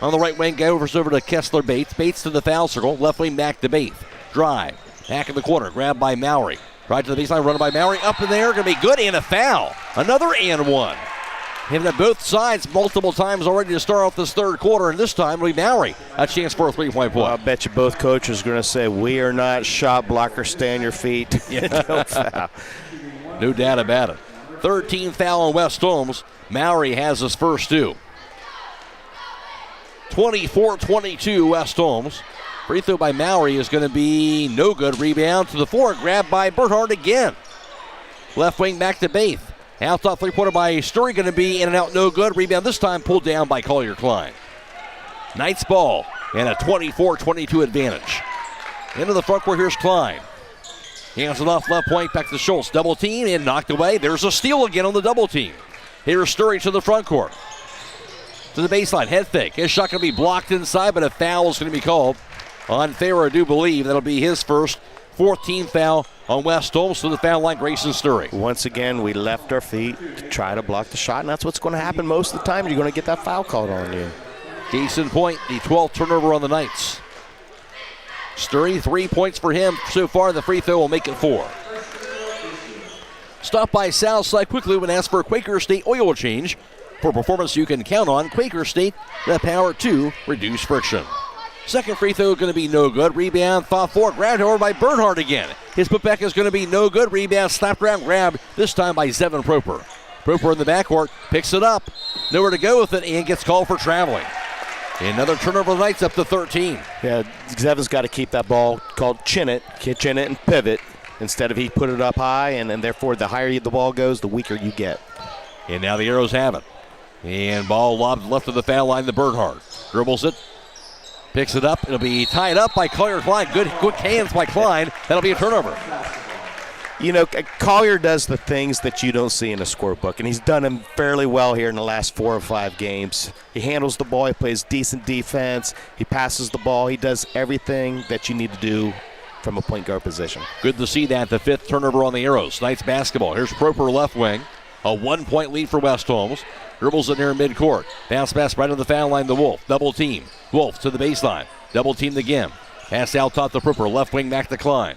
Speaker 2: On the right wing, goes over to Kessler Bates. Bates to the foul circle. Left wing back to Bates. Drive. Back in the corner. Grabbed by Mowry. Right to the baseline. Run by Mowry. Up in there. Going to be good and a foul. Another and one. Hitting at both sides multiple times already to start off this third quarter, and this time it'll be Mowry. A chance for a three-point play.
Speaker 22: Well, I bet you both coaches are going to say, we are not shot blockers, stay on your feet. Don't foul.
Speaker 2: No doubt about it. 13th foul on West Holmes. Mowry has his first 2. 24-22 West Holmes. Free throw by Mowry is going to be no good. Rebound to the floor, grabbed by Bernhardt again. Left wing back to Bates. Out top three-pointer by Sturry, going to be in and out, no good. Rebound this time pulled down by Collier Klein. Knights ball and a 24-22 advantage. Into the front court, here's Klein. Hands it off left point, back to Schultz. Double team and knocked away. There's a steal again on the double team. Here's Sturry to the front court. To the baseline, head fake. His shot going to be blocked inside, but a foul is going to be called on Fair, I do believe. That'll be his first. 14th foul on West Holmes to the foul line, Grayson Sturry.
Speaker 22: Once again, we left our feet to try to block the shot, and that's what's going to happen most of the time. You're going to get that foul called on you.
Speaker 2: Case in point, the 12th turnover on the Knights. Sturry, 3 points for him so far. The free throw will make it 4. Stop by Southside quickly and ask for a Quaker State oil change. For performance you can count on, Quaker State, the power to reduce friction. Second free throw going to be no good. Rebound, fought for, grabbed over by Bernhardt again. His putback is going to be no good. Rebound, slapped around, grabbed, this time by Zevin Proper. Proper in the backcourt, picks it up. Nowhere to go with it, and gets called for traveling. Another turnover of the Knights up to 13.
Speaker 22: Yeah, Zevin's got to keep that ball called chin it and pivot. Instead of he put it up high, and therefore the higher the ball goes, the weaker you get.
Speaker 2: And now the Arrows have it. And ball lobbed left of the foul line to Bernhardt. Dribbles it. Picks it up. It'll be tied up by Collier Klein. Good quick hands by Klein. That'll be a turnover.
Speaker 22: You know, Collier does the things that you don't see in a scorebook, and he's done them fairly well here in the last 4 or 5 games. He handles the ball. He plays decent defense. He passes the ball. He does everything that you need to do from a point guard position.
Speaker 2: Good to see that. The 5th turnover on the Arrows. Knights basketball. Here's Proper left wing. A 1-point lead for West Holmes. Dribbles it near midcourt. Bounce pass right on the foul line to Wolf. Double team. Wolf to the baseline. Double team again. Pass out top to Proper. Left wing back to Klein.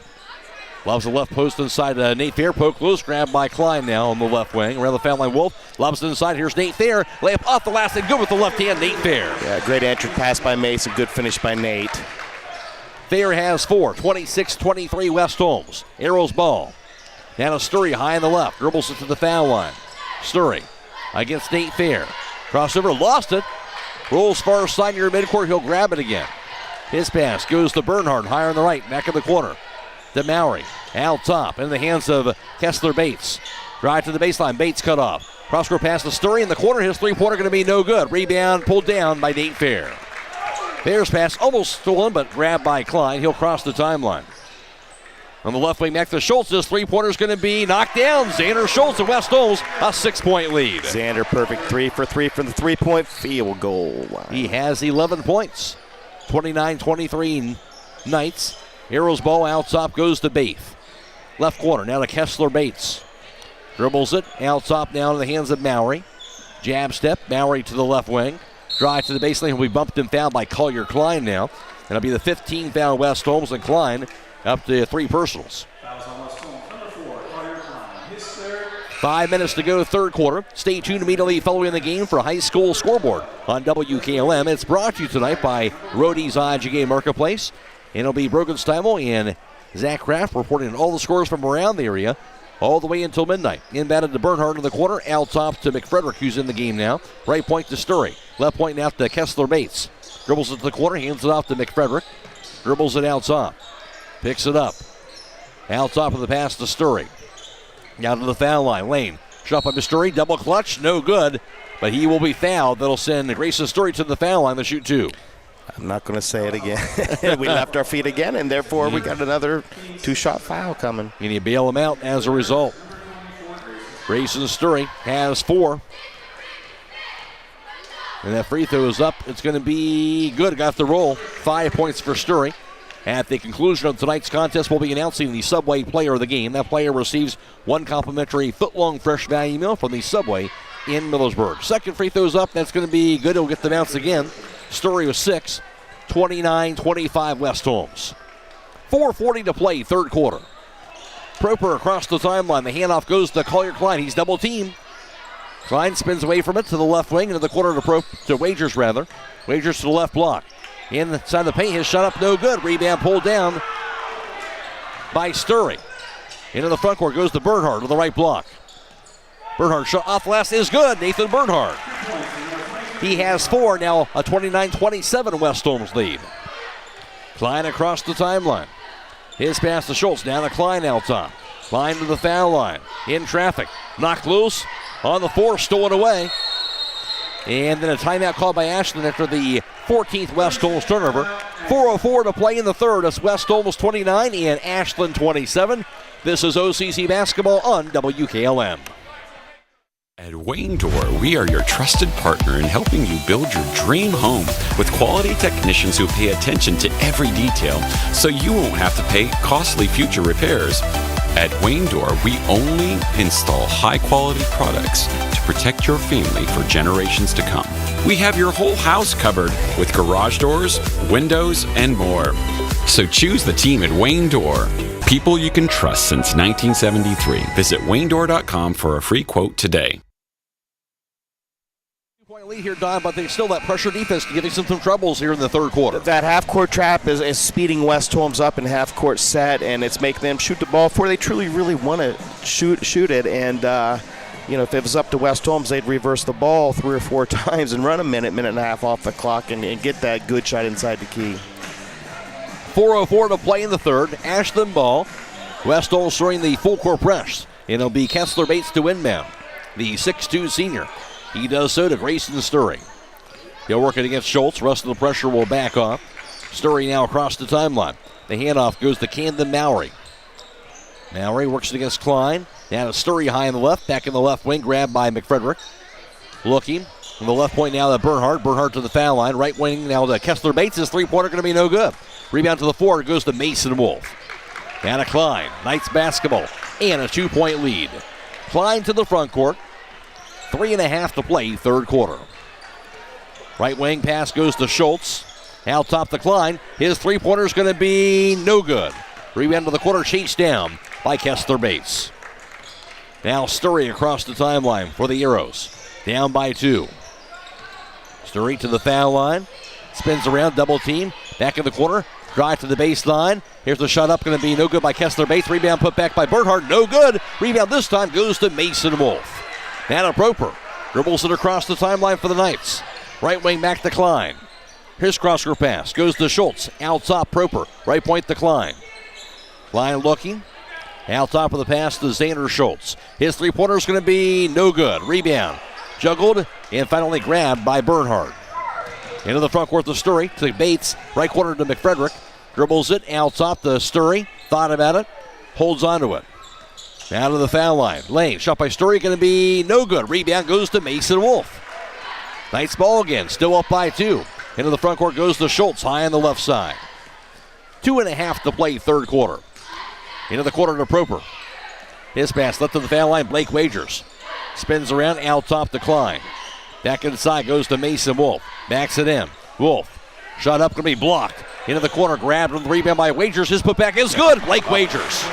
Speaker 2: Lobs the left post inside Nate Fair. Poke close. Grab by Klein now on the left wing. Around the foul line, Wolf. Lobs it inside. Here's Nate Fair. Layup off the last and good with the left hand. Nate Fair.
Speaker 22: Yeah, great entry pass by Mason. Good finish by Nate.
Speaker 2: Fair has 4. 26-23 West Holmes. Arrows ball. Now to Sturry high on the left. Dribbles it to the foul line. Sturry against Nate Fair. Crossover, lost it. Rolls far side near midcourt. He'll grab it again. His pass goes to Bernhardt, higher on the right, back in the corner. To Mowry, out top, in the hands of Kessler Bates. Drive to the baseline, Bates cut off. Cross-court pass to Sturry in the corner. His three-pointer going to be no good. Rebound pulled down by Nate Fair. Fair's pass almost stolen, but grabbed by Klein. He'll cross the timeline. On the left wing, back to Schultz. This three-pointer is going to be knocked down. Xander Schultz of West Holmes, a 6-point lead.
Speaker 22: Xander, perfect 3 for 3 from the three-point field goal line.
Speaker 2: He has 11 points. 29-23 Knights. Arrows ball out top goes to Bates. Left corner, now to Kessler Bates. Dribbles it, out top now in the hands of Mowry. Jab step, Mowry to the left wing. Drive to the baseline, will be bumped and fouled by Collier Klein now. And it'll be the 15th foul West Holmes, and Klein up to 3 personals. 5 minutes to go, third quarter. Stay tuned immediately following the game for a high school scoreboard on WKLM. It's brought to you tonight by Rody's IGA Marketplace. And it'll be Brogan Steimel and Zach Kraft reporting on all the scores from around the area all the way until midnight. Inbounded to Bernhardt in the corner, out top to McFrederick, who's in the game now. Right point to Sturry. Left point now to Kessler Bates. Dribbles it to the corner, hands it off to McFrederick. Dribbles it out top. Picks it up. Out top of the pass to Sturry. Down to the foul line. Lane. Shot by Sturry. Double clutch. No good. But he will be fouled. That'll send Grayson Sturry to the foul line to shoot 2.
Speaker 22: I'm not going to say it again. We left our feet again, and therefore we got another 2-shot foul coming.
Speaker 2: And you bail him out as a result. Grayson Sturry has 4. And that free throw is up. It's going to be good. Got the roll. 5 points for Sturry. At the conclusion of tonight's contest, we'll be announcing the Subway player of the game. That player receives 1 complimentary foot-long fresh value meal from the Subway in Millersburg. Second free throw's up. That's going to be good. He'll get the bounce again. Sturry with 6. 29-25 West Holmes. 4:40 to play, third quarter. Proper across the timeline. The handoff goes to Collier Klein. He's double teamed. Klein spins away from it to the left wing, into the corner to Wagers rather. Wagers to the left block. Inside the paint, his shot up no good. Rebound pulled down by Sturry. Into the front court goes to Bernhardt to the right block. Bernhardt shot off last is good. Nathan Bernhardt. He has 4, now a 29-27 West Holmes lead. Klein across the timeline. His pass to Schultz, down to Klein out top. Klein to the foul line. In traffic. Knocked loose. On the 4, stolen away. And then a timeout called by Ashland after the 14th West Holmes turnover. 4:04 to play in the third. It's West Holmes 29 and Ashland 27. This is OCC basketball on WKLM.
Speaker 19: At Wayne Door, we are your trusted partner in helping you build your dream home with quality technicians who pay attention to every detail so you won't have to pay costly future repairs. At Wayne Door, we only install high-quality products to protect your family for generations to come. We have your whole house covered with garage doors, windows, and more. So choose the team at Wayne Door. People you can trust since 1973. Visit waynedoor.com for a free quote today.
Speaker 2: Lead here, Don, but they still that pressure defense giving some troubles here in the third quarter.
Speaker 22: That half-court trap is speeding West Holmes up in half-court set, and it's making them shoot the ball before they truly really want to shoot it. And, if it was up to West Holmes, they'd reverse the ball 3 or 4 times and run a minute and a half off the clock and get that good shot inside the key.
Speaker 2: 4:04 to play in the third. Ashland ball. West Holmes throwing the full-court press. And it'll be Kessler Bates to inbound, the 6'2 senior. He does so to Grayson Sturry. He'll work it against Schultz. Rest of the pressure will back off. Sturry now across the timeline. The handoff goes to Camden Mowry. Mowry works it against Klein. Now to Sturry high in the left. Back in the left wing. Grabbed by McFrederick. Looking. From the left point now to Bernhardt. Bernhardt to the foul line. Right wing now to Kessler Bates. His three-pointer going to be no good. Rebound to the floor. It goes to Mason Wolf. Now to Klein. Knights basketball. And a 2-point lead. Klein to the front court. 3.5 to play, third quarter. Right wing pass goes to Schultz. Out top the Klein. His three-pointer is going to be no good. Rebound to the quarter, chased down by Kessler Bates. Now Sturry across the timeline for the Arrows. Down by 2. Sturry to the foul line. Spins around, double team. Back in the corner. Drive to the baseline. Here's the shot up, going to be no good by Kessler Bates. Rebound put back by Bernhardt, no good. Rebound this time goes to Mason Wolf. Now to Proper. Dribbles it across the timeline for the Knights. Right wing back to Klein. Here's cross-court pass. Goes to Schultz. Out top, Proper. Right point to Klein. Klein looking. Out top of the pass to Xander Schultz. His three-pointer is going to be no good. Rebound. Juggled and finally grabbed by Bernhardt. Into the front court to Sturry. To Bates. Right corner to McFrederick. Dribbles it. Out top to Sturry. Thought about it. Holds onto it. Now to the foul line. Lane, shot by Sturry, going to be no good. Rebound goes to Mason Wolf. Knights ball again, still up by 2. Into the front court goes to Schultz, high on the left side. 2.5 to play, third quarter. Into the quarter to Proper. His pass left to the foul line, Blake Wagers. Spins around, out top to Klein. Back inside goes to Mason Wolf. Backs it in. Wolf, shot up, going to be blocked. Into the corner, grabbed on the rebound by Wagers. His putback is good. Blake Wagers.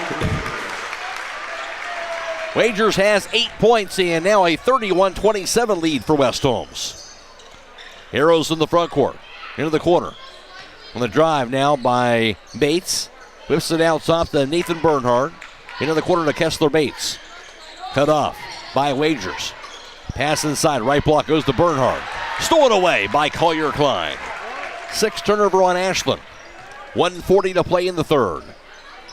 Speaker 2: Wagers has 8 points and now a 31-27 lead for West Holmes. Arrows in the front court. Into the corner. On the drive now by Bates. Whips it out top to Nathan Bernhardt. Into the corner to Kessler Bates. Cut off by Wagers. Pass inside. Right block goes to Bernhardt. Stolen away by Collier Klein. 6 turnover on Ashland. 1:40 to play in the third.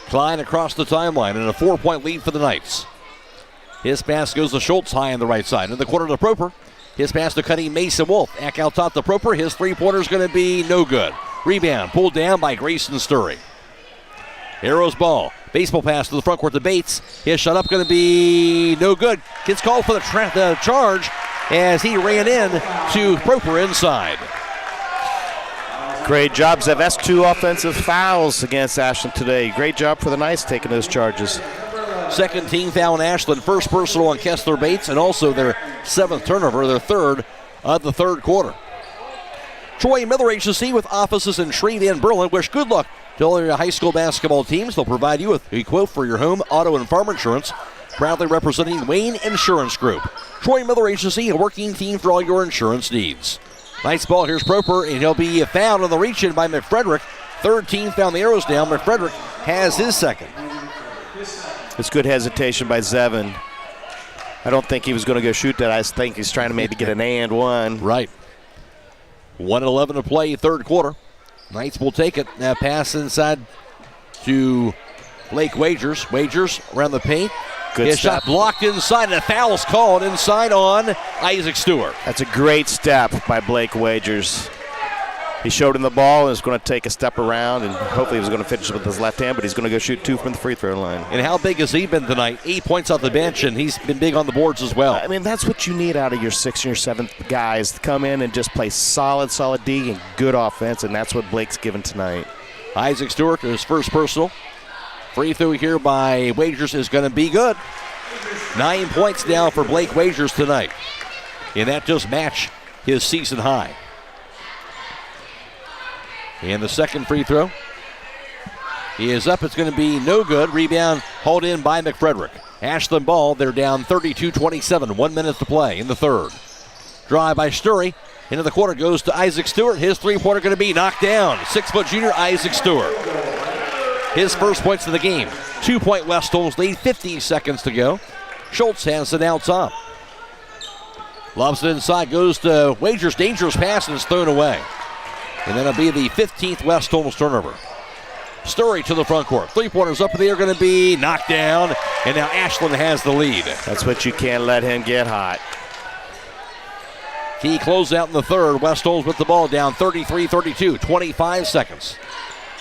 Speaker 2: Klein across the timeline and a 4-point lead for the Knights. His pass goes to Schultz high on the right side. In the corner to Proper. His pass to cutting Mason Wolf. Back out top to Proper. His three-pointer is going to be no good. Rebound pulled down by Grayson Sturry. Arrows ball. Baseball pass to the front court to Bates. His shot up going to be no good. Gets called for the charge as he ran in to Proper inside.
Speaker 22: Great job. Zev has 2 offensive fouls against Ashland today. Great job for the Knights taking those charges.
Speaker 2: Second team foul on Ashland. First personal on Kessler Bates, and also their 7th turnover, their 3rd of the third quarter. Troy Miller Agency with offices in Shreve and Berlin wish good luck to all your high school basketball teams. They'll provide you with a quote for your home, auto, and farm insurance. Proudly representing Wayne Insurance Group. Troy Miller Agency, a working team for all your insurance needs. Nice ball. Here's Proper, and he'll be fouled on the reach-in by McFrederick. Third team found the Arrows down. McFrederick has his second.
Speaker 22: It's good hesitation by Zevin. I don't think he was going to go shoot that. I think he's trying to maybe get an and one.
Speaker 2: Right. 1:11 to play, third quarter. Knights will take it. Now pass inside to Blake Wagers. Wagers around the paint.
Speaker 22: Good
Speaker 2: His
Speaker 22: step.
Speaker 2: shot blocked inside, and a foul's called inside on Isaac Stewart.
Speaker 22: That's a great step by Blake Wagers. He showed him the ball and is going to take a step around, and hopefully he was going to finish with his left hand, but he's going to go shoot 2 from the free throw line.
Speaker 2: And how big has he been tonight? 8 points off the bench, and he's been big on the boards as well.
Speaker 22: I mean, that's what you need out of your 6th and your 7th guys, to come in and just play solid D and good offense, and that's what Blake's given tonight.
Speaker 2: Isaac Stewart, his first personal. Free throw here by Wagers is going to be good. 9 points now for Blake Wagers tonight. And that does match his season high. And the second free throw He is up. It's going to be no good. Rebound hauled in by McFrederick. Ashland ball. They're down 32-27. 1 minute to play in the third. Drive by Sturry. Into the corner goes to Isaac Stewart. His three-pointer going to be knocked down. 6-foot junior Isaac Stewart. His first points of the game. 2-point West Holmes lead. 50 seconds to go. Schultz has it out top. Lobs it inside. Goes to Wagers. Dangerous pass and it's thrown away. And then it'll be the 15th West Holmes turnover. Sturry to the front court. Three-pointers up in the air going to be knocked down. And now Ashland has the lead.
Speaker 22: That's what you can't let him get hot.
Speaker 2: Key closeout in the third. West Holmes with the ball down 33-32. 25 seconds.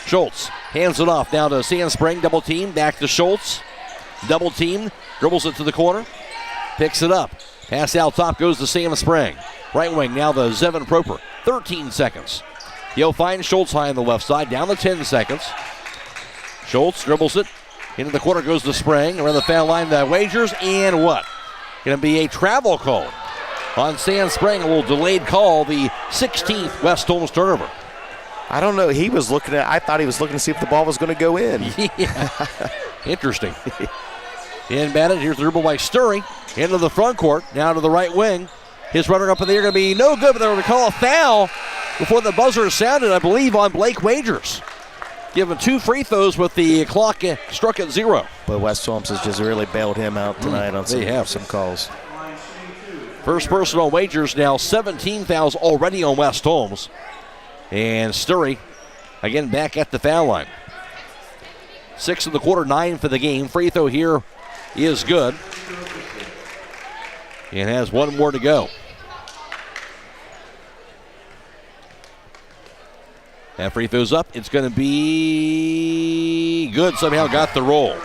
Speaker 2: Schultz hands it off down to Sandspring. Double team. Back to Schultz. Double team. Dribbles it to the corner. Picks it up. Pass out top goes to Sandspring. Right wing now the Zevin Proper. 13 seconds. He'll find Schultz high on the left side. Down to 10 seconds. Schultz dribbles it. Into the corner goes to Spring. Around the foul line the Wagers. And what? Going to be a travel call on Sandspring. A little delayed call. The 16th West Holmes turnover.
Speaker 22: I don't know. I thought he was looking to see if the ball was going to go in.
Speaker 2: Yeah. Interesting. Inbounded. Here's the dribble by Sturry. Into the front court. Now to the right wing. His runner up in the air going to be no good, but they're going to call a foul before the buzzer is sounded, I believe, on Blake Wagers. Given 2 free throws with the clock struck at 0.
Speaker 22: But West Holmes has just really bailed him out tonight on some calls.
Speaker 2: First personal Wagers, now 17 fouls already on West Holmes. And Sturry, again, back at the foul line. 6 in the quarter, 9 for the game. Free throw here is good. And has 1 more to go. That free throw's up. It's going to be good. Somehow got the roll.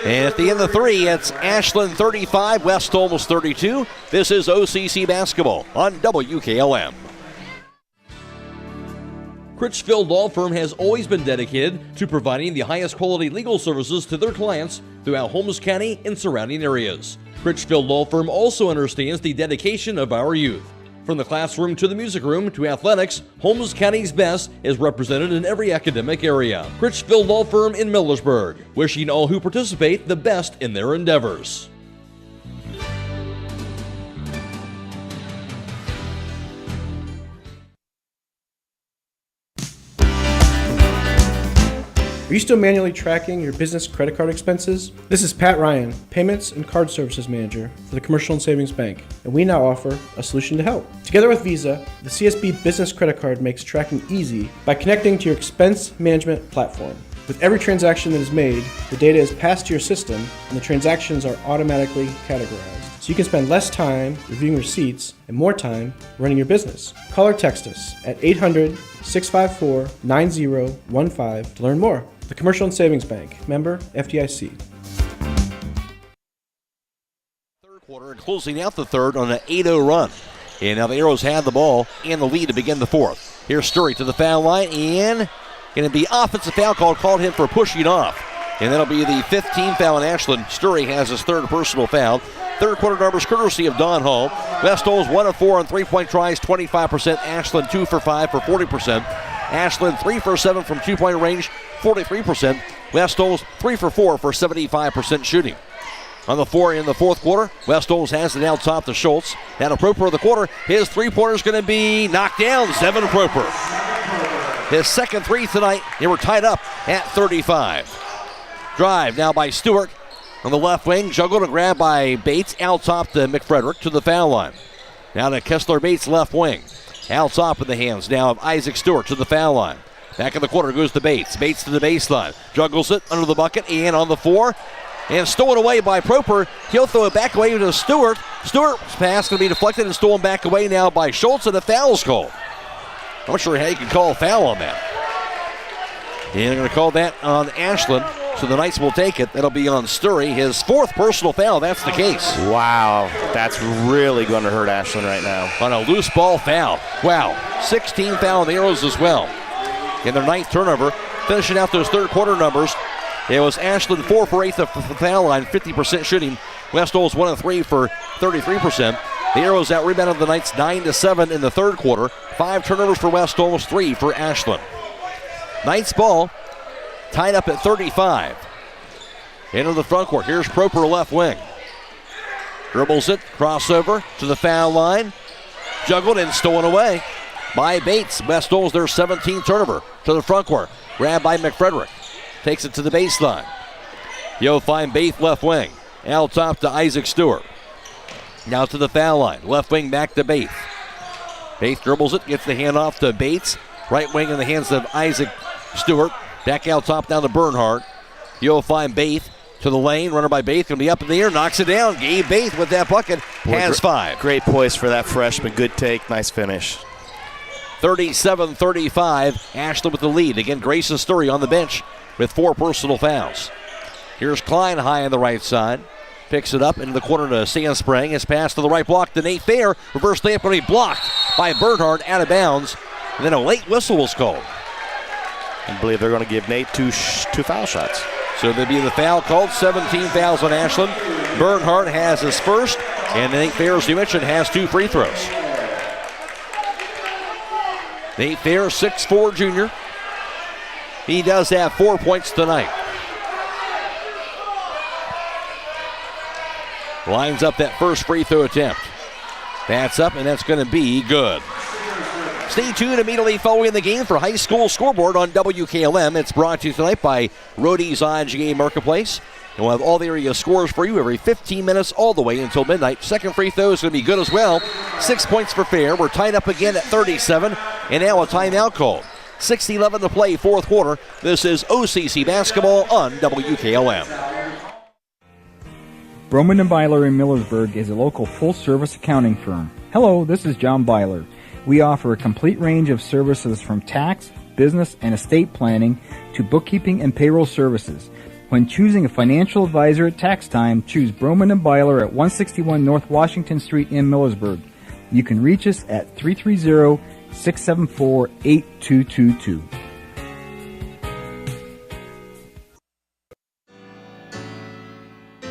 Speaker 2: And at the end of the 3, it's Ashland 35, West Holmes 32. This is OCC basketball on WKLM. Critchfield Law Firm has always been dedicated to providing the highest quality legal services to their clients throughout Holmes County and surrounding areas. Critchfield Law Firm also understands the dedication of our youth. From the classroom to the music room to athletics, Holmes County's best is represented in every academic area. Critchfield Law Firm in Millersburg, wishing all who participate the best in their endeavors.
Speaker 10: Are you still manually tracking your business credit card expenses? This is Pat Ryan, Payments and Card Services Manager for the Commercial and Savings Bank, and we now offer a solution to help. Together with Visa, the CSB Business Credit Card makes tracking easy by connecting to your expense management platform. With every transaction that is made, the data is passed to your system, and the transactions are automatically categorized, so you can spend less time reviewing receipts and more time running your business. Call or text us at 800-654-9015 to learn more. The Commercial and Savings Bank, member FDIC.
Speaker 2: Third quarter and closing out the third on an 8-0 run. And now the Arrows have the ball and the lead to begin the fourth. Here's Sturry to the foul line and going to be offensive foul called him for pushing off. And that'll be the 15th foul in Ashland. Sturry has his third personal foul. Third quarter numbers courtesy of Don Hall. West Holmes 1 of 4 on three-point tries, 25%. Ashland 2 for 5 for 40%. Ashland 3 for 7 from two-point range, 43%. West Holmes 3 for 4 for 75% shooting. On the 4 in the fourth quarter, West Holmes has it out top to Schultz. Now to Proper of the quarter. His three-pointer is going to be knocked down. Zevin Proper. His second 3 tonight. They were tied up at 35. Drive now by Stewart on the left wing. Juggled and grabbed by Bates. Out top to McFrederick to the foul line. Now to Kessler Bates left wing. Out top in the hands now of Isaac Stewart to the foul line. Back in the corner goes to Bates. Bates to the baseline. Juggles it under the bucket and on the 4. And stolen away by Proper. He'll throw it back away to Stewart. Stewart's pass going to be deflected and stolen back away now by Schultz, and a foul's called. I'm not sure how you can call a foul on that. And they're going to call that on Ashland. So the Knights will take it. That'll be on Sturry. His fourth personal foul. That's the case.
Speaker 22: Wow. That's really going to hurt Ashland right now.
Speaker 2: On a loose ball foul. Wow. 16 foul on the Arrows as well. In their 9th turnover. Finishing out those third quarter numbers. It was Ashland 4 for 8 at the foul line. 50% shooting. West Holmes 1 of 3 for 33%. The Arrows out-rebounded the Knights 9-7 in the third quarter. 5 turnovers for West Holmes, 3 for Ashland. Knights ball. tied up at 35. Into the front court. Here's Proper left wing. Dribbles it, crossover to the foul line. Juggled and stolen away by Bates. West Holmes their 17th turnover to the front court. Grabbed by McFrederick. Takes it to the baseline. You'll find Bates left wing. Out top to Isaac Stewart. Now to the foul line. Left wing back to Bates. Bates dribbles it, gets the handoff to Bates. Right wing in the hands of Isaac Stewart. Back out top down to Bernhardt. You'll find Bates to the lane. Runner by Bates going to be up in the air. Knocks it down. Gabe Bates with that bucket. Has 5.
Speaker 22: Great poise for that freshman. Good take. Nice finish.
Speaker 2: 37-35. Ashland with the lead. Again, Grayson Sturry on the bench with 4 personal fouls. Here's Klein high on the right side. Picks it up into the corner to Sandsprang. His pass to the right block to Nate Fair. Reverse layup going to be blocked by Bernhardt out of bounds. And then a late whistle was called.
Speaker 22: I believe they're going to give Nate two foul shots.
Speaker 2: So there'll be the foul called. 17 fouls on Ashland. Bernhardt has his first. And Nate Fair, as you mentioned, has 2 free throws. Nate Fair, 6'4" junior. He does have 4 points tonight. Lines up that first free throw attempt. That's up, and that's going to be good. Stay tuned immediately following the game for High School Scoreboard on WKLM. It's brought to you tonight by Rody's IGA Marketplace. And we'll have all the area scores for you every 15 minutes all the way until midnight. Second free throw is going to be good as well. 6 points for Fair. We're tied up again at 37, and now a timeout called. 6:11 to play, fourth quarter. This is OCC basketball on WKLM.
Speaker 12: Broman & Byler in Millersburg is a local full-service accounting firm. Hello, this is John Byler. We offer a complete range of services from tax, business, and estate planning to bookkeeping and payroll services. When choosing a financial advisor at tax time, choose Broman & Byler at 161 North Washington Street in Millersburg. You can reach us at 330-674-8222.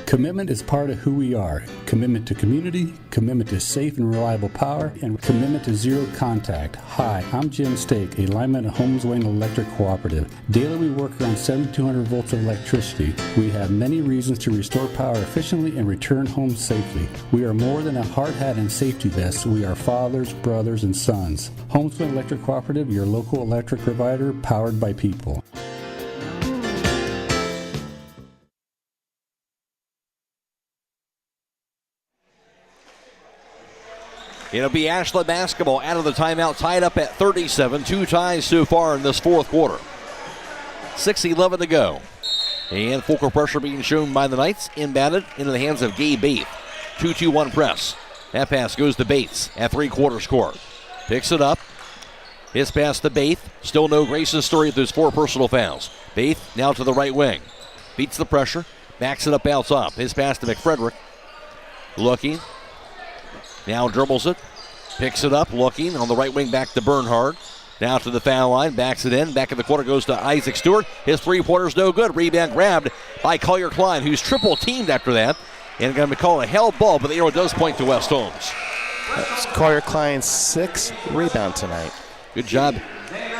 Speaker 13: Commitment is part of who we are. Commitment to community, commitment to safe and reliable power, and commitment to zero contact. Hi, I'm Jim Stake, a lineman at Holmes Wayne Electric Cooperative. Daily we work around 7,200 volts of electricity. We have many reasons to restore power efficiently and return home safely. We are more than a hard hat and safety vest. We are fathers, brothers, and sons. Holmes Wayne Electric Cooperative, your local electric provider, powered by people.
Speaker 2: It'll be Ashland basketball out of the timeout, tied up at 37. 2 ties so far in this fourth quarter. 6:11 to go. And full court pressure being shown by the Knights. Inbounded into the hands of Gabe Bates. 2-2-1 press. That pass goes to Bates at three-quarters court. Picks it up. His pass to Bates. Still no Grayson Story with those 4 personal fouls. Bates now to the right wing. Beats the pressure. Backs it up out top. His pass to McFrederick. Looking. Now dribbles it, picks it up, looking on the right wing back to Bernhardt. Now to the foul line, backs it in. Back in the corner goes to Isaac Stewart. His three-pointer's no good. Rebound grabbed by Collier Klein, who's triple teamed after that. And going to be called a held ball, but the arrow does point to West Holmes.
Speaker 22: That's Collier Klein's 6th rebound tonight.
Speaker 2: Good job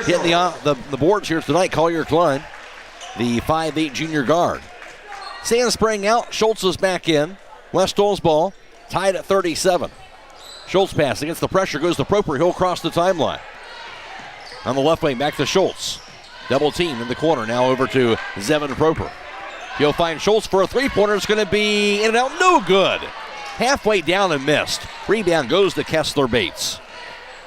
Speaker 2: hitting the boards here tonight. Collier Klein, the 5'8" junior guard. Sandsprang out, Schultz is back in. West Holmes ball, tied at 37. Schultz pass against the pressure, goes to Proper. He'll cross the timeline. On the left wing, back to Schultz. Double team in the corner, now over to Zevin Proper. He'll find Schultz for a three-pointer. It's going to be in and out, no good. Halfway down and missed. Rebound goes to Kessler Bates.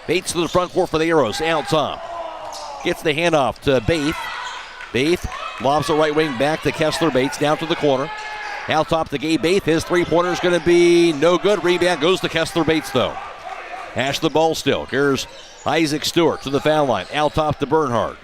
Speaker 2: Bates to the front court for the Arrows, out top. Gets the handoff to Bates. Bates lobs the right wing back to Kessler Bates, down to the corner. Out top to Gabe Bates. His three-pointer is going to be no good. Rebound goes to Kessler Bates, though. Hash the ball still. Here's Isaac Stewart to the foul line. Out top to Bernhardt.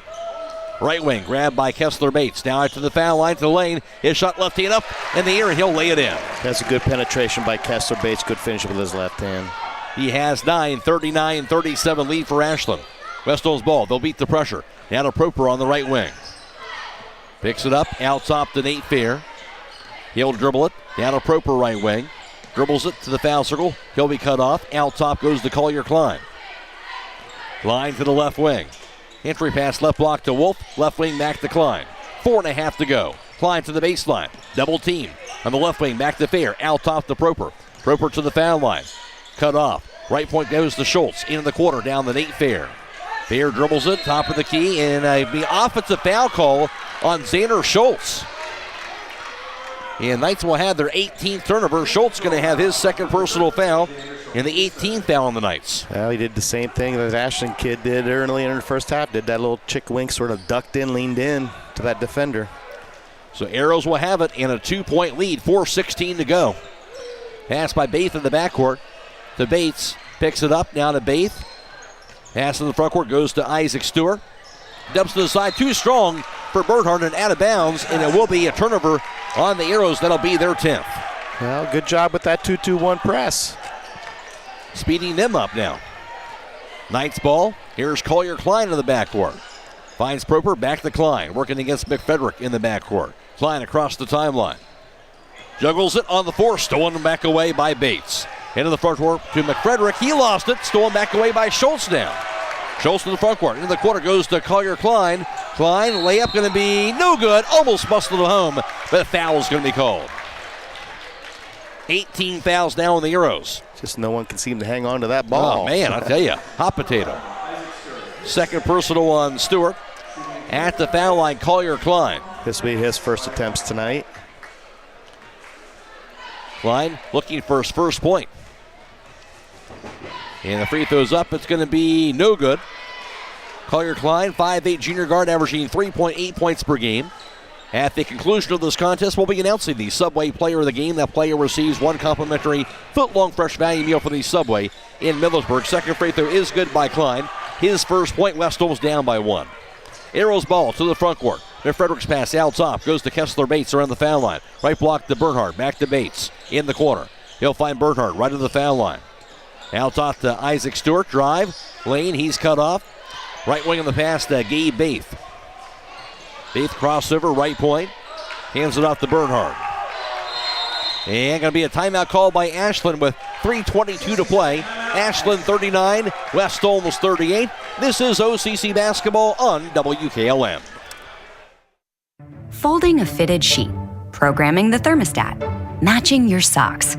Speaker 2: Right wing grabbed by Kessler Bates. Now out to the foul line, to the lane. His shot left hand up in the air, and he'll lay it in.
Speaker 22: That's a good penetration by Kessler Bates. Good finish with his left hand.
Speaker 2: He has 9, 39-37 lead for Ashland. West Holmes ball. They'll beat the pressure. Now to Proper on the right wing. Picks it up. Out top to Nate Fair. He'll dribble it. Down to Proper right wing. Dribbles it to the foul circle. He'll be cut off. Out top goes to Collier Klein. Klein to the left wing. Entry pass left block to Wolf. Left wing back to Klein. 4.5 to go. Klein to the baseline. Double team. On the left wing, back to Fair. Out top to Proper. Proper to the foul line. Cut off. Right point goes to Schultz. Into the corner, down the Nate Fair. Fair dribbles it, top of the key, and the offensive foul call on Xander Schultz. And Knights will have their 18th turnover. Schultz going to have his second personal foul and the 18th foul on the Knights.
Speaker 22: Well, he did the same thing that Ashland kid did early in the first half. Did that little chick wink, sort of ducked in, leaned in to that defender.
Speaker 2: So Arrows will have it in a 2-point lead, 4:16 to go. Pass by Baith in the backcourt to Bates. Picks it up, now to Baith. Pass in the front court goes to Isaac Stewart. Dumps to the side, too strong for Bernhardt and out of bounds, and it will be a turnover on the Arrows. That'll be their 10th.
Speaker 22: Well, good job with that 2-2-1 press.
Speaker 2: Speeding them up now. Knights ball. Here's Collier Klein in the backcourt. Finds Proper, back to Klein, working against McFedrick in the backcourt. Klein across the timeline. Juggles it on the force, stolen back away by Bates. Into the front court to McFedrick. He lost it, stolen back away by Schultz now. Schultz in the front court. Into the corner goes to Collier Klein. Klein, layup going to be no good. Almost busted it home, but a foul is going to be called. 18 fouls now on the Arrows.
Speaker 22: Just no one can seem to hang on to that ball.
Speaker 2: Oh, man, I tell you, hot potato. Second personal on Stewart. At the foul line, Collier Klein.
Speaker 22: This will be his first attempts tonight.
Speaker 2: Klein looking for his first point. And the free throw's up. It's going to be no good. Collier Klein, 5'8 junior guard, averaging 3.8 points per game. At the conclusion of this contest, we'll be announcing the Subway Player of the Game. That player receives one complimentary foot-long fresh value meal from the Subway in Millersburg. Second free throw is good by Klein. His first point, West Holmes down by 1. Arrows ball to the front court. Frederick's pass out top goes to Kessler Bates around the foul line. Right block to Bernhardt, back to Bates in the corner. He'll find Bernhardt right at the foul line. Out top to Isaac Stewart, drive. Lane, he's cut off. Right wing on the pass to Gabe Baith. Baith crossover, right point. Hands it off to Bernhardt. And going to be a timeout called by Ashland with 3:22 to play. Ashland 39, West Holmes 38. This is OCC basketball on WKLM.
Speaker 15: Folding a fitted sheet, programming the thermostat, matching your socks.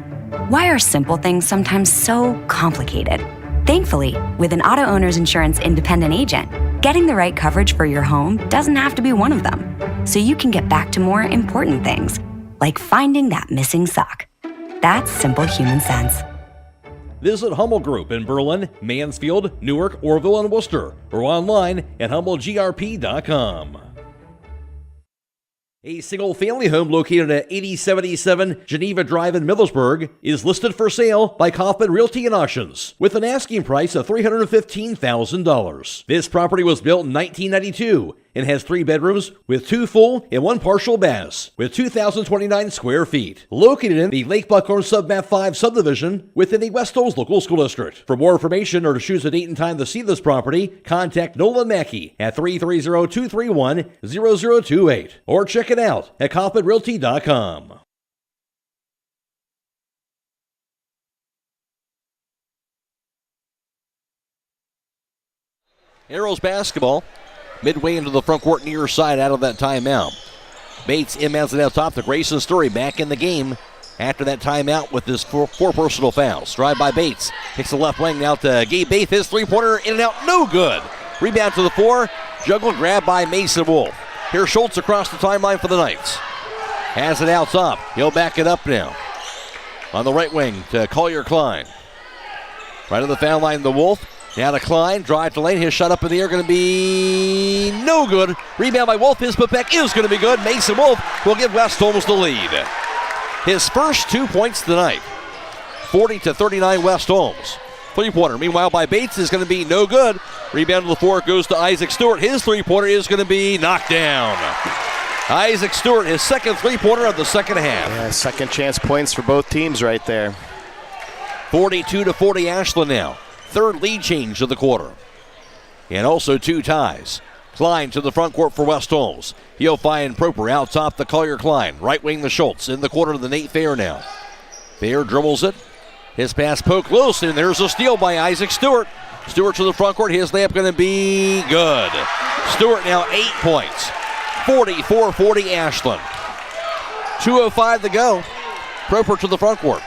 Speaker 15: Why are simple things sometimes so complicated? Thankfully, with an Auto Owners Insurance independent agent, getting the right coverage for your home doesn't have to be one of them. So you can get back to more important things, like finding that missing sock. That's simple human sense.
Speaker 2: Visit Hummel Group in Berlin, Mansfield, Newark, Orville, and Worcester, or online at HummelGRP.com. A single-family home located at 8077 Geneva Drive in Millersburg is listed for sale by Kaufman Realty and Auctions with an asking price of $315,000. This property was built in 1992 and has 3 bedrooms with 2 full and 1 partial baths with 2,029 square feet. Located in the Lake Buckhorn Sub-Map 5 subdivision within the West Holmes Local School District. For more information or to choose a date and time to see this property, contact Nolan Mackey at 330-231-0028 or check it out at KaufmanRealty.com. Arrows basketball. Midway into the front court near side out of that timeout. Bates inbounds it out top to Grayson Story back in the game after that timeout with his four personal fouls. Drive by Bates. Kicks the left wing out to Gabe Bates. His three-pointer in and out. No good. Rebound to the floor. Juggle grab by Mason Wolf. Here's Schultz across the timeline for the Knights. Has it out top. He'll back it up now. On the right wing to Collier Klein. Right on the foul line, the Wolf. Now to Klein, drive to lane, his shot up in the air going to be no good. Rebound by Wolf, his putback is going to be good. Mason Wolf will give West Holmes the lead. His first 2 points tonight, 40-39 West Holmes. Three-pointer, meanwhile by Bates, is going to be no good. Rebound to the floor goes to Isaac Stewart. His three-pointer is going to be knocked down. Isaac Stewart, his second three-pointer of the second half.
Speaker 22: Yeah, second chance points for both teams right there.
Speaker 2: 42-40 Ashland now. Third lead change of the quarter. And also 2 ties. Klein to the front court for West Holmes. He'll find Proper out top the Collier Klein. Right wing the Schultz. In the corner to the Nate Fair now. Fair dribbles it. His pass poked loose, and there's a steal by Isaac Stewart. Stewart to the front court. His layup going to be good. Stewart now 8 points. 44-40 Ashland. 2:05 to go. Proper to the front court.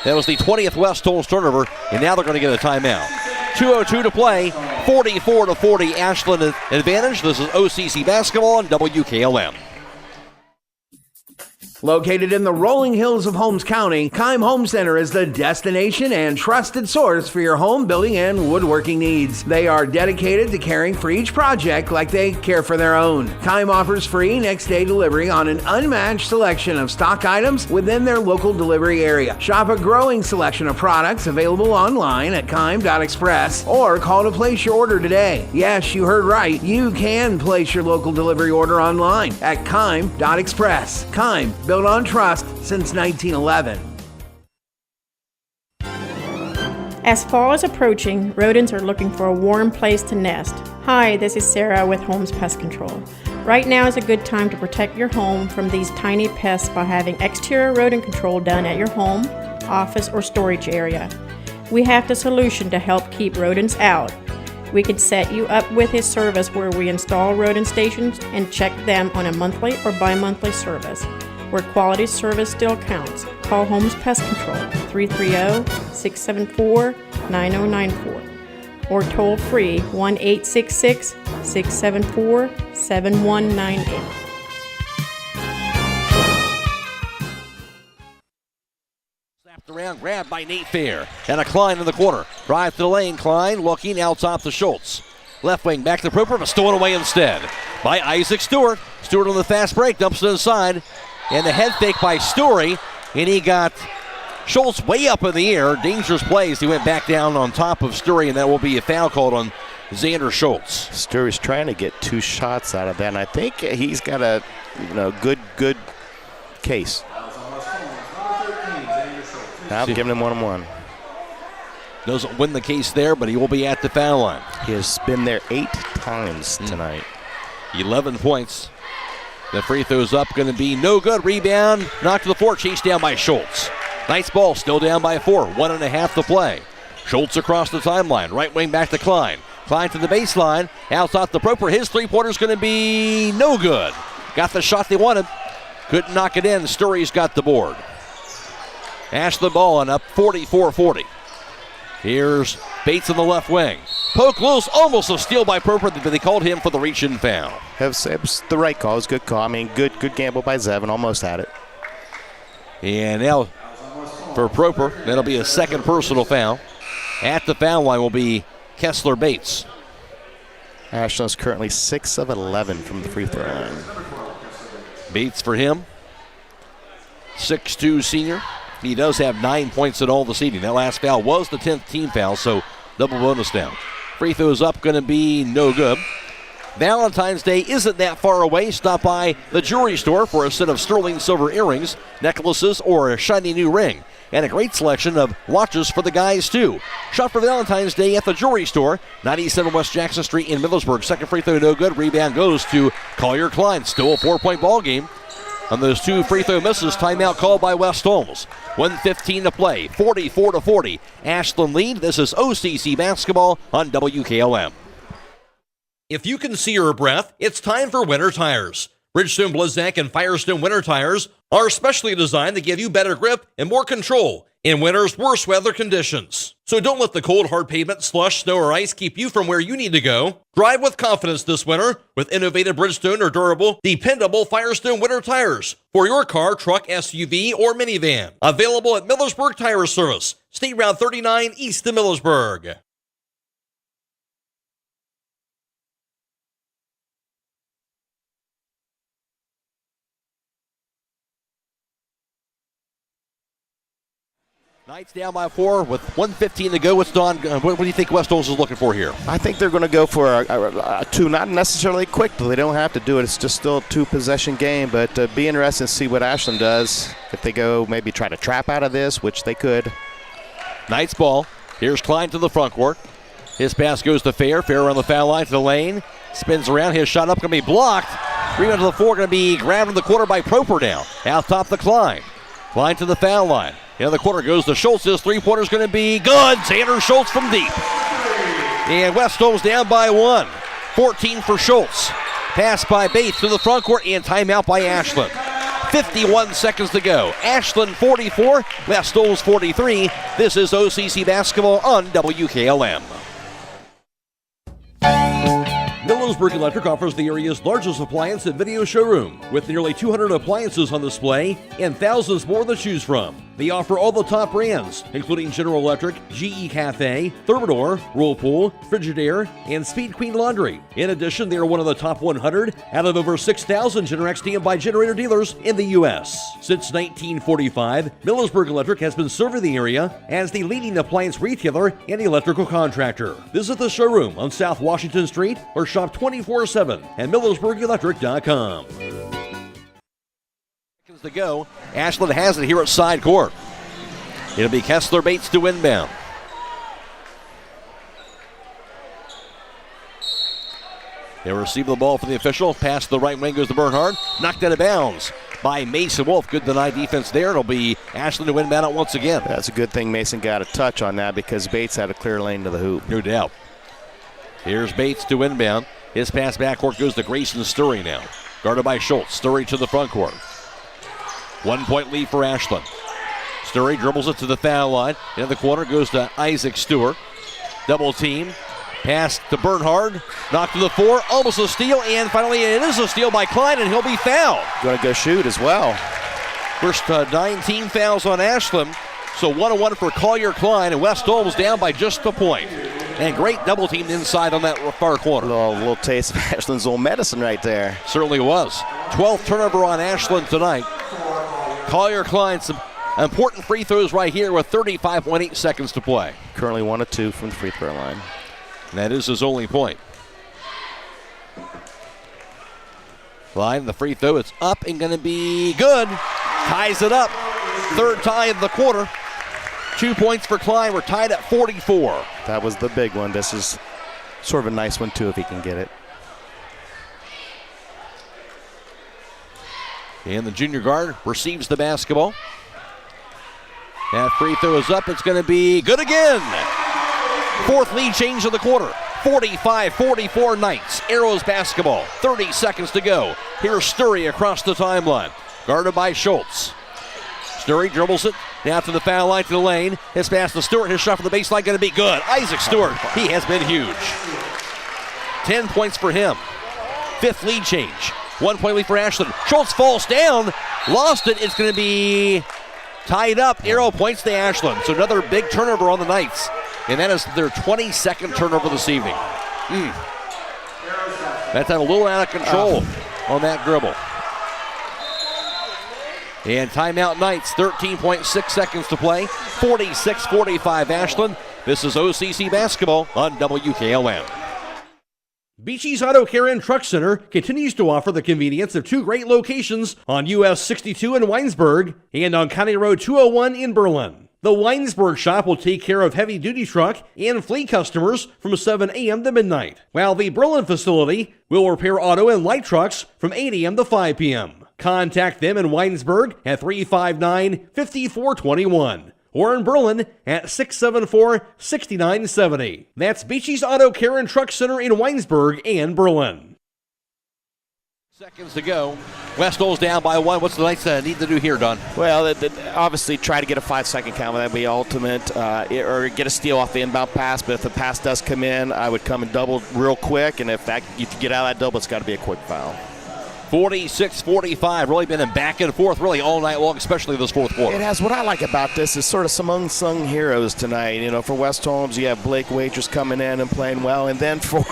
Speaker 2: That was the 20th West Holmes turnover, and now they're going to get a timeout. 2:02 to play. 44-40 Ashland advantage. This is OCC basketball on WKLM.
Speaker 5: Located in the rolling hills of Holmes County, Keim Home Center is the destination and trusted source for your home building and woodworking needs. They are dedicated to caring for each project like they care for their own. Keim offers free next-day delivery on an unmatched selection of stock items within their local delivery area. Shop a growing selection of products available online at keim.express or call to place your order today. Yes, you heard right. You can place your local delivery order online at keim.express. Keim, built on trust since 1911.
Speaker 4: As fall is approaching, rodents are looking for a warm place to nest. Hi, this is Sarah with Holmes Pest Control. Right now is a good time to protect your home from these tiny pests by having exterior rodent control done at your home, office, or storage area. We have the solution to help keep rodents out. We can set you up with a service where we install rodent stations and check them on a monthly or bi-monthly service. Where quality service still counts, call Holmes Pest Control 330-674-9094 or toll free 1-866-674-7198.
Speaker 2: Snapped around, grabbed by Nate Fair. And a Klein in the corner. Drive to the lane, Klein looking out top to Schultz. Left wing back to Proper, but stolen away instead by Isaac Stewart. Stewart on the fast break, dumps it inside. And the head fake by Story, and he got Schultz way up in the air. Dangerous plays. He went back down on top of Story, and that will be a foul called on Xander Schultz.
Speaker 22: Story's trying to get 2 shots out of that, and I think he's got a good case. I'm giving him 1-1.
Speaker 2: Doesn't win the case there, but he will be at the foul line.
Speaker 22: He has been there 8 times tonight.
Speaker 2: 11 points. The free throw's up, going to be no good. Rebound, knocked to the floor, chased down by Schultz. Nice ball, still down by 4. 1.5 to play. Schultz across the timeline. Right wing back to Klein. Klein to the baseline. Outside the Proper. His three-pointer's going to be no good. Got the shot they wanted. Couldn't knock it in. Story's got the board. Ashland ball and up 44-40. Here's Bates in the left wing. Poke loose, almost a steal by Proper, but they called him for the reach-in foul.
Speaker 22: It was the right call. It was a good call. I mean, good gamble by Zevin. Almost had it.
Speaker 2: And now for Proper, that'll be a second personal foul. At the foul line will be Kessler Bates.
Speaker 22: Ashland's currently 6 of 11 from the free throw line.
Speaker 2: Bates for him. 6'2 senior. He does have 9 points in all this evening. That last foul was the 10th team foul, so double bonus down. Free throw's up, going to be no good. Valentine's Day isn't that far away. Stop by the jewelry store for a set of sterling silver earrings, necklaces, or a shiny new ring. And a great selection of watches for the guys, too. Shop for Valentine's Day at the jewelry store, 97 West Jackson Street in Millersburg. Second free throw, no good. Rebound goes to Collier Klein. Still a 4-point ball game. On those 2 free throw misses, timeout called by West Holmes. 1:15 to play, 44-40. Ashland lead. This is OCC basketball on WKLM. If you can see your breath, it's time for winter tires. Bridgestone, Blizzak, and Firestone winter tires are specially designed to give you better grip and more control in winter's worst weather conditions. So don't let the cold, hard pavement, slush, snow, or ice keep you from where you need to go. Drive with confidence this winter with innovative Bridgestone or durable, dependable Firestone winter tires for your car, truck, SUV, or minivan. Available at Millersburg Tire Service, State Route 39 east of Millersburg. Knights down by 4 with 1:15 to go. What do you think West Holmes is looking for here?
Speaker 22: I think they're going to go for a 2, not necessarily quick, but they don't have to do it. It's just still a 2-possession game, but be interested to see what Ashland does. If they go maybe try to trap out of this, which they could.
Speaker 2: Knights ball. Here's Klein to the front court. His pass goes to Fair. Fair on the foul line to the lane. Spins around. His shot up, going to be blocked. Rebound to the floor, going to be grabbed in the corner by Proper now. Out top the Klein. Klein to the foul line. In the corner goes to Schultz. His three-pointer's going to be good. Xander Schultz from deep. And West Holmes down by 1. 14 for Schultz. Pass by Bates to the front court and timeout by Ashland. 51 seconds to go. Ashland 44, West Holmes 43. This is OCC basketball on WKLM. Millersburg Electric offers the area's largest appliance and video showroom with nearly 200 appliances on display and thousands more to choose from. They offer all the top brands, including General Electric, GE Cafe, Thermador, Whirlpool, Frigidaire, and Speed Queen Laundry. In addition, they are one of the top 100 out of over 6,000 Generac standby generator dealers in the U.S. Since 1945, Millersburg Electric has been serving the area as the leading appliance retailer and electrical contractor. Visit the showroom on South Washington Street or shop 24/7 at MillersburgElectric.com. To go. Ashland has it here at side court. It'll be Kessler Bates to inbound. They receive the ball from the official. Pass to the right wing goes to Bernhard. Knocked out of bounds by Mason Wolf. Good denied defense there. It'll be Ashland to inbound it once again.
Speaker 22: That's a good thing Mason got a touch on that because Bates had a clear lane to the hoop.
Speaker 2: No doubt. Here's Bates to inbound. His pass backcourt goes to Grayson Sturry now. Guarded by Schultz. Sturry to the front court. 1 point lead for Ashland. Sturry dribbles it to the foul line. In the corner goes to Isaac Stewart. Double team. Pass to Bernhard. Knocked to the floor. Almost a steal. And finally it is a steal by Klein and he'll be fouled.
Speaker 22: Going to go shoot as well.
Speaker 2: First 19 fouls on Ashland. So 1-1 for Collier Klein. And West Holmes down by just a point. And great double team inside on that far corner.
Speaker 22: A little taste of Ashland's old medicine right there.
Speaker 2: Certainly was. 12th turnover on Ashland tonight. Collier Klein, some important free throws right here with 35.8 seconds to play.
Speaker 22: Currently 1 of 2 from the free throw line.
Speaker 2: And that is his only point. Klein, the free throw, it's up and going to be good. Ties it up. Third tie of the quarter. 2 points for Klein. We're tied at 44.
Speaker 22: That was the big one. This is sort of a nice one, too, if he can get it.
Speaker 2: And the junior guard receives the basketball. That free throw is up. It's going to be good again. Fourth lead change of the quarter. 45-44 Knights. Arrows basketball. 30 seconds to go. Here's Sturry across the timeline. Guarded by Schultz. Sturry dribbles it. Now to the foul line to the lane. His pass to Stewart. His shot from the baseline going to be good. Isaac Stewart. He has been huge. 10 points for him. Fifth lead change. 1 point lead for Ashland. Schultz falls down. Lost it. It's going to be tied up. Arrow points to Ashland. So another big turnover on the Knights. And that is their 22nd turnover this evening. That's a little out of control on that dribble. And timeout Knights. 13.6 seconds to play. 46-45 Ashland. This is OCC basketball on WKLM. Beachy's Auto Care and Truck Center continues to offer the convenience of 2 great locations on US 62 in Weinsberg and on County Road 201 in Berlin. The Weinsberg shop will take care of heavy-duty truck and fleet customers from 7 a.m. to midnight, while the Berlin facility will repair auto and light trucks from 8 a.m. to 5 p.m. Contact them in Weinsberg at 359-5421. Or in Berlin at 674-6970. That's Beachy's Auto Care and Truck Center in Weinsberg and Berlin. Seconds to go. West Holmes down by 1. What's the Knights need to do here, Don?
Speaker 22: Well, obviously try to get a 5-second count. That would be ultimate. Or get a steal off the inbound pass. But if the pass does come in, I would come and double real quick. And if you get out of that double, it's got to be a quick foul.
Speaker 2: 46-45, really been in back and forth really all night long, especially this fourth quarter.
Speaker 22: It has. What I like about this is sort of some unsung heroes tonight. You know, for West Holmes, you have Blake Wagers coming in and playing well. And then for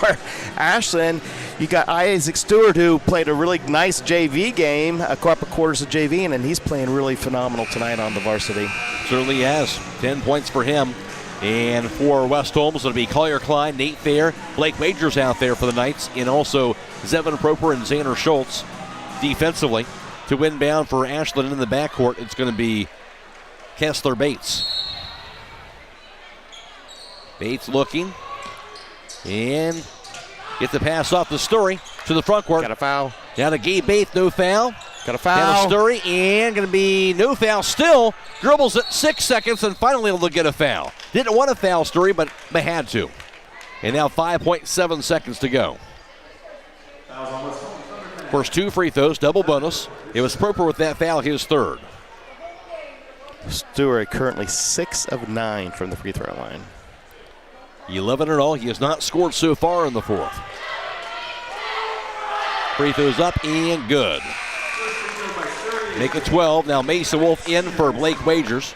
Speaker 22: Ashland, you got Isaac Stewart, who played a really nice JV game, a couple quarters of JV, and he's playing really phenomenal tonight on the varsity.
Speaker 2: Certainly has. 10 points for him. And for West Holmes, it'll be Collier Klein, Nate Fair, Blake Wagers out there for the Knights, and also Zevin Proper and Xander Schultz defensively. To inbound for Ashland in the backcourt, it's going to be Kessler Bates. Bates looking. And get the pass off the Sturry to the front court.
Speaker 22: Got a foul.
Speaker 2: Down to Gabe Bates, no foul.
Speaker 22: Got a foul.
Speaker 2: Down to Sturry, and going to be no foul still. Dribbles it 6 seconds and finally able to get a foul. Didn't want to foul Sturry, but they had to. And now 5.7 seconds to go.
Speaker 22: Fouls on West Holmes.
Speaker 2: First 2 free throws, double bonus. It was Proper with that foul, his third.
Speaker 22: Stewart currently 6 of 9 from the free throw line.
Speaker 2: 11 in all. He has not scored so far in the fourth. Free throws up and good. Make it 12. Now Mason Wolf in for Blake Wagers.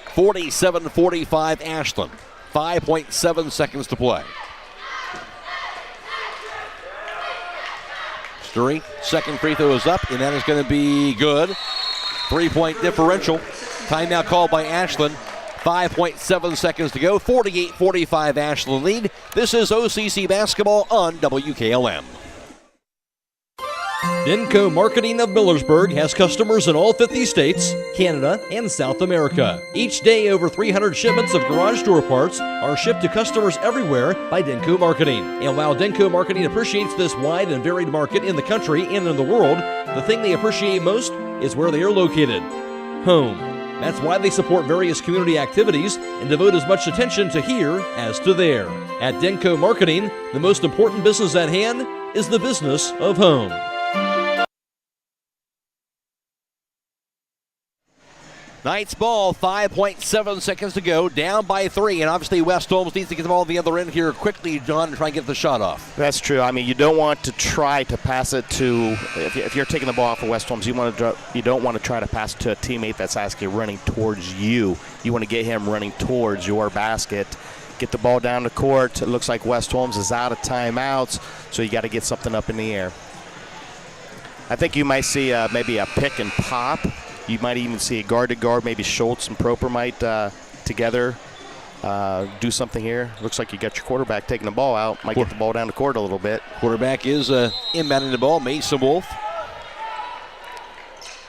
Speaker 2: 47-45 Ashland. 5.7 seconds to play. Sturry, second free throw is up, and that is going to be good. 3-point differential. Timeout called by Ashland. 5.7 seconds to go. 48-45 Ashland lead. This is OCC basketball on WKLM. Denko Marketing of Millersburg has customers in all 50 states, Canada, and South America. Each day, over 300 shipments of garage door parts are shipped to customers everywhere by Denko Marketing. And while Denko Marketing appreciates this wide and varied market in the country and in the world, the thing they appreciate most is where they are located: home. That's why they support various community activities and devote as much attention to here as to there. At Denko Marketing, the most important business at hand is the business of home. Knights ball, 5.7 seconds to go, down by 3, and obviously West Holmes needs to get the ball on the other end here quickly, John, to try and get the shot off.
Speaker 22: That's true. I mean, you don't want to try to pass it to, if you're taking the ball off of West Holmes, you don't want to try to pass it to a teammate that's actually running towards you. You want to get him running towards your basket. Get the ball down the court. It looks like West Holmes is out of timeouts, so you got to get something up in the air. I think you might see maybe a pick and pop. You might even see a guard-to-guard. Maybe Schultz and Proper might together do something here. Looks like you got your quarterback taking the ball out. Might get the ball down the court a little bit.
Speaker 2: Quarterback is inbounding the ball. Mason Wolf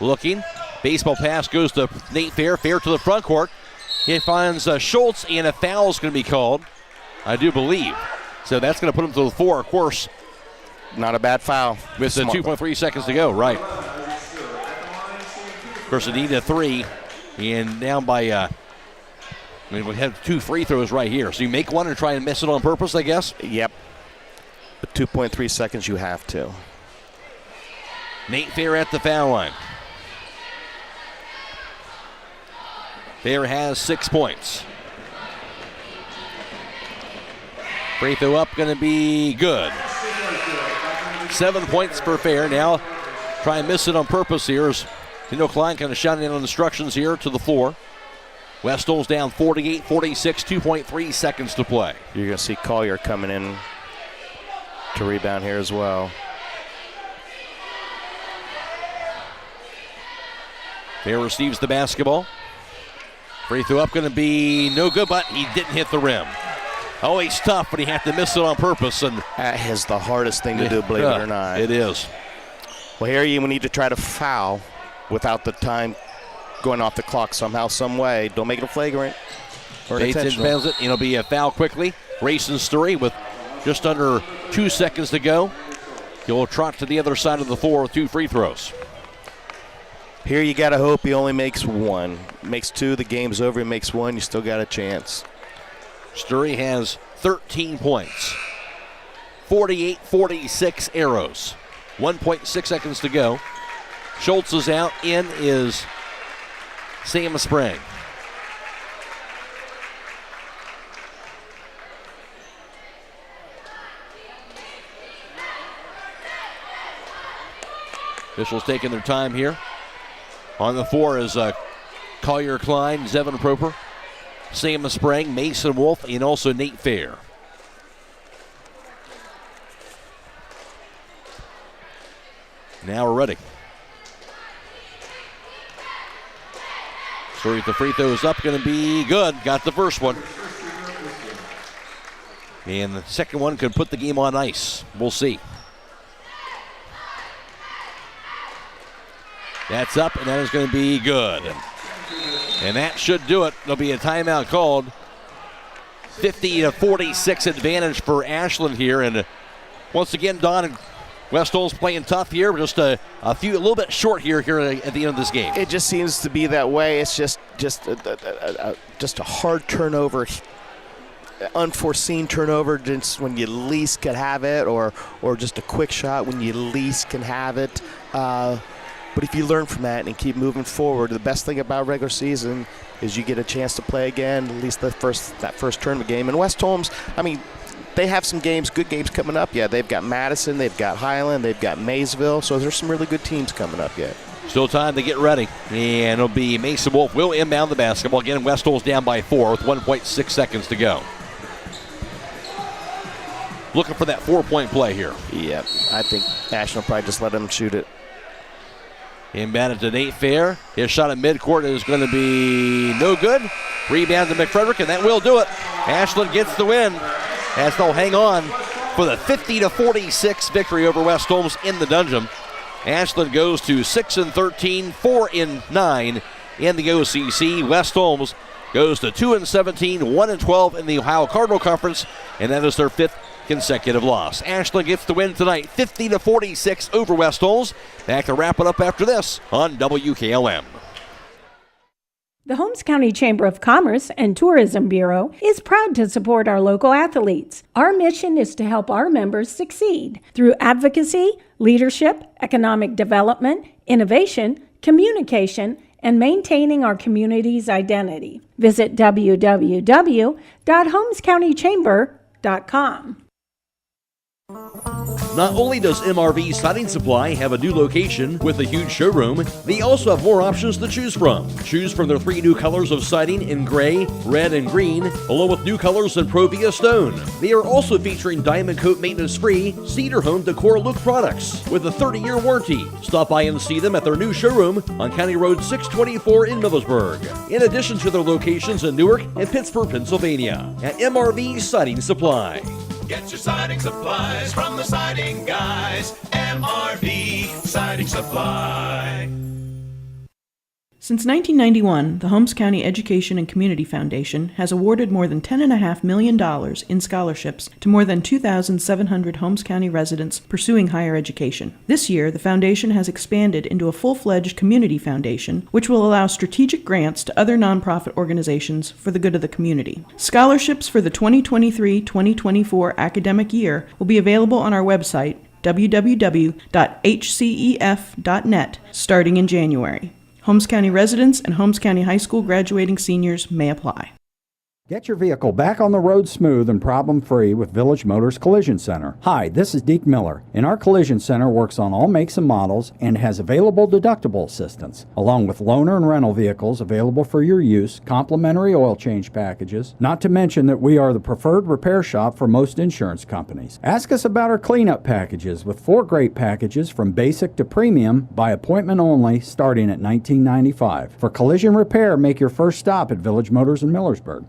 Speaker 2: looking. Baseball pass goes to Nate Fair. Fair to the front court. He finds Schultz, and a foul is going to be called, I do believe. So that's going to put him to the floor, of course.
Speaker 22: Not a bad foul.
Speaker 2: With 2.3 seconds to go, right. Of course, they need a 3, and down by, we have 2 free throws right here. So you make one and try and miss it on purpose, I guess?
Speaker 22: Yep. With 2.3 seconds, you have to.
Speaker 2: Nate Fair at the foul line. Fair has 6 points. Free throw up, going to be good. 7 points for Fair. Now try and miss it on purpose here as Tino Klein kind of shouting in on instructions here to the floor. West Holmes down 48-46, 2.3 seconds to play.
Speaker 22: You're going to see Collier coming in to rebound here as well.
Speaker 2: Fair receives the basketball. Free throw up going to be no good, but he didn't hit the rim. Always tough, but he had to miss it on purpose. And
Speaker 22: that is the hardest thing to do, believe it or not.
Speaker 2: It is.
Speaker 22: Well, here you need to try to foul without the time going off the clock somehow, some way. Don't make it a flagrant or an intentional.
Speaker 2: Bates inbounds it. It'll be a foul quickly. Grayson Sturry with just under 2 seconds to go. He'll trot to the other side of the floor with 2 free throws.
Speaker 22: Here you got to hope he only makes 1. Makes 2, the game's over. He makes 1, you still got a chance.
Speaker 2: Sturry has 13 points. 48-46 Arrows. 1.6 seconds to go. Schultz is out. In is Sam Sprague. Officials taking their time here. On the floor is Collier Klein, Zevin Proper, Sam Sprague, Mason Wolf, and also Nate Fair. Now we're ready. Sturry, the free throw is up, going to be good. Got the first one. And the second one could put the game on ice. We'll see. That's up, and that is going to be good. And that should do it. There'll be a timeout called. 50-46 advantage for Ashland here. And once again, Don and West Holmes playing tough here. Just a little bit short here at the end of this game.
Speaker 22: It just seems to be that way. It's just a hard turnover unforeseen turnover just when you least could have it, or just a quick shot when you least can have it. But if you learn from that and keep moving forward, the best thing about regular season is you get a chance to play again, at least that first tournament game. And West Holmes, I mean, they have some good games coming up. Yeah, they've got Madison, they've got Highland, they've got Maysville. So there's some really good teams coming up yet.
Speaker 2: Still time to get ready. And it'll be Mason Wolf will inbound the basketball. Again, West Holmes down by 4 with 1.6 seconds to go. Looking for that 4-point play here.
Speaker 22: Yep, I think Ashland will probably just let them shoot it.
Speaker 2: Inbounded to Nate Fair. His shot at midcourt is going to be no good. Rebound to McFrederick, and that will do it. Ashland gets the win as they'll hang on for the 50-46 victory over West Holmes in the Dungeon. Ashland goes to 6-13, 4-9 in the OCC. West Holmes goes to 2-17, 1-12 in the Ohio Cardinal Conference, and that is their 5th consecutive loss. Ashland gets the win tonight, 50-46 over West Holmes. Back to wrap it up after this on WKLM.
Speaker 4: The Holmes County Chamber of Commerce and Tourism Bureau is proud to support our local athletes. Our mission is to help our members succeed through advocacy, leadership, economic development, innovation, communication, and maintaining our community's identity. Visit www.holmescountychamber.com.
Speaker 2: Not only does MRV Siding Supply have a new location with a huge showroom, they also have more options to choose from. Choose from their 3 new colors of siding in gray, red, and green, along with new colors in Provia Stone. They are also featuring Diamond Coat maintenance-free Cedar Home Decor Look products with a 30-year warranty. Stop by and see them at their new showroom on County Road 624 in Millersburg, in addition to their locations in Newark and Pittsburgh, Pennsylvania, at MRV Siding Supply.
Speaker 23: Get your siding supplies from the siding guys. MRV Siding Supply.
Speaker 16: Since 1991, the Holmes County Education and Community Foundation has awarded more than $10.5 million in scholarships to more than 2,700 Holmes County residents pursuing higher education. This year, the foundation has expanded into a full-fledged community foundation, which will allow strategic grants to other nonprofit organizations for the good of the community. Scholarships for the 2023-2024 academic year will be available on our website, www.hcef.net, starting in January. Holmes County residents and Holmes County High School graduating seniors may apply.
Speaker 6: Get your vehicle back on the road smooth and problem-free with Village Motors Collision Center. Hi, this is Deke Miller, and our Collision Center works on all makes and models and has available deductible assistance, along with loaner and rental vehicles available for your use, complimentary oil change packages, not to mention that we are the preferred repair shop for most insurance companies. Ask us about our cleanup packages with 4 great packages from basic to premium by appointment only starting at $19.95. For collision repair, make your first stop at Village Motors in Millersburg.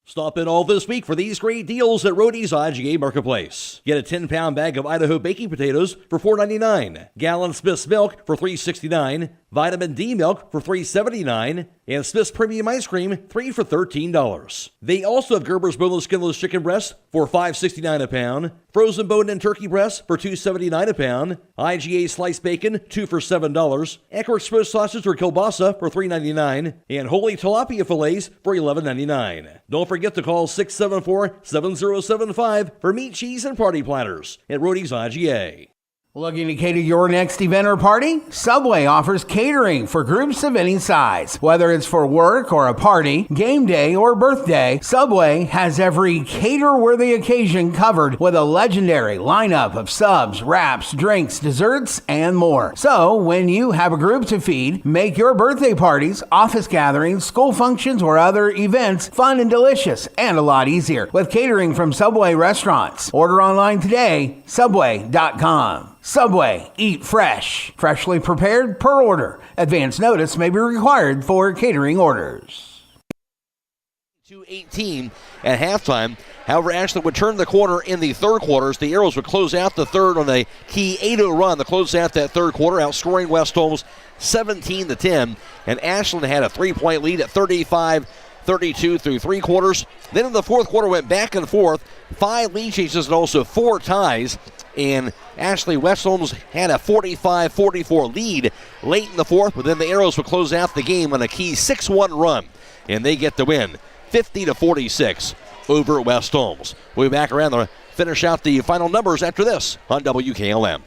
Speaker 2: Stop in all this week for these great deals at Rody's IGA Marketplace. Get a 10-pound bag of Idaho baking potatoes for $4.99, gallon Smith's milk for $3.69, vitamin D milk for $3.79, and Smith's Premium Ice Cream 3 for $13. They also have Gerber's Boneless Skinless Chicken Breast for $5.69 a pound, frozen bone and turkey breast for $2.79 a pound, IGA Sliced Bacon 2 for $7, Eckert's Smoked Sausage or Kielbasa for $3.99, and Holy Tilapia Fillets for $11.99. Don't forget to call 674-7075 for meat, cheese, and party platters at Rody's IGA.
Speaker 11: Looking to cater your next event or party? Subway offers catering for groups of any size. Whether it's for work or a party, game day or birthday, Subway has every cater-worthy occasion covered with a legendary lineup of subs, wraps, drinks, desserts, and more. So, when you have a group to feed, make your birthday parties, office gatherings, school functions, or other events fun and delicious and a lot easier with catering from Subway restaurants. Order online today, subway.com. Subway, eat fresh. Freshly prepared per order. Advance notice may be required for catering orders.
Speaker 2: 2:18 at halftime. However, Ashland would turn the corner in the third quarters. The Arrows would close out the third on a key 8-0 run to close out that third quarter, outscoring West Holmes 17-10. And Ashland had a 3-point lead at 35-32 through 3 quarters. Then in the fourth quarter went back and forth. 5 lead changes and also 4 ties. And West Holmes had a 45-44 lead late in the fourth, but then the Arrows would close out the game on a key 6-1 run. And they get the win, 50-46 over West Holmes. We'll be back around to finish out the final numbers after this on WKLM.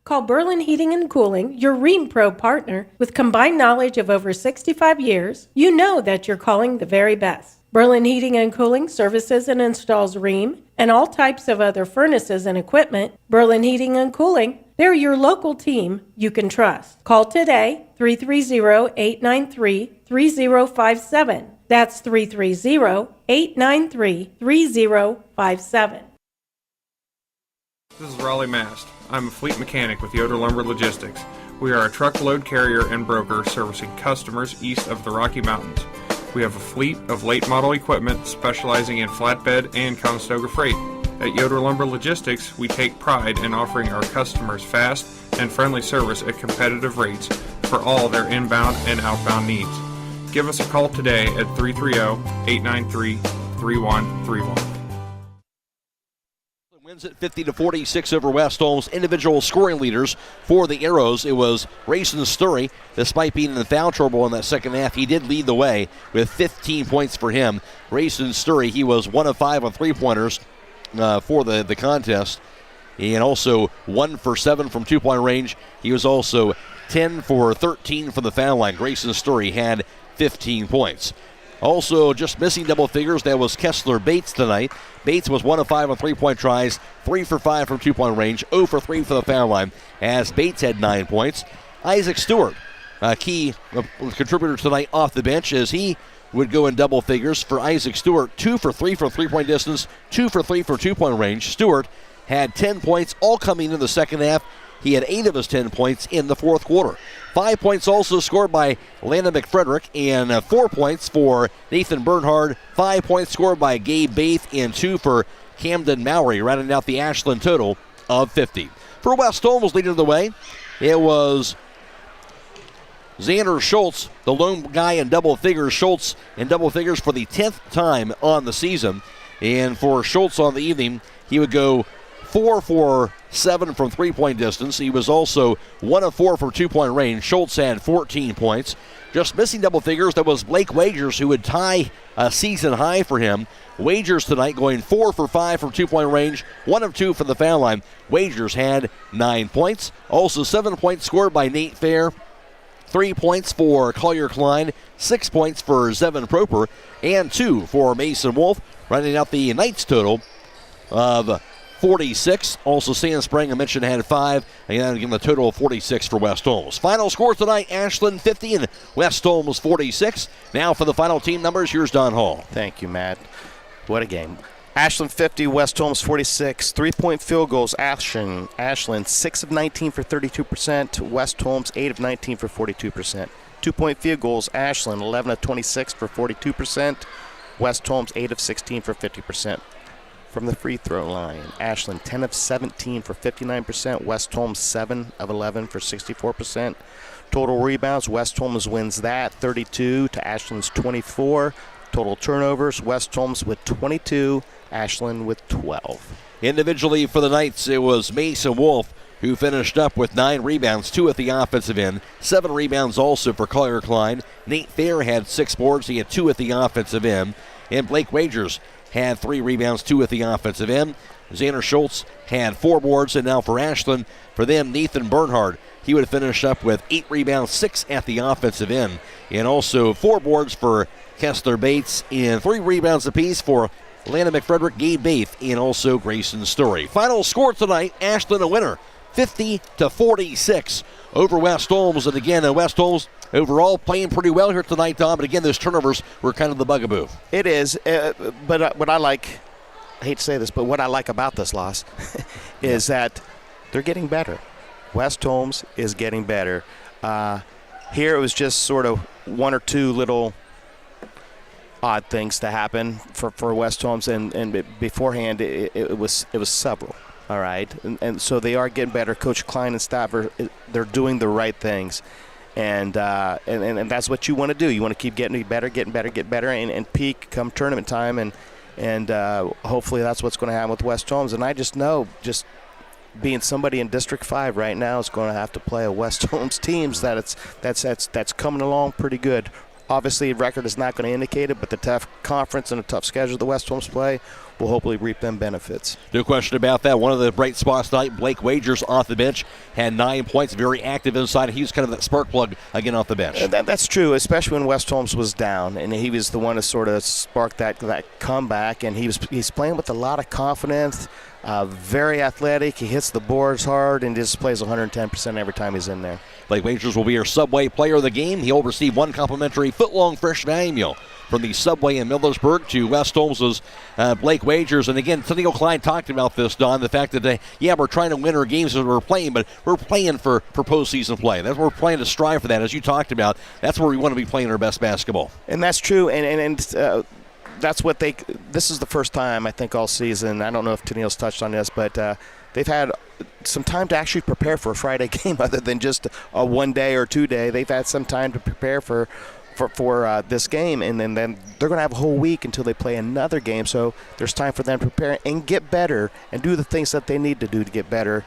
Speaker 4: Call Berlin Heating and Cooling, your Rheem Pro partner. With combined knowledge of over 65 years, you know that you're calling the very best. Berlin Heating and Cooling services and installs Rheem and all types of other furnaces and equipment. Berlin Heating and Cooling, they're your local team you can trust. Call today, 330-893-3057. That's 330-893-3057.
Speaker 17: This is Raleigh Mast. I'm a fleet mechanic with Yoder Lumber Logistics. We are a truckload carrier and broker servicing customers east of the Rocky Mountains. We have a fleet of late model equipment specializing in flatbed and Conestoga freight. At Yoder Lumber Logistics, we take pride in offering our customers fast and friendly service at competitive rates for all their inbound and outbound needs. Give us a call today at 330-893-3131.
Speaker 2: Wins at 50-46 over West Holmes. Individual scoring leaders for the Arrows. It was Grayson Sturry. Despite being in foul trouble in that second half, he did lead the way with 15 points for him. Grayson Sturry, he was 1 of 5 on three-pointers for the contest. And also 1 for 7 from two-point range. He was also 10 for 13 from the foul line. Grayson Sturry had 15 points. Also, just missing double figures, that was Kessler Bates tonight. Bates was 1 of 5 on three-point tries, 3 for 5 from two-point range, 0 for 3 for the foul line, as Bates had 9 points. Isaac Stewart, a key contributor tonight off the bench, as he would go in double figures. For Isaac Stewart, 2 for 3 from three-point distance, 2 for 3 from two-point range. Stewart had 10 points, all coming in the second half. He had 8 of his 10 points in the fourth quarter. 5 points also scored by Landon McFrederick, and 4 points for Nathan Bernhard. 5 points scored by Gabe Baith, and 2 for Camden Mowry, rounding out the Ashland total of 50. For West Holmes leading the way, it was Xander Schultz, the lone guy in double figures. Schultz in double figures for the 10th time on the season. And for Schultz on the evening, he would go 4 for 7 from three-point distance. He was also 1 of 4 from two-point range. Schultz had 14 points. Just missing double figures, that was Blake Wagers, who would tie a season high for him. Wagers tonight going 4 for 5 from two-point range, 1 of 2 from the foul line. Wagers had 9 points. Also 7 points scored by Nate Fair. 3 points for Collier Klein, 6 points for Zevin Proper, and 2 for Mason Wolf, rounding out the Knights total of 46. Also, Sand Spring, I mentioned, had 5. And again, the total of 46 for West Holmes. Final score tonight, Ashland 50 and West Holmes 46. Now for the final team numbers, here's Don Hall.
Speaker 22: Thank you, Matt. What a game. Ashland 50, West Holmes 46. 3-point field goals, Ashland 6 of 19 for 32%. West Holmes 8 of 19 for 42%. 2-point field goals, Ashland 11 of 26 for 42%. West Holmes 8 of 16 for 50%. From the free throw line, Ashland 10 of 17 for 59%. West Holmes 7 of 11 for 64%. Total rebounds, West Holmes wins that 32 to Ashland's 24. Total turnovers, West Holmes with 22, Ashland with 12.
Speaker 2: Individually for the Knights, it was Mason Wolf who finished up with 9 rebounds, 2 at the offensive end. 7 rebounds also for Collier Klein. Nate Fair had 6 boards. He had 2 at the offensive end. And Blake Wagers had 3 rebounds, 2 at the offensive end. Xander Schultz had 4 boards. And now for Ashland, for them, Nathan Bernhard, he would finish up with 8 rebounds, 6 at the offensive end. And also 4 boards for Kessler Bates, and 3 rebounds apiece for Landon McFrederick, Gabe Baith, and also Grayson Story. Final score tonight, Ashland a winner, 50-46 over West Holmes. And again, West Holmes overall playing pretty well here tonight, Tom. But again, those turnovers were kind of the bugaboo.
Speaker 22: It is, but what I like, I hate to say this, but what I like about this loss is that they're getting better. West Holmes is getting better. Here it was just sort of 1 or 2 little odd things to happen for West Holmes, and beforehand it was several. All right, and so they are getting better. Coach Klein and staff they're doing the right things, and that's what you want to do. You want to keep getting better, and peak come tournament time, and hopefully that's what's going to happen with West Holmes. And I just know, just being somebody in District 5 right now is going to have to play a West Holmes teams that's coming along pretty good. Obviously, record is not going to indicate it, but the tough conference and a tough schedule the West Holmes play will hopefully reap them benefits.
Speaker 2: No question about that. One of the bright spots tonight, Blake Wagers off the bench, had 9 points, very active inside. He was kind of that spark plug again off the bench.
Speaker 22: That's true, especially when West Holmes was down, and he was the one to sort of spark that comeback, and he's playing with a lot of confidence, very athletic. He hits the boards hard and just plays 110% every time he's in there.
Speaker 2: Blake Wagers will be your Subway player of the game. He'll receive 1 complimentary foot-long fresh value meal from the Subway in Millersburg to West Holmes' Blake Wagers. And again, Tennico Klein talked about this, Don, the fact that, we're trying to win our games as we're playing, but we're playing for postseason play. That's what we're playing to strive for that, as you talked about. That's where we want to be playing our best basketball.
Speaker 22: And that's true, and that's what this is the first time, I think, all season. I don't know if Tennico's touched on this, but they've had some time to actually prepare for a Friday game other than just a 1 day or 2 day. They've had some time to prepare for this game, and then they're going to have a whole week until they play another game, so there's time for them to prepare and get better and do the things that they need to do to get better,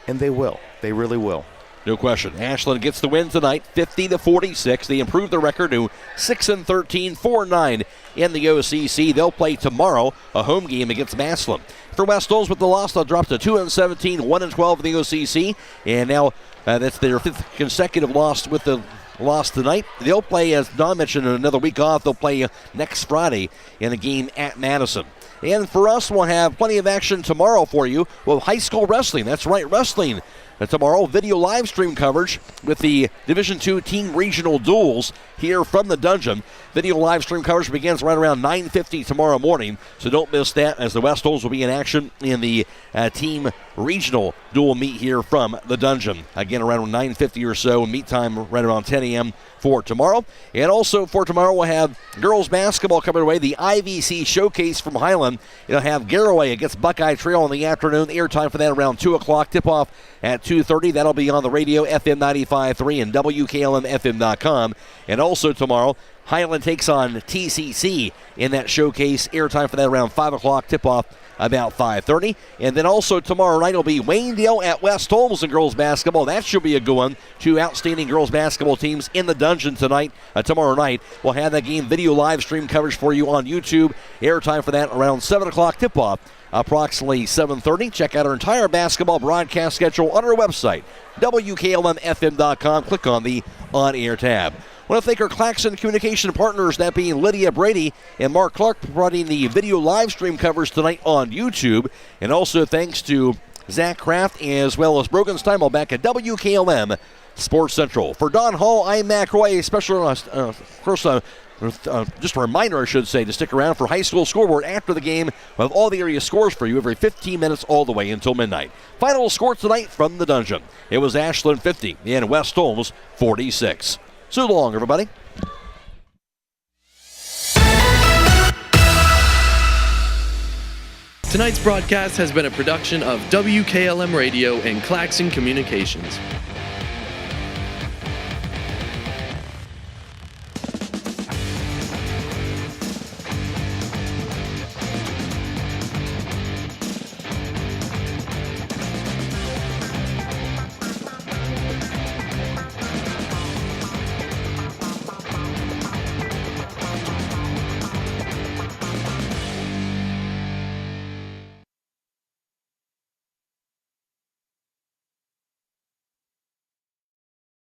Speaker 22: and they will. They really will.
Speaker 2: No question. Ashland gets the win tonight, 50-46. They improved their record to 6-13, 4-9 in the OCC. They'll play tomorrow a home game against Massillon. For West Holmes with the loss, they'll drop to 2-17, 1-12 in the OCC, and now that's their 5th consecutive loss with the loss tonight. They'll play, as Don mentioned, another week off. They'll play next Friday in a game at Madison. And for us, we'll have plenty of action tomorrow for you. Well, high school wrestling. That's right, wrestling. Tomorrow, video live stream coverage with the Division II team regional duels here from the Dungeon. Video live stream coverage begins right around 9:50 tomorrow morning, so don't miss that, as the West Holmes will be in action in the team regional dual meet here from the Dungeon. Again, around 9:50 or so, meet time right around 10 a.m. for tomorrow. And also for tomorrow, we'll have girls basketball coming away, the IVC Showcase from Highland. It'll have Garraway against Buckeye Trail in the afternoon. Airtime for that around 2 o'clock. Tip-off at 2:30. That'll be on the radio, FM 95.3 and WKLM-FM.com. And also tomorrow, Highland takes on TCC in that showcase. Airtime for that around 5 o'clock. Tip-off about 5:30. And then also tomorrow night will be Waynedale at West Holmes in girls basketball. That should be a good one. 2 outstanding girls basketball teams in the Dungeon tonight. Tomorrow night, we'll have that game video live stream coverage for you on YouTube. Airtime for that around 7 o'clock. Tip-off approximately 7:30. Check out our entire basketball broadcast schedule on our website, WKLM-FM.com. Click on the On-Air tab. I want to thank our Claxon Communication partners, that being Lydia, Brady, and Mark Clark, providing the video live stream covers tonight on YouTube. And also thanks to Zach Kraft as well as Brogan Steinmel back at WKLM Sports Central. For Don Hall, I'm Matt Croy. Special, of course, just a reminder, I should say, to stick around for High School Scoreboard after the game. We'll have all the area scores for you every 15 minutes all the way until midnight. Final score tonight from the Dungeon. It was Ashland 50 and West Holmes 46. So long, everybody.
Speaker 9: Tonight's broadcast has been a production of WKLM Radio and Claxon Communications.